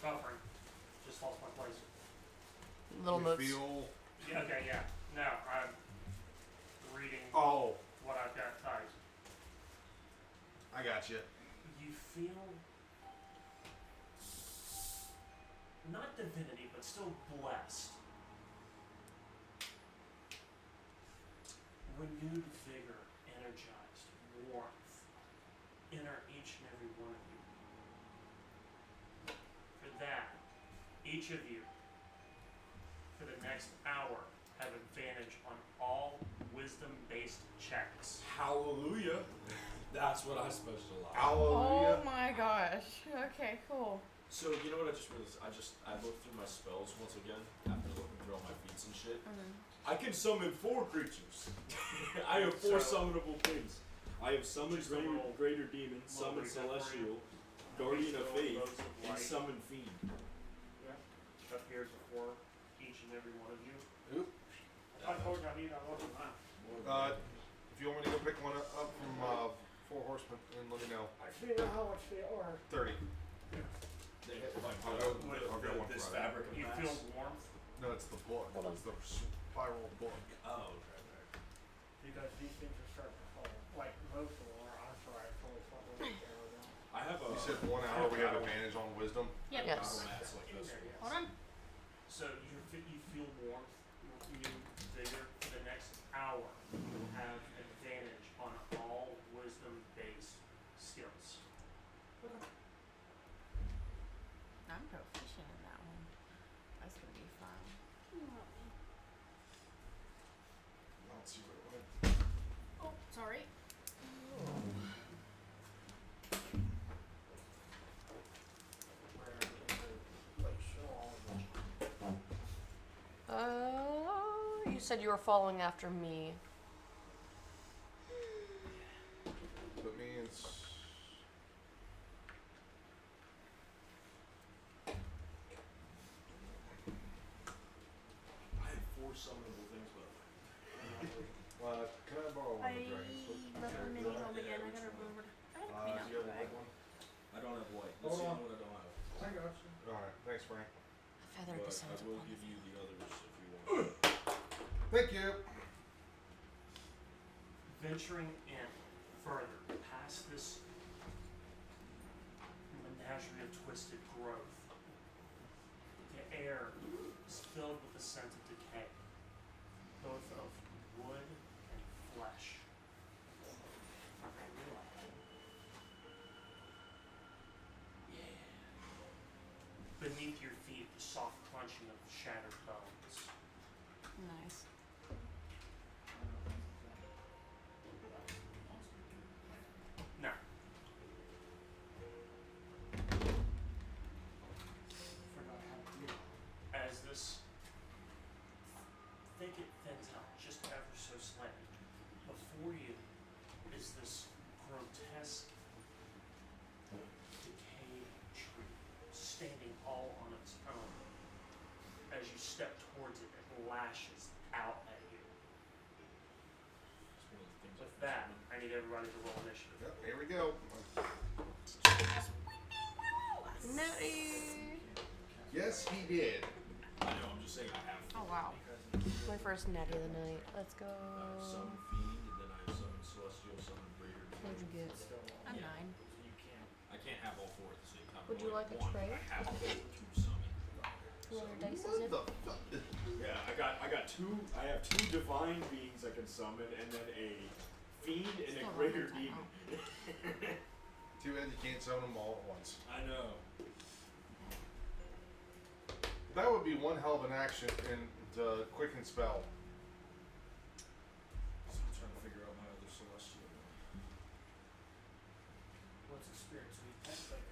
buffering. Just lost my place. Little You motes. feel. Yeah, okay, yeah. No, I'm reading Oh, what I've got typed. I got you. You feel not divinity, but still blessed. Renewed vigor, energized, warmth, enter each and every one of you. For that, each of you, for the next hour, have advantage on all wisdom-based checks. Hallelujah. That's what I specialize. Hallelujah. Oh my gosh. Okay, cool. So you know what I just realized? I looked through my spells once again after looking through all my feats and shit. I can summon 4 creatures. I have 4 So- summonable things. I have summoned Just a little- greater demon, little summon recap for celestial, you. guardian These of little faith, motes of and light summon fiend. appears before each and every one of you. Oop. I told you I need a little map. If you want me to go pick one up from 4 Horsemen, then let me know. I figure out how much they are. 30. They hit like I'll go one this Friday. fabric of You mass. feel warmth No, it's the book. Hold on. It's the spiral book. Oh, okay. Because these things are starting to fall. Like most of them are. I'm sorry, I totally fucked with it. I have a. You said 1 hour we have advantage on wisdom. Yep. Yes. battle mats like this. Hold on. So you feel warmth, new vigor. For the next hour, you have advantage on all wisdom-based skills. I'm proficient in that one. That's gonna be fun. Let's see what it went. Oh, sorry. You said you were following after me. Put me in. I have 4 summonable things, by the way. Can I borrow one of the dragons? left the mini home again. I gotta remember. I gotta clean out Do you the have a bag. white one? I don't have white. Hold That's the on. only one I don't have. I got you. Alright, thanks, Frank. Feather But I descends will upon give the you the others if you want. Thank you. Venturing in further past this menagerie of twisted growth, the air is filled with the scent of decay, both of wood and flesh. Beneath your feet, the soft crunching of shattered bones. Nice. Now, Forgot how to do it. as this thicket thins out just ever so slightly, before you is this grotesque, decayed tree standing all on its own. As you step towards it, it lashes out at you. It's one of the things With that, I need everybody to roll initiative. Yep, here we go. Nettie. Yes, he did. I know, I'm just saying I have 4. Oh wow. My first nettie of the night. Let's go. I have summon fiend, and then I have summon celestial, summon greater demon. What'd you get? I'm Yeah. 9. You Would you like a one tray? I have to summon. You want your dice What in? the fuck? Yeah, I got two. I have two divine beings I can summon, and then a fiend and a greater demon. Too bad you can't summon them all at once. I know. That would be one hell of an action in the quicken spell. So I'm trying to figure out my other celestial. What's a spirit sweet? That's like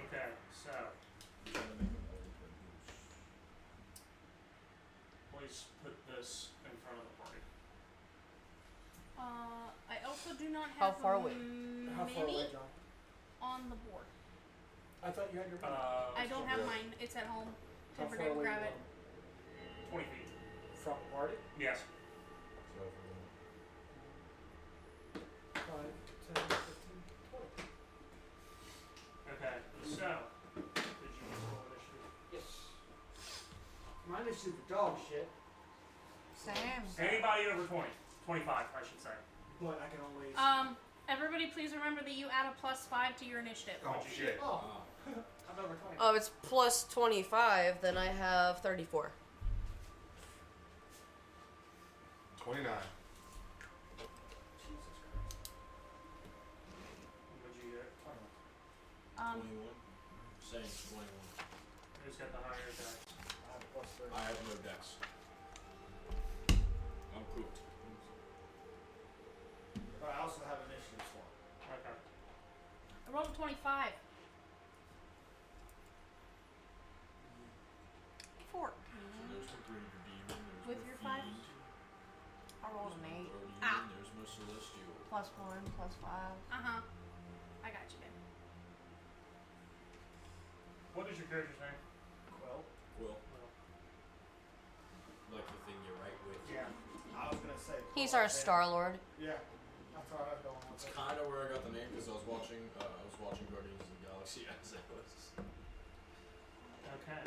Okay, so I'm trying to make them all different. please put this in front of the party. I also do not How have far away? how far away, John? on the board. I thought you had your. I don't have yeah. mine. It's at home. How Temper far didn't away grab you it. 20 feet. From party? Yes. So, 5, 10, 15, 20. Okay, so did you roll initiative? Yes. Mine is super dog shit, Same. Anybody over 20? 25, I should say. but I can always. Everybody, please remember that you add a +5 to your initiative. oh shit. Oh, Ah, I'm over 20. Oh, it's plus 25, then I have 34. 29. Jesus Christ. What'd you get? 21. Same, 21. Who's got the higher dice? I have a plus 30. I have no dex. I'm cooked. But I also have initiative swap. Okay. I rolled a 25. 14. So there's the greater demon, there's With my your five? fiend, I rolled an there's 8. my guardian, Ah. there's my celestial. +1, +5. I got you, babe. What is your character's name? Quill. Quill, like the thing you write with. Yeah. I was gonna say. He's Quill, our yeah. Star Lord. Yeah. That's what I was going with. It's kind of where I got the name because I was watching Guardians of the Galaxy as it was. Okay.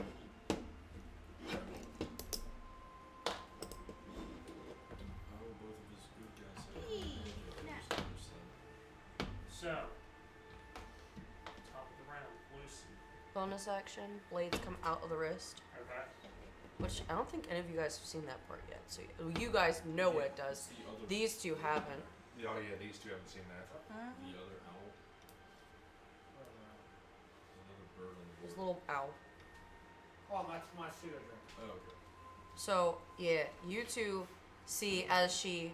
Oh, both of his good guys. So, top of the round, Lucy. Bonus action, blades come out of the wrist. Okay. Which I don't think any of you guys have seen that part yet. So you guys know what it does. The other, These two haven't. Oh yeah, these two haven't seen that. the other owl. Another bird on the There's a board. little owl. Oh, that's my pseudo drink. Oh, okay. So yeah, you two see as she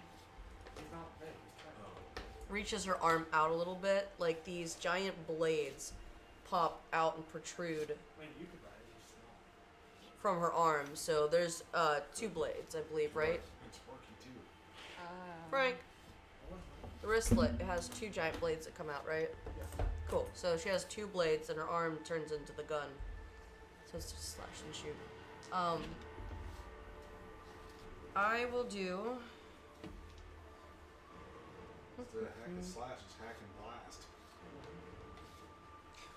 He's not big. He's tiny. Oh. reaches her arm out a little bit, like these giant blades pop out and protrude I mean, you could ride it. He's small. from her arm. So there's 2 blades, I believe, right? It's quirky too. Frank, What was mine? the wristlet, it has 2 giant blades that come out, right? Yeah. Cool. So she has 2 blades and her arm turns into the gun. So it's just slash and shoot. I will do. Instead of hack and slash, it's hack and blast.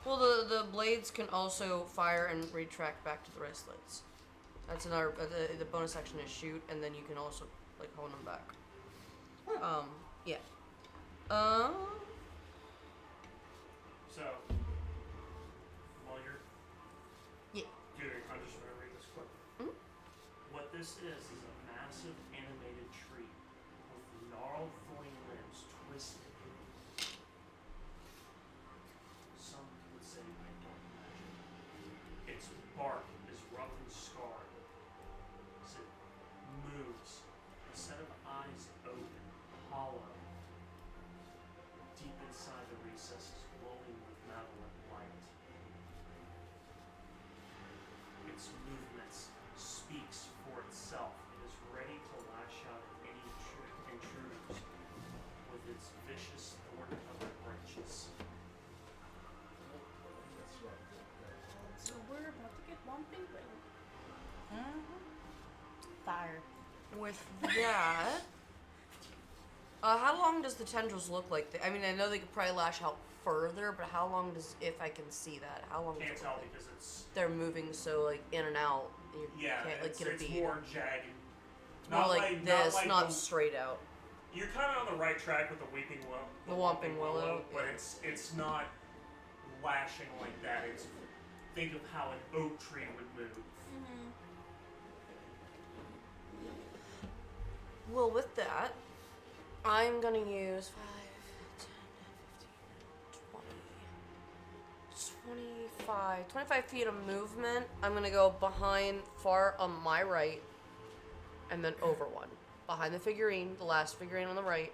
Well, the blades can also fire and retract back to the wristlets. That's another. The bonus action is shoot, and then you can also like hone them back. Yeah. So, while you're Yeah. doing, I'm just going to read this quick. Mhm. What this is a massive animated tree with gnarled thorny limbs twisted. Some would say by dark magic. Its bark is rough and scarred. As it moves, a set of eyes open, hollow. Deep inside the recesses, glowing with malevolent light. Its movements speaks for itself. It is ready to lash out at any intruders with its vicious thorn-covered branches. That's right. So we're about to get bumping. Fire. With that, how long does the tendrils look like? I mean, I know they could probably lash out further, but how long does, if I can see that, how long does Can't it tell look like? because it's They're moving so like in and out. You yeah, can't like it's, get a it's bead. more jagged. More like this, not the, straight out. you're kind of on the right track with the weeping willow. The Whomping Willow, but yeah. it's not lashing like that. It's think of how an oak tree would move. Mm-hmm. Well, with that, I'm gonna use 5, 10, 15, 20, 25 feet of movement. I'm gonna go behind, far on my right, and then over one. Behind the figurine, the last figurine on the right.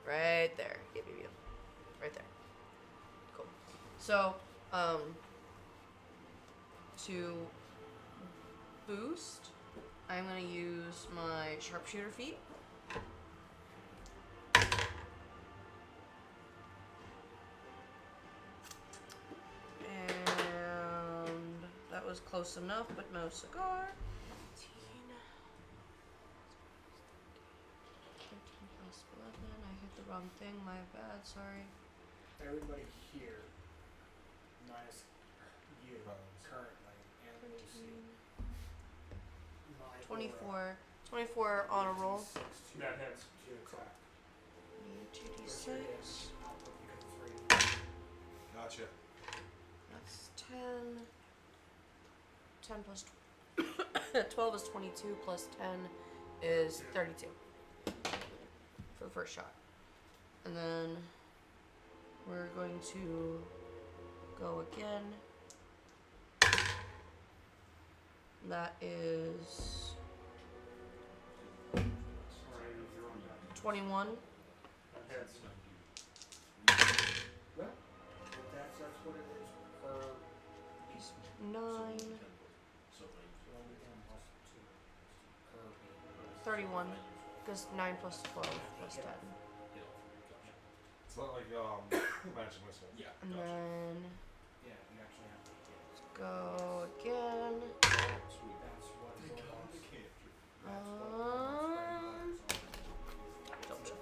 Right there. Yep. Right there. Cool. So, to boost, I'm gonna use my sharpshooter feat. And that was close enough, but no cigar. 13 plus 11. I hit the wrong thing. My bad. Sorry. Everybody here, minus you, currently, and Lucy. My 24. 24 on a roll. That hits. To attack. 2d6. Output because 3. Gotcha. That's 10. 10 plus 12 is 22 plus 10 is 32 for the first shot. And then we're going to go again. That is 21. That hits. Well, that's what it is per. 9. So only 10 plus 2 per beat. 31. Because 9 plus 12 plus 10. It's not like magic missile. Yeah. And then Yeah, you actually have to hit. go again. Sweet. That's what Thank God Rollbox- they can't. Double check.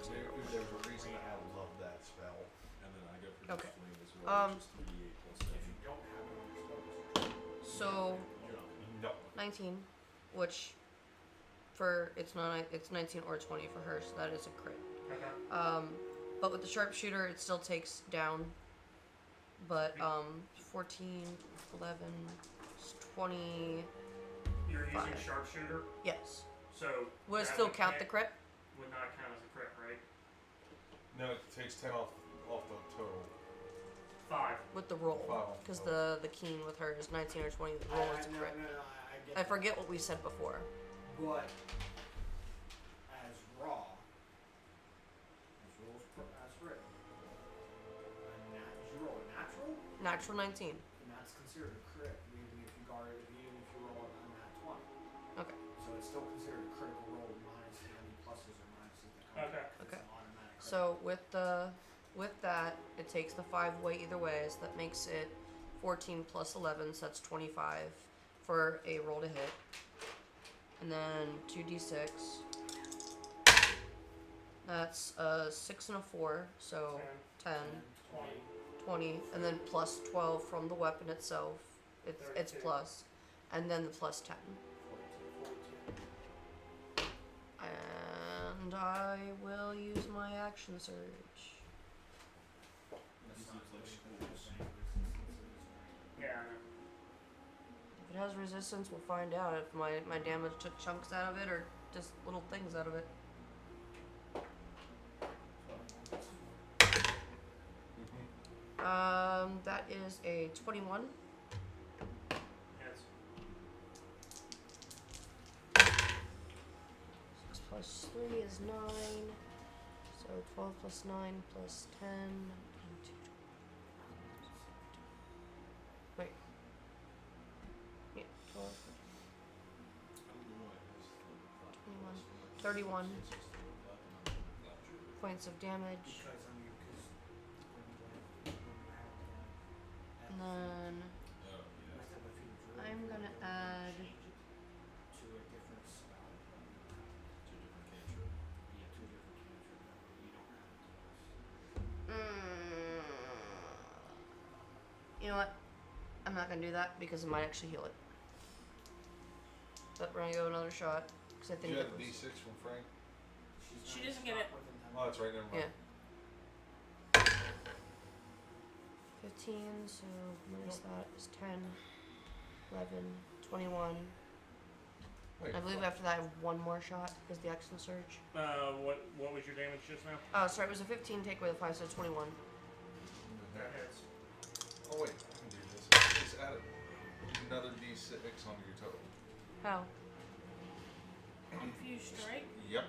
There's a reason I love that spell. And then I go for Okay. this swing as well, which is 3d8 plus If 7. you don't have it on your spells, So No. 19, which for it's 19 or 20 for her, so that is a crit. Okay. But with the sharpshooter, it still takes down. But 14, 11, 20. You're using 5. sharpshooter, Yes. so Would it that still would count the crit? Would not count as a crit, right? No, it takes 10 off the total. 5. With the roll, Wow. because the keen with her is 19 or 20. The roll is a no, crit. I get I that. forget what we said before. But as raw, as written, natural, Natural 19. and that's considered a crit. Even if you roll a nat 20. Okay. So it's still considered a critical roll minus any pluses or minuses that come. Okay. It's Okay. an automatic crit. So with that, it takes the 5 away either way, so that makes it 14 plus 11, so that's 25 for a roll to hit. And then 2d6. That's a 6 and a 4, so 10, 20. 20, and then plus 12 from the weapon itself. It's 32. plus, and then the plus 10. 42. And I will use my action surge. That's This not looks like really schools. the same. Yeah. If it has resistance, we'll find out if my damage took chunks out of it or just little things out of it. That is a 21. Yes. 6 plus 3 is 9. So 12 plus 9 plus 10. Wait. Yeah, 12, I don't know why it has the 21, 31 points of damage. Because when you have And then Oh, yeah. must have a few drills I'm gonna add. to a different spell. Two different cantrip. Yeah, 2 different cantrips that you don't have twice. You know what? I'm not gonna do that because it might actually heal it. But we're gonna go another shot because I Did think you that have a was D6 from Frank? She doesn't get it. Oh, that's right, never mind. yeah. 15, so minus that is 10, 11, 21. Wait, I believe after that I have one more shot is the excellent surge. What was your damage just now? Sorry, it was a 15, take away the 5, so 21. That hits. Oh wait, I can do this. Just add another d6 onto your total. How? Confused strike. Yep.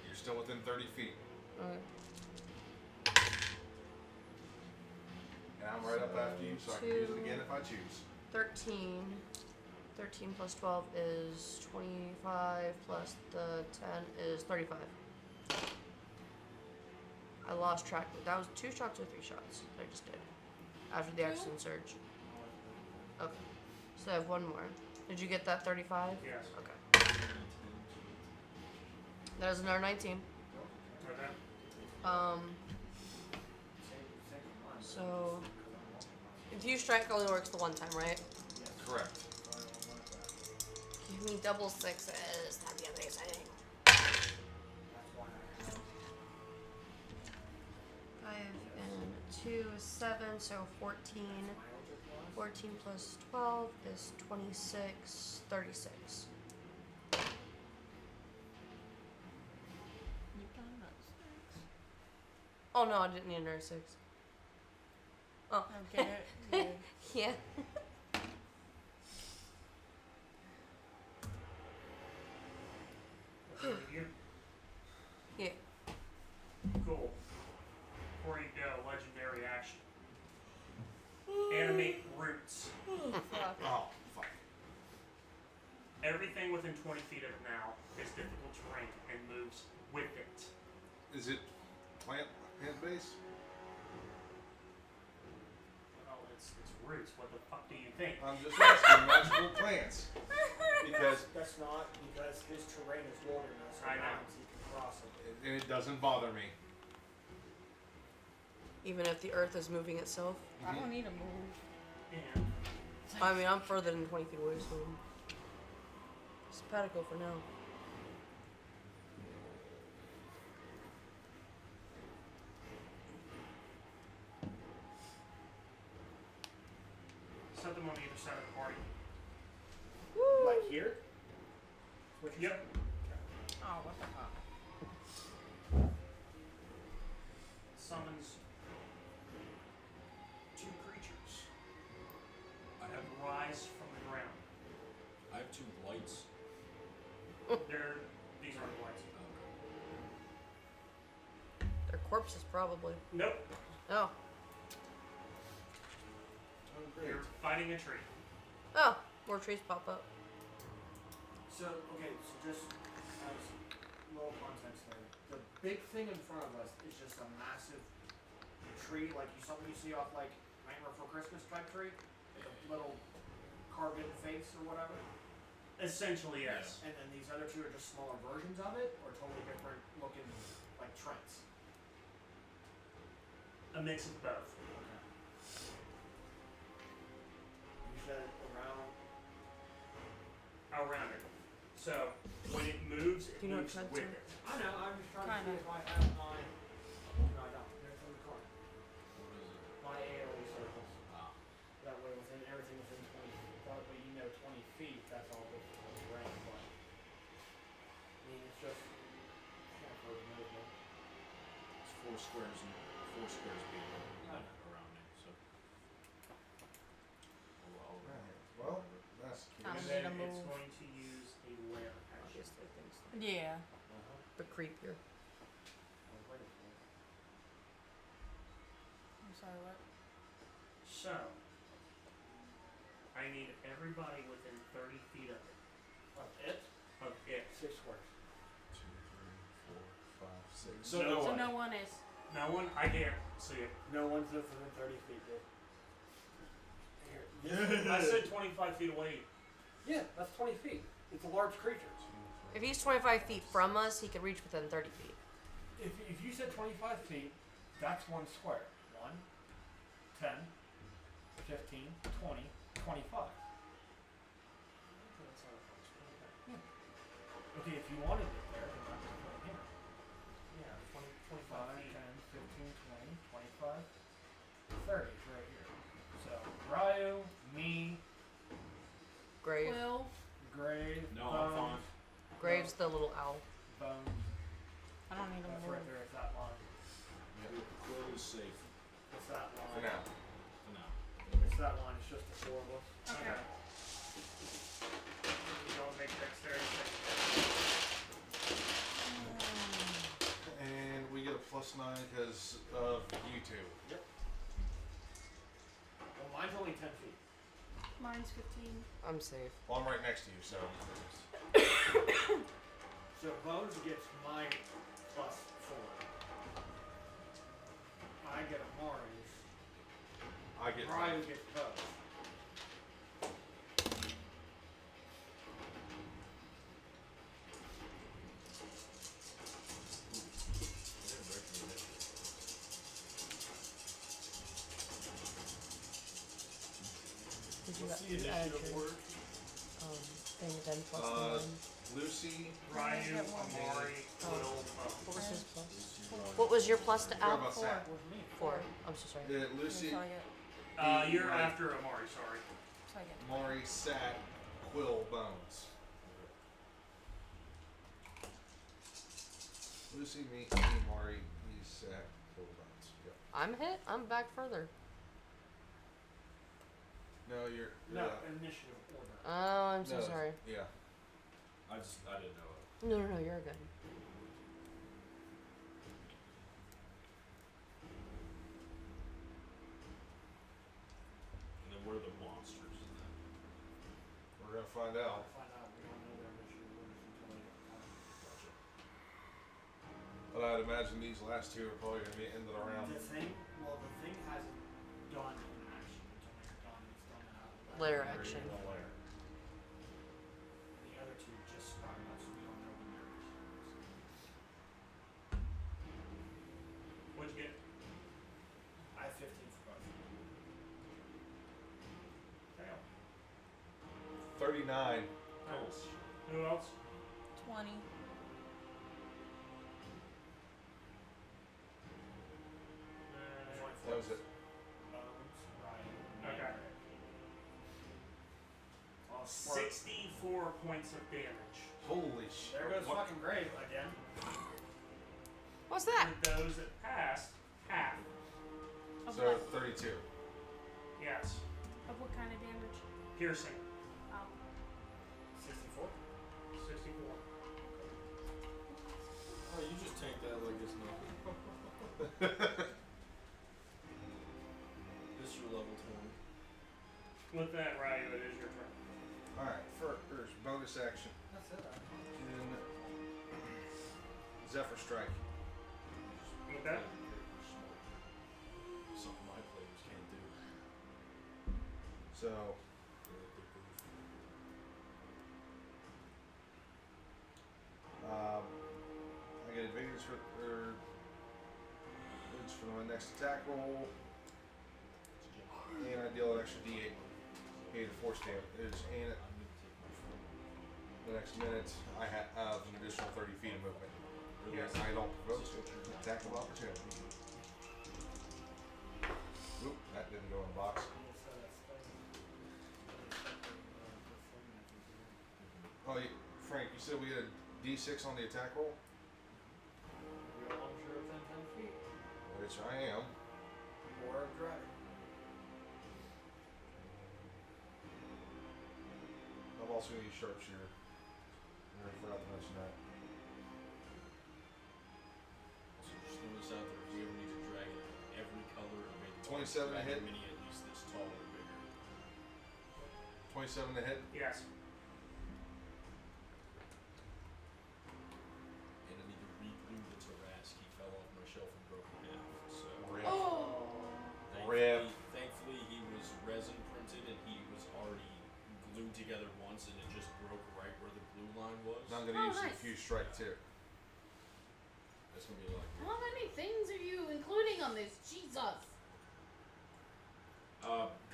You're still within 30 feet. Okay. And I'm right up after you, so I can use it again if I choose. 13. 13 plus 12 is 25, plus the 10 is 35. I lost track. That was 2 shots or 3 shots that I just did. After the excellent surge. Okay. So I have one more. Did you get that 35? Yes. Okay. That is another 19. Okay. So Infused Strike only works the one time, right? Correct. Give me double sixes. That'd be amazing. 5 and 2 is 7, so 14. 14 plus 12 is 26, 36. Oh no, I didn't need another 6. Oh. Okay. Yeah. You? Yeah. Cool. Before you go, legendary action. Animate roots. Oh, fuck. Everything within 20 feet of it now is difficult terrain and moves with it. Is it plant based? Well, it's roots. What the fuck do you think? I'm just asking magical plants. Because That's not because his terrain is wilderness. So I know. mountains, he can cross it. and it doesn't bother me. Even if the earth is moving itself. I don't need to move. And I mean, I'm further than 20 feet away, so. Simpatico for now. set them on either side of the party. Like here? What you Yep. Oh, what the fuck? Summons 2 creatures. I have Rise from the ground. I have 2 blights. These aren't lights. They're corpses, probably. Nope. Oh. Oh, great. You're fighting a tree. Oh. More trees pop up. So, okay, so just as a little context there. The big thing in front of us is just a massive tree, like something you see off like Nightmare Before Christmas type tree, with a little carved in face or whatever. Essentially, yes. And then these other 2 are just smaller versions of it, or totally different looking, like trents. A mix of both. You said around. Around it. So when it moves, it Do you know what moves trends with are? it. I know, I'm just trying to Kinda. see if I have my. No, I don't. There's in the card. What is it? My AoE circles. Ah. That way, within everything within 20 feet. That way, 20 feet, that's all the range. But, I mean, it's just half of movement. It's 4 squares and 4 squares being around it, so. Oh, well, Well, that's I'm And gonna then it's move. going to use a lair action. Obviously, things like Yeah. the creepier. I was waiting for it. I'm sorry, what? So I need everybody within 30 feet of it. Of it? Of it. 6 squares. 2, 3, 4, 5, 6. So no So one. no one is. No one. I dare. See it. No one's within 30 feet, dude. I said 25 feet away. Yeah, that's 20 feet. It's a large creature. If he's 25 feet from us, he could reach within 30 feet. If you said 25 feet, that's 1 square. 1, 10, 15, 20, 25. Okay, if you wanted it there, then I'm just putting here. Yeah, 20, 5, 25 feet. 10, 15, 20, 25, 30 is right here. Grave. Quill. Grave. No, I'm Bones. fine. Grave's the little owl. Bones. I don't need That's them. right there. It's that line. Quill is safe It's that line. For now. for now. It's that line. It's just the four of us. Okay. You don't make dexterity checks. And we get a +9 because of you two. Well, mine's only 10 feet. Mine's 15. I'm safe. Well, I'm right next to you, so. So Bones gets my +4. I get Amari's. I get. Ryu gets both. Did you What's the add initiative your order? thing then plus Uh, 9? Lucy. Ryu, get one. Amari, Quill, What was his plus? Lucy, Ryan. What was your plus to Forgot Al? about Sam. 4. I'm so sorry. Yeah, Lucy, So I get. You're Right. after Amari, sorry. So I get. Maury, Sat, Quill, Bones. Lucy, me, Maury, me, Sat, Quill, Bones. Yep. I'm hit. I'm back further. No, you're. No, yeah. initiative order. Oh, I'm so No, sorry. Yeah. I didn't know it. No, no, no, you're good. And then what are the monsters in that? We're gonna find out. Find out. We don't know their initiative orders until they get time. Gotcha. But I'd imagine these last two are probably gonna be end of the round. The thing hasn't done an action until they're done. It's done out. Layer Or action. even a layer. The other two just started up, so we don't know when they're. What'd you get? I have 15 for both. Fail. 39. Nice. Who else? 20. That was it. Bones, Ryan. Okay. 64 points of damage. Holy shit. There goes What- fucking Grave again. What's that? For those that passed, half. Of So what? 32. Yes. Of what kind of damage? Piercing. Oh. 64. 64. Oh, you just take that like it's nothing. This your level 20. With that, Ryu, it is your turn. Alright, first bonus action. That's it. In Zephyr Strike. With that? Something my players can't do. So, I get advantage for my next attack roll. And I deal an extra d8. 8 of force damage. And the next minute, I have an additional 30 feet of movement. Yes, I don't provoke attack of opportunity. Oop, that didn't go in the box. Oh, Frank, you said we had a d6 on the attack roll? Real launcher within 10 feet. Which I am. Or a dragon. I'm also going to use sharpshooter. I forgot to mention that. So just throw this out there. If we ever need to drag it every color or make 27 to hit. mini at least this tall or bigger. 27 to hit. Yes. And I need to re-glue the Tarask. He fell off my shelf and broke in half. So Rip. Oh. Rip. Thankfully he was resin printed and he was already glued together once and it just broke right where the glue line was. And I'm going to Oh, use the nice. Fuse Strike too. That's gonna be like How many things are you including on this? Jesus.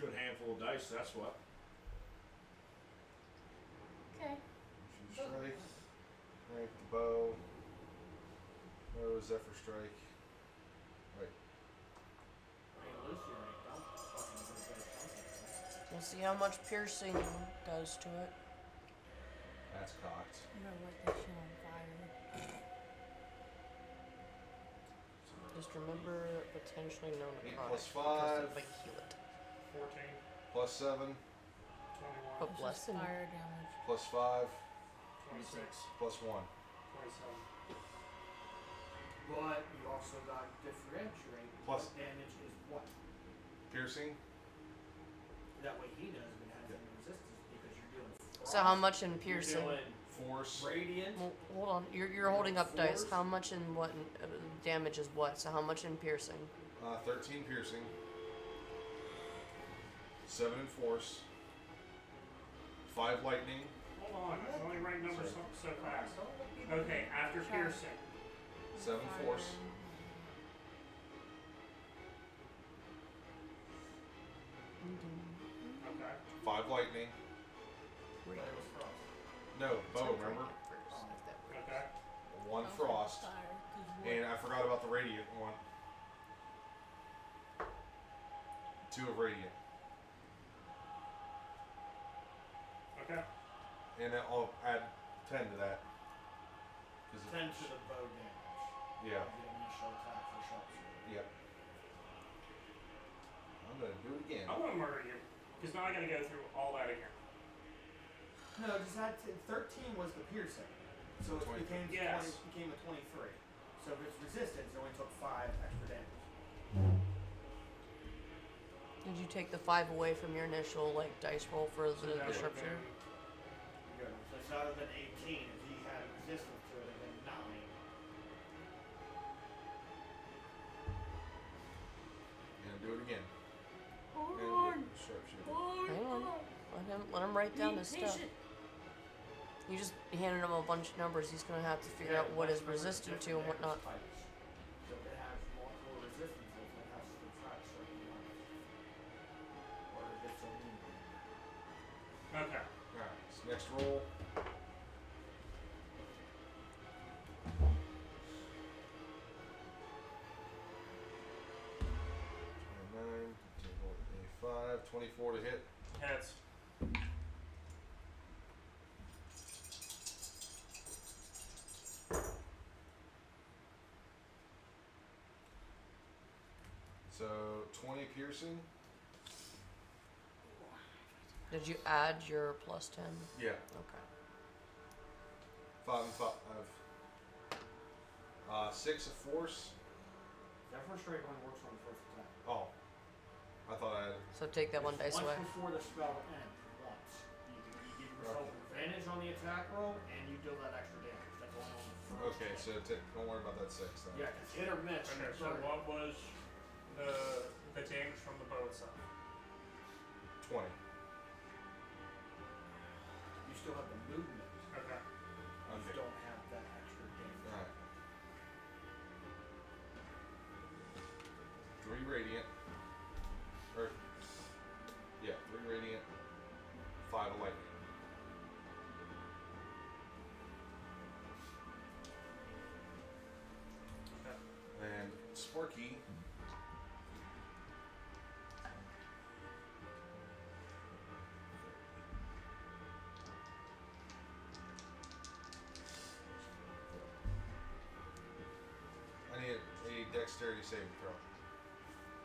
Good handful of dice, that's what. Okay. Fuse Strike. Right, the bow. No, Zephyr Strike. Right. I mean, Lucy already dumped fucking everybody. Yes, We'll see how much piercing does to it. That's cocked. I'm gonna light that shit on fire. Just remember potentially known 8 chronic. plus because 5. Like heal it. 14, Plus 7. 21, But It's bless just him. fire damage. Plus 5. 26, Plus 1. 27. But you also got to differentiate Plus- what damage is what. Piercing. That way he knows if it has any resistance because you're doing frost. So how much in You're piercing? doing Force. radiant. Well, hold on. You're holding up dice. Force? How much in what damage is what? So how much in piercing? 13 piercing. 7 in force. 5 lightning. Hold on, I'm only writing numbers so fast. Don't let people Okay, after piercing. 7 force. Okay. 5 lightning. But it was frost. No, bow, remember? Okay. 1 frost. And I forgot about the radiant one. 2 of radiant. Okay. And then I'll add 10 to that. 'Cause 10 to the bow damage. Yeah. The initial attack for sharpshooter. Yep. I'm gonna do it again. I'm gonna murder you. Because now I gotta go through all that again. No, just add 13 was the piercing. So it 20. became, Yes. 20, became a 23. So if it's resistance, it only took 5 extra damage. Did you take the 5 away from your initial like dice roll for So the that would've sharpshooter? been- Good. So it's not been 18. If he had resistance to it, it would have been 9. And do it again. Hold And on. sharpshooter. Hang on. Let him write down his stuff. You just handed him a bunch of numbers. He's gonna have to figure out what is resistant to and what not. So if it has multiple resistances, it has to subtract certain ones. Or if it's immune. Okay. Alright, so next roll. A 24 to hit. Heads. So 20 piercing. Did you add your plus 10? Yeah. Okay. 5 and 5. 6 of force. That first straight line works on the first attack. Oh. I thought I had. So take that one dice Once away. before the spell ends, once. You give yourself advantage on the attack roll, and you deal that extra damage. That's only on the first Okay, hit. so don't worry about that 6 then. Yeah, because hit or miss. Okay, you're so burning. what was the damage from the bow itself? 20. You still have the movement. Okay. You Okay. don't have that extra damage. Alright. 3 radiant. Or, yeah, 3 radiant. 5 of lightning. Okay. And Sparky. I need a dexterity saving throw.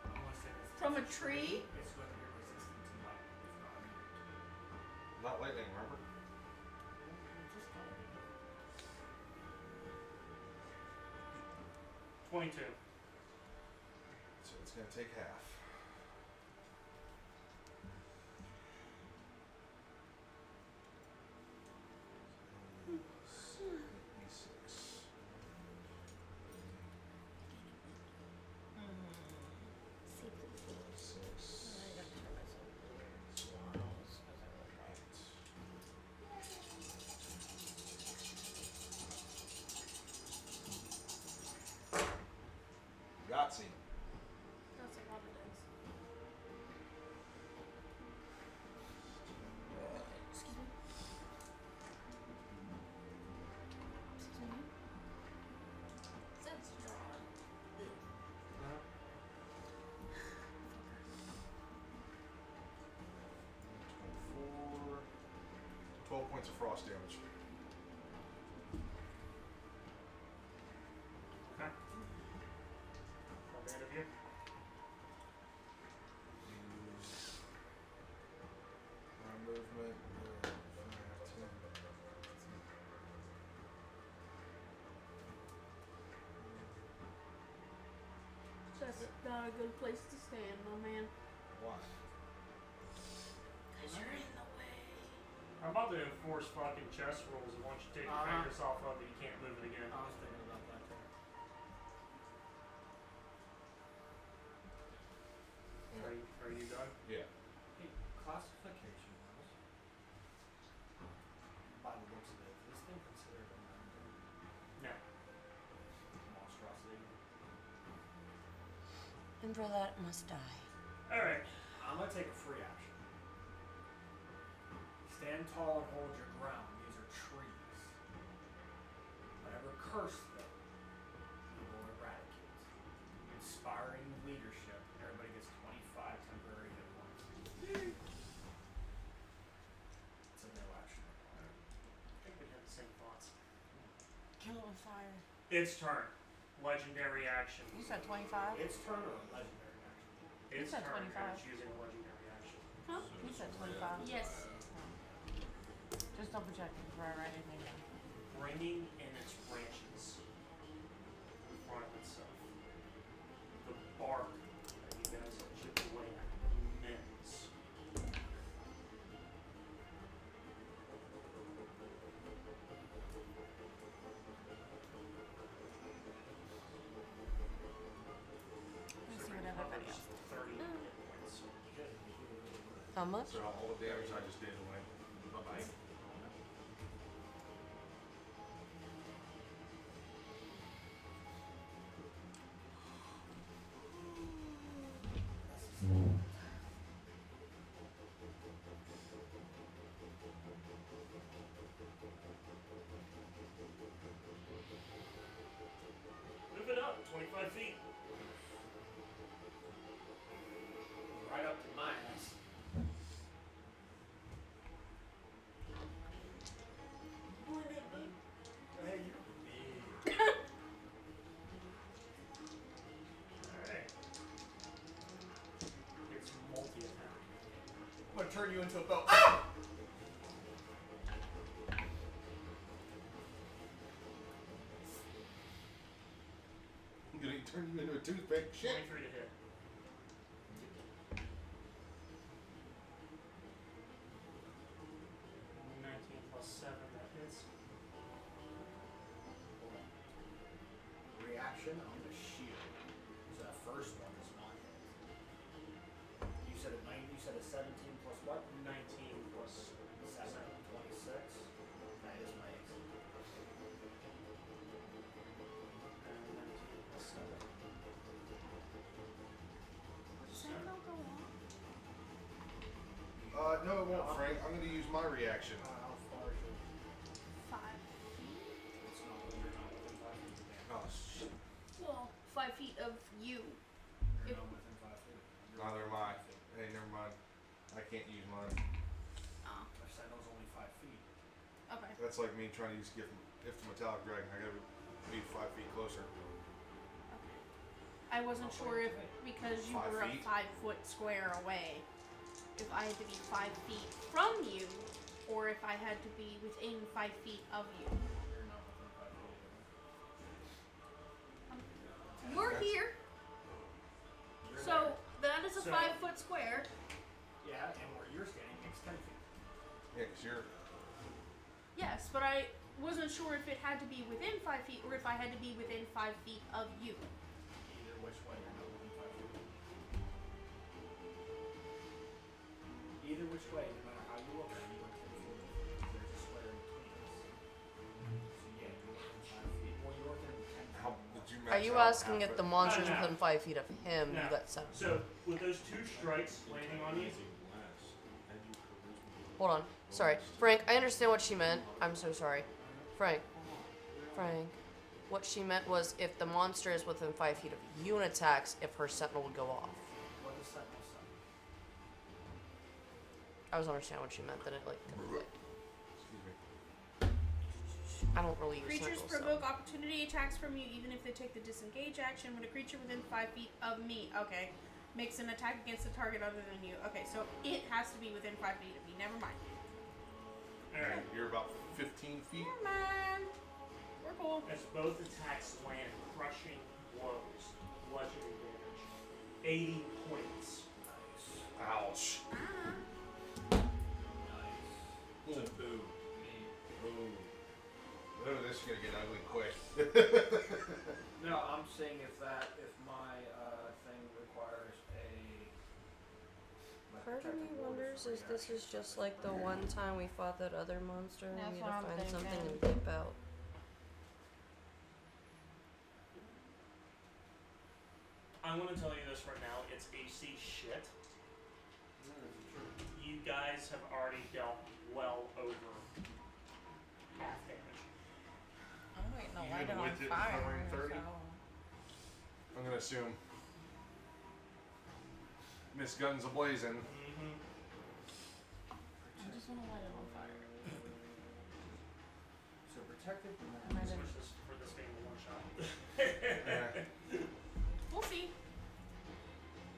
I want to say this. From a tree? It's going to be resistant to lightning, if not immune. Not lightning, remember? Just tell me. 22. So it's gonna take half. E6. Six. Yahtzee. That's a lot of dice. points of frost damage. Okay. From the end of you. Use my movement. That's not a good place to stand, my man. Why? Because you're in the way. I'm about to enforce fucking chess rules, and once you take your fingers off of it, you can't move it again. I was thinking about that too. Are you done? Yeah. Hey, classification wise, by the looks of it, is this thing considered a No. monstrosity? And for that must die. Alright. I'm gonna take a free action. Stand tall and hold your ground. These are trees. Whatever curse them, you will eradicate. Inspiring leadership. Everybody gets 25 temporary hit points. It's a no action. I think we had the same thoughts. Kill it with fire. Its turn. Legendary action. You said 25? Its turn or a legendary action? Its said turn, 25. and it's using a legendary action. Huh? You said 25. Yes. Just double checking before I write anything down. Bringing in its branches in front of itself. The bark that you guys have chipped away at mends. Let me see what everybody else did. 30 hit points. How much? So all the damage I just did away. Bye-bye. Move it up 25 feet. Right up to my ass. Hey, you big. Alright. It's multi-attack. I'm gonna turn you into a boat. Ah! I'm gonna turn you into a toothpick. Shit. 23 to hit. That hits. Reaction on the shield. So that first one is not hit. You said a 9, you said a 17 plus what? 19 plus 7, 26. That is my AC. and 19 plus 7. No, it won't, Frank. I'm gonna use my reaction. How far is it? 5. It's not, you're not within 5 feet. Oh, shit. Well, 5 feet of you. You're If- not within 5 feet. You're Neither am I. 5 feet. Hey, never mind. I can't use mine. Oh, I said it was only 5 feet. okay. That's like me trying to use gift if the metallic dragon. I gotta be 5 feet closer. Okay. I wasn't sure if because you 5 were a feet? 5-foot square away, if I had to be 5 feet from you, or if I had to be within 5 feet of you. You're not within 5 feet. You're That's- here, You're so that is a So- 5-foot square. there. Yeah, and where you're standing makes 10 feet. Yeah, 'cause you're. Yes, but I wasn't sure if it had to be within 5 feet or if I had to be within 5 feet of you. Either which way, you're not within 5 feet. Either which way, no matter how you look at it, you are 10 feet. There's a square in between us. So yeah, you're within 5 feet. Well, you're within 10 feet. How did you match Are you out asking half if it? the monster's No, no. within 5 feet of him? No. You got 7. So, with those 2 strikes landing on you, Hold on. Sorry. Frank, I understand what she meant. I'm so sorry. Frank. What she meant was if the monster is within 5 feet of you and attacks, if her sentinel would go off. What does Sentinel say? I was understanding what she meant, then it like couldn't fit. Excuse me. I don't really use Creatures circles. provoke opportunity attacks from you even if they take the disengage action when a creature within 5 feet of me, okay, makes an attack against a target other than you. Okay, so it has to be within 5 feet of me. Never mind. Alright. You're about 15 feet. Never mind. We're cool. As both attacks land crushing blows, bludgeoning damage. 80 points. Ouch. Ah. It's a boo. Ooh. Oh, this is gonna get ugly quick. No, I'm saying if my thing requires a. Part of me wonders if this is just like the one time we fought that other monster and That's we what had to I'm find something thinking. and dip out. I'm gonna tell you this right now, it's AC shit. You guys have already dealt well over half damage. I'm waiting to Even light it on with it fire. covering 30? So. I'm gonna assume. Miss Guns a-blazing. Mm-hmm. I just want to light it on fire. So protected. And I didn't. Switch this for this being a one shot. We'll see.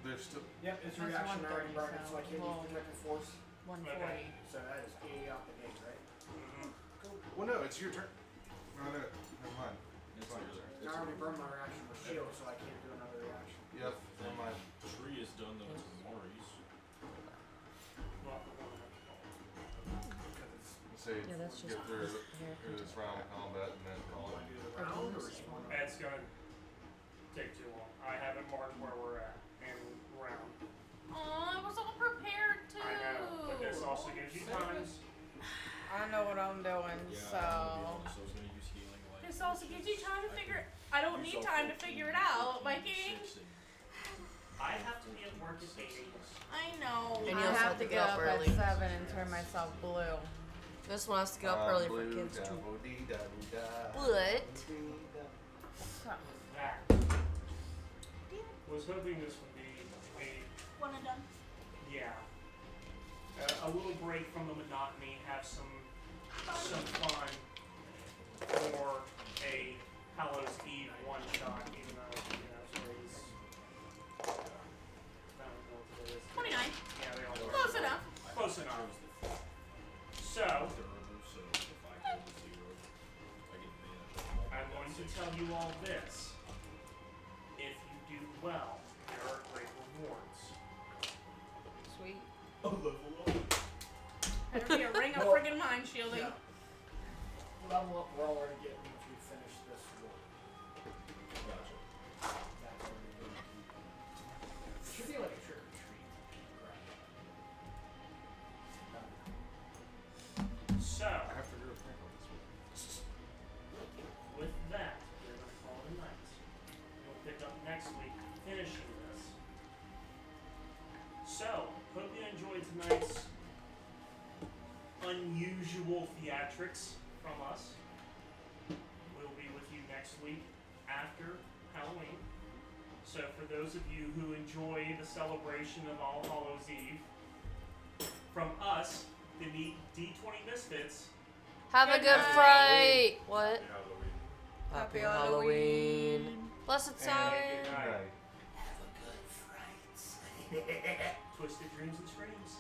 There's still. Yep, it's That's reaction 130, already burned, so I can't well, use protective force. 140. So that is 80 out the gate, right? Mm-hmm. Well, no, it's your turn. No, never mind. It's not your turn. I already burned my reaction with shield, so I can't do another reaction. Yep, never mind. Tree is done though. It's Maurice. Well, the one that- Because it's. Say, Yeah, that's get just through here. this round of combat and then call Do I it. do the round or just one? It's gonna take too long. I haven't marked where we're at in round. Oh, I was all prepared too. I know, but this also gives you time. I know what I'm doing, Yeah, so. I'm gonna be honest, I was gonna use healing light. This also gives you time to figure. I don't need use all time to 14, figure it out, 14, Viking. 6, and I have to be at work at 8. I know. And I you also have have to to get get up up at early. 7 and turn myself blue. This one has to get up early for Blue, kids too. da-bo-dee-da-boo-da. What? So. That. Was hoping this would be One and done. yeah. A little break from the monotony, have some fun for a Hallows Eve one shot, even though, sort of is, I don't know what it is. 29. Yeah, they all work. Close enough. Close enough. So, durable, so if I go to 0, I get advantage. I'm going to tell you all this. If you do well, there are great rewards. Sweet. A level up. Better be a ring of Well, friggin' mind shielding. Yeah. Level up, we're already getting once we finish this war. Gotcha. That's already going to be. It should be like a trick or treat. So, I have to go think on this one. with that, we're going to call it a night. We'll pick up next week, finishing this. So, hope you enjoyed tonight's unusual theatrics from us. We'll be with you next week after Halloween. So, for those of you who enjoy the celebration of All Hallows Eve, from us, the D20 Misfits, Have a good fright. What? Halloween. Happy Halloween. Blessed and sign. good night. Right. Have a good fright. Twisted dreams and screams.